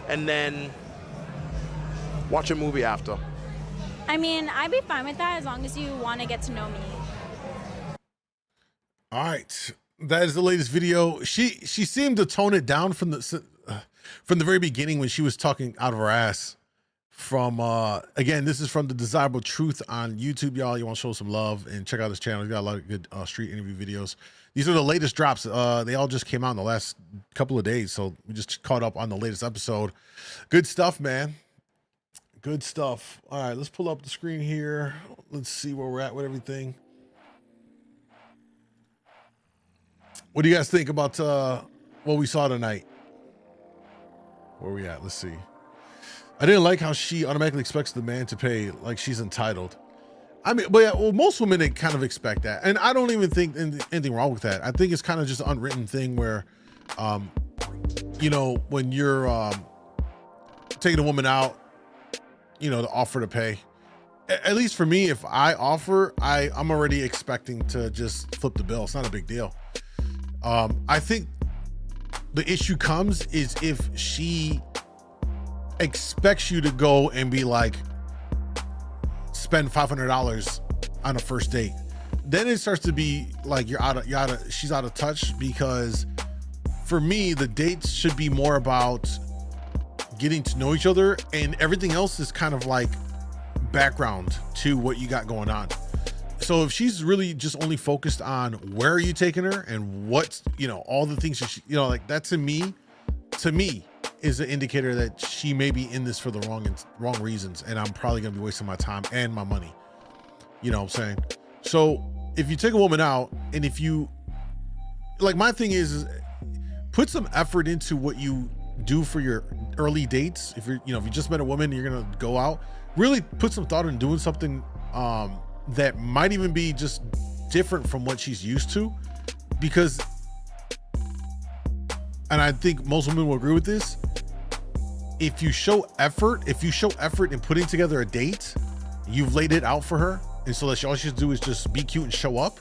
X: and then watch a movie after?
N: I mean, I'd be fine with that as long as you want to get to know me.
A: All right, that is the latest video. She seemed to tone it down from the very beginning when she was talking out of her ass. From again, this is from The Desirable Truth on YouTube, y'all. You want to show some love and check out this channel. He's got a lot of good street interview videos. These are the latest drops. They all just came out in the last couple of days, so we just caught up on the latest episode. Good stuff, man. Good stuff. All right, let's pull up the screen here. Let's see where we're at with everything. What do you guys think about what we saw tonight? Where we at? Let's see. I didn't like how she automatically expects the man to pay like she's entitled. I mean, but yeah, well, most women, they kind of expect that. And I don't even think anything wrong with that. I think it's kind of just an unwritten thing where, you know, when you're taking a woman out, you know, to offer to pay. At least for me, if I offer, I'm already expecting to just flip the bill. It's not a big deal. I think the issue comes is if she expects you to go and be like, spend $500 on a first date. Then it starts to be like she's out of touch, because for me, the dates should be more about getting to know each other, and everything else is kind of like background to what you got going on. So if she's really just only focused on where are you taking her and what's, you know, all the things that she, you know, like that to me is an indicator that she may be in this for the wrong reasons, and I'm probably gonna be wasting my time and my money. You know what I'm saying? So if you take a woman out, and if you, like, my thing is put some effort into what you do for your early dates. If you're, you know, if you just met a woman and you're gonna go out, really put some thought in doing something that might even be just different from what she's used to, because, and I think most women will agree with this, if you show effort in putting together a date, you've laid it out for her, and so that all she has to do is just be cute and show up,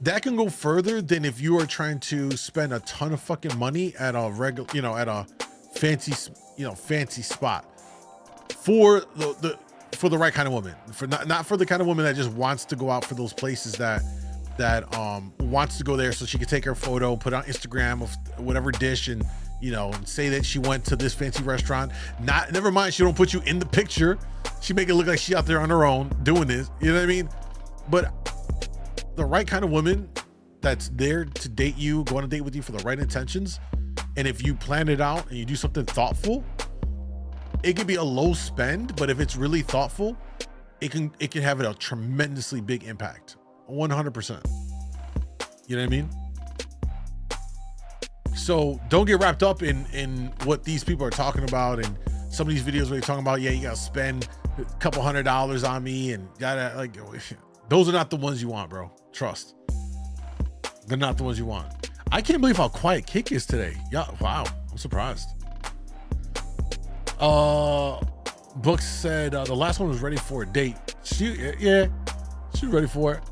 A: that can go further than if you are trying to spend a ton of fucking money at a regular, you know, at a fancy spot for the right kind of woman, for not for the kind of woman that just wants to go out for those places that wants to go there so she can take her photo, put on Instagram of whatever dish, and, you know, say that she went to this fancy restaurant. Never mind, she don't put you in the picture. She make it look like she out there on her own doing this. You know what I mean? But the right kind of woman that's there to date you, go on a date with you for the right intentions, and if you plan it out and you do something thoughtful, it could be a low spend, but if it's really thoughtful, it can have a tremendously big impact. 100%. You know what I mean? So don't get wrapped up in what these people are talking about, and some of these videos where you're talking about, yeah, you gotta spend a couple $100 on me and gotta, like, those are not the ones you want, bro. Trust. They're not the ones you want. I can't believe how quiet Kick is today. Yeah, wow, I'm surprised. Books said the last one was ready for a date. She's ready for it.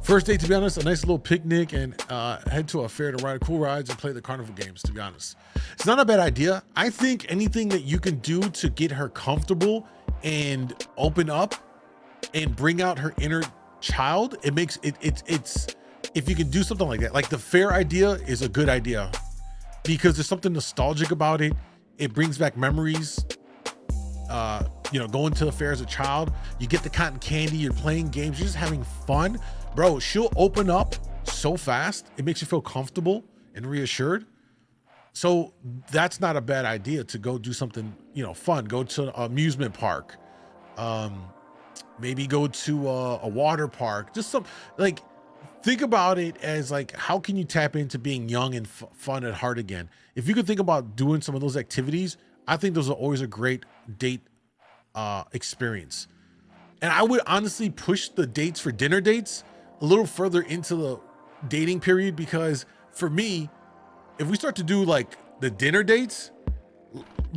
A: First date, to be honest, a nice little picnic and head to a fair to ride cool rides and play the carnival games, to be honest. It's not a bad idea. I think anything that you can do to get her comfortable and open up and bring out her inner child, it makes it's if you can do something like that, like the fair idea is a good idea because there's something nostalgic about it. It brings back memories. Going to the fair as a child, you get the cotton candy, you're playing games, you're just having fun. Bro, she'll open up so fast. It makes you feel comfortable and reassured. So that's not a bad idea to go do something, fun. Go to an amusement park. Maybe go to a water park. Just think about it as like, how can you tap into being young and fun at heart again? If you could think about doing some of those activities, I think those are always a great date experience. And I would honestly push the dates for dinner dates a little further into the dating period, because for me, if we start to do like the dinner dates,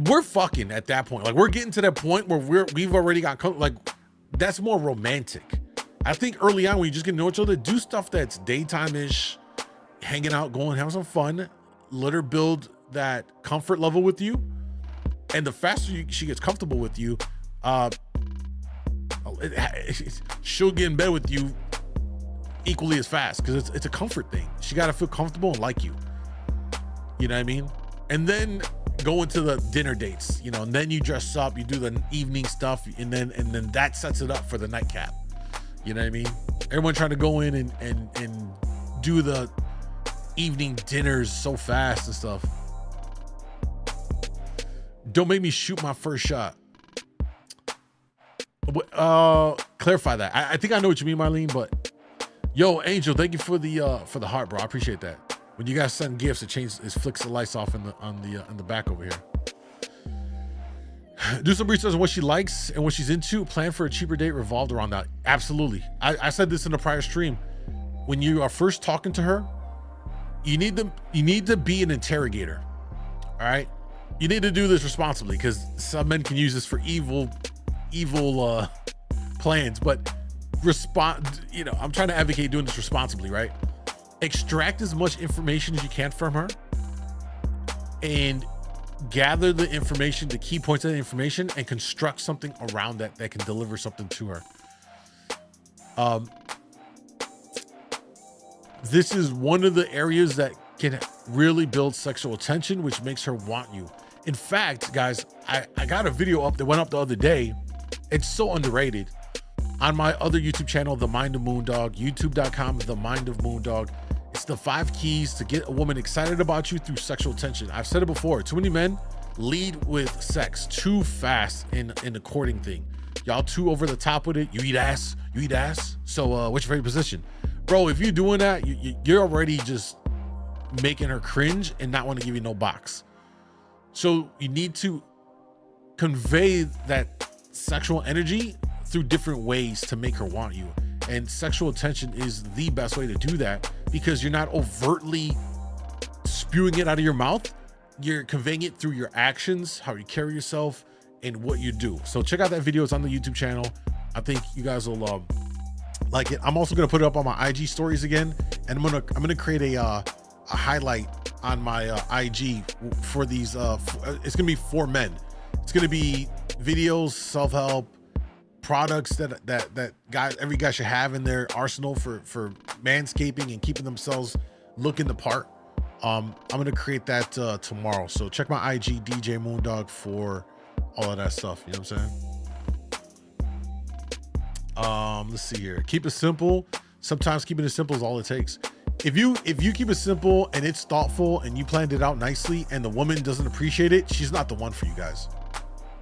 A: we're fucking at that point. Like we're getting to that point where we've already got, like, that's more romantic. I think early on when you just get to know each other, do stuff that's daytime-ish, hanging out, going, having some fun, let her build that comfort level with you. And the faster she gets comfortable with you, she'll get in bed with you equally as fast, because it's a comfort thing. She got to feel comfortable and like you. You know what I mean? And then go into the dinner dates, and then you dress up, you do the evening stuff, and then that sets it up for the nightcap. You know what I mean? Everyone trying to go in and do the evening dinners so fast and stuff. Don't make me shoot my first shot. Clarify that. I think I know what you mean, Marlene, but yo, Angel, thank you for the heart, bro. I appreciate that. When you guys send gifts, it flicks the lights off on the back over here. Do some research on what she likes and what she's into. Plan for a cheaper date revolved around that. Absolutely. I said this in a prior stream. When you are first talking to her, you need to be an interrogator. All right. You need to do this responsibly, because some men can use this for evil plans, but I'm trying to advocate doing this responsibly, right? Extract as much information as you can from her and gather the information, the key points of the information, and construct something around that can deliver something to her. This is one of the areas that can really build sexual tension, which makes her want you. In fact, guys, I got a video up that went up the other day. It's so underrated. On my other YouTube channel, The Mind of MoonDawg, youtube.com, The Mind of MoonDawg. It's the 5 keys to get a woman excited about you through sexual tension. I've said it before. Too many men lead with sex too fast in the courting thing. Y'all too over the top with it. You eat ass. So what's your favorite position? Bro, if you're doing that, you're already just making her cringe and not want to give you no box. So you need to convey that sexual energy through different ways to make her want you. And sexual tension is the best way to do that, because you're not overtly spewing it out of your mouth. You're conveying it through your actions, how you carry yourself, and what you do. So check out that video. It's on the YouTube channel. I think you guys will like it. I'm also gonna put it up on my IG stories again, and I'm gonna create a highlight on my IG for these. It's gonna be for men. It's gonna be videos, self-help, products that every guy should have in their arsenal for manscaping and keeping themselves looking the part. I'm gonna create that tomorrow. So check my IG, djmoondawg, for all of that stuff. You know what I'm saying? Let's see here. Keep it simple. Sometimes keeping it simple is all it takes. If you keep it simple and it's thoughtful and you planned it out nicely and the woman doesn't appreciate it, she's not the one for you guys.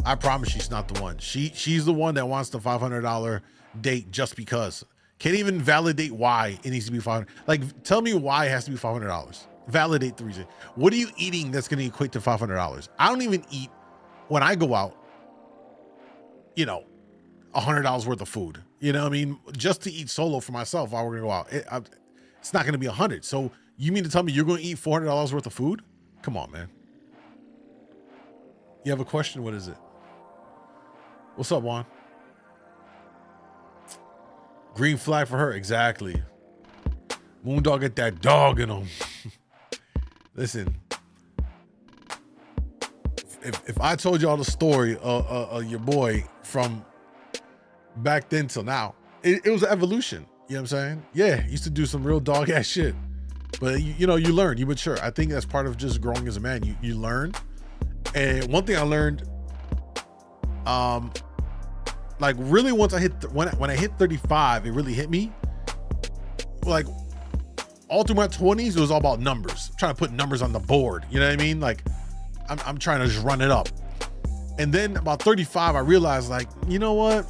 A: I promise she's not the one. She's the one that wants the $500 date just because. Can't even validate why it needs to be $500. Like, tell me why it has to be $500. Validate the reason. What are you eating that's going to equate to $500? I don't even eat when I go out, you know, $100 worth of food. You know what I mean? Just to eat solo for myself while we're going to go out. It's not going to be $100. So you mean to tell me you're going to eat $400 worth of food? Come on, man. You have a question? What is it? What's up, Juan? Green flag for her. Exactly. MoonDawg get that dog in him. Listen. If I told y'all the story of your boy from back then till now, it was an evolution. You know what I'm saying? Yeah, he used to do some real dog ass shit. But you know, you learn, you mature. I think that's part of just growing as a man. You learn. And one thing I learned, like really once I hit, when I hit 35, it really hit me. Like all through my 20s, it was all about numbers. I'm trying to put numbers on the board. You know what I mean? Like I'm trying to just run it up. And then about 35, I realized like, you know what?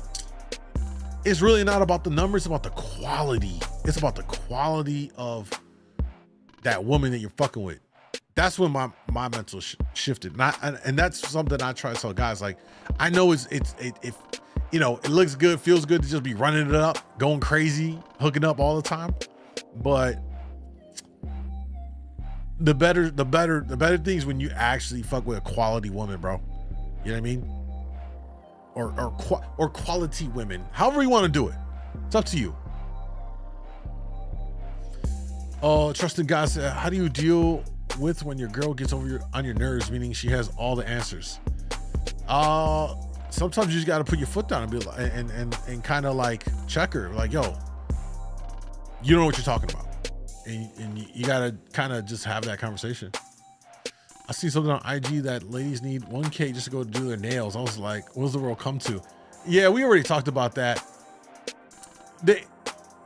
A: It's really not about the numbers, it's about the quality. It's about the quality of that woman that you're fucking with. That's when my mental shifted. And that's something I try to tell guys. Like, I know if you know, it looks good, feels good to just be running it up, going crazy, hooking up all the time. But the better things when you actually fuck with a quality woman, bro. You know what I mean? Or quality women. However you want to do it. It's up to you. Trusted guy said, how do you deal with when your girl gets on your nerves, meaning she has all the answers? Sometimes you just got to put your foot down and be like, and kind of like check her, like, yo, you know what you're talking about, and you got to kind of just have that conversation. I see something on IG that ladies need 1K just to go do their nails. I was like, what does the world come to? Yeah, we already talked about that.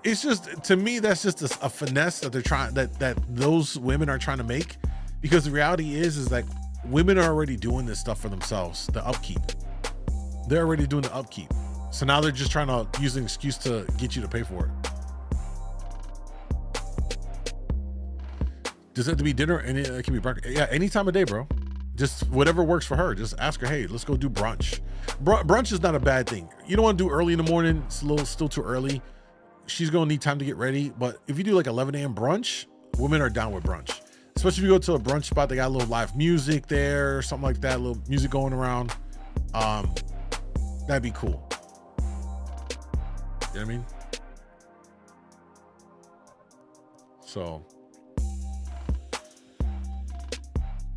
A: It's just, to me, that's just a finesse that they're trying, that those women are trying to make, because the reality is that women are already doing this stuff for themselves, the upkeep. They're already doing the upkeep. So now they're just trying to use an excuse to get you to pay for it. Does it have to be dinner? And it can be breakfast. Yeah, any time of day, bro. Just whatever works for her. Just ask her, hey, let's go do brunch. Brunch is not a bad thing. You don't want to do early in the morning. It's still too early. She's going to need time to get ready. But if you do like 11 a.m. brunch, women are down with brunch. Especially if you go to a brunch spot, they got a little live music there, something like that, a little music going around. That'd be cool. You know what I mean? So,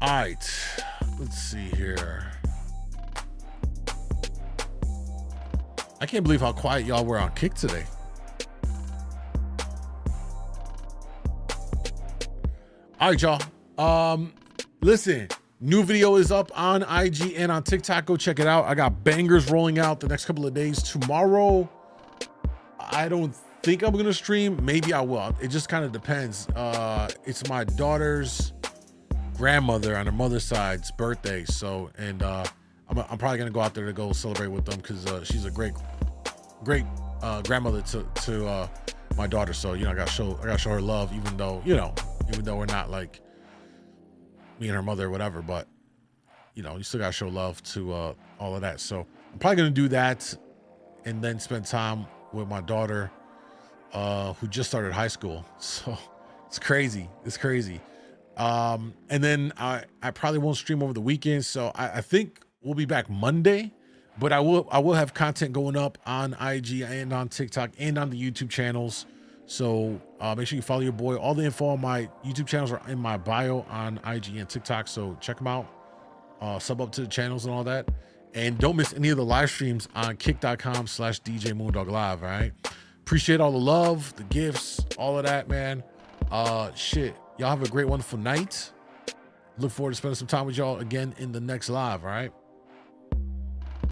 A: all right, let's see here. I can't believe how quiet y'all were on Kick today. All right, y'all. Listen, new video is up on IG and on TikTok. Go check it out. I got bangers rolling out the next couple of days. Tomorrow, I don't think I'm gonna stream. Maybe I will. It just kind of depends. It's my daughter's grandmother on her mother's side's birthday. So, and I'm probably gonna go out there to go celebrate with them, because she's a great grandmother to my daughter. So, you know, I gotta show her love, even though we're not like me and her mother or whatever, but you know, you still gotta show love to all of that. So I'm probably gonna do that, and then spend time with my daughter, who just started high school. So it's crazy. And then I probably won't stream over the weekend. So I think we'll be back Monday, but I will have content going up on IG and on TikTok and on the YouTube channels. So make sure you follow your boy. All the info on my YouTube channels are in my bio on IG and TikTok. So check them out. Sub up to the channels and all that. And don't miss any of the live streams on kick.com/djmoondawglive. All right. Appreciate all the love, the gifts, all of that, man. Shit. Y'all have a great, wonderful night. Look forward to spending some time with y'all again in the next live. All right.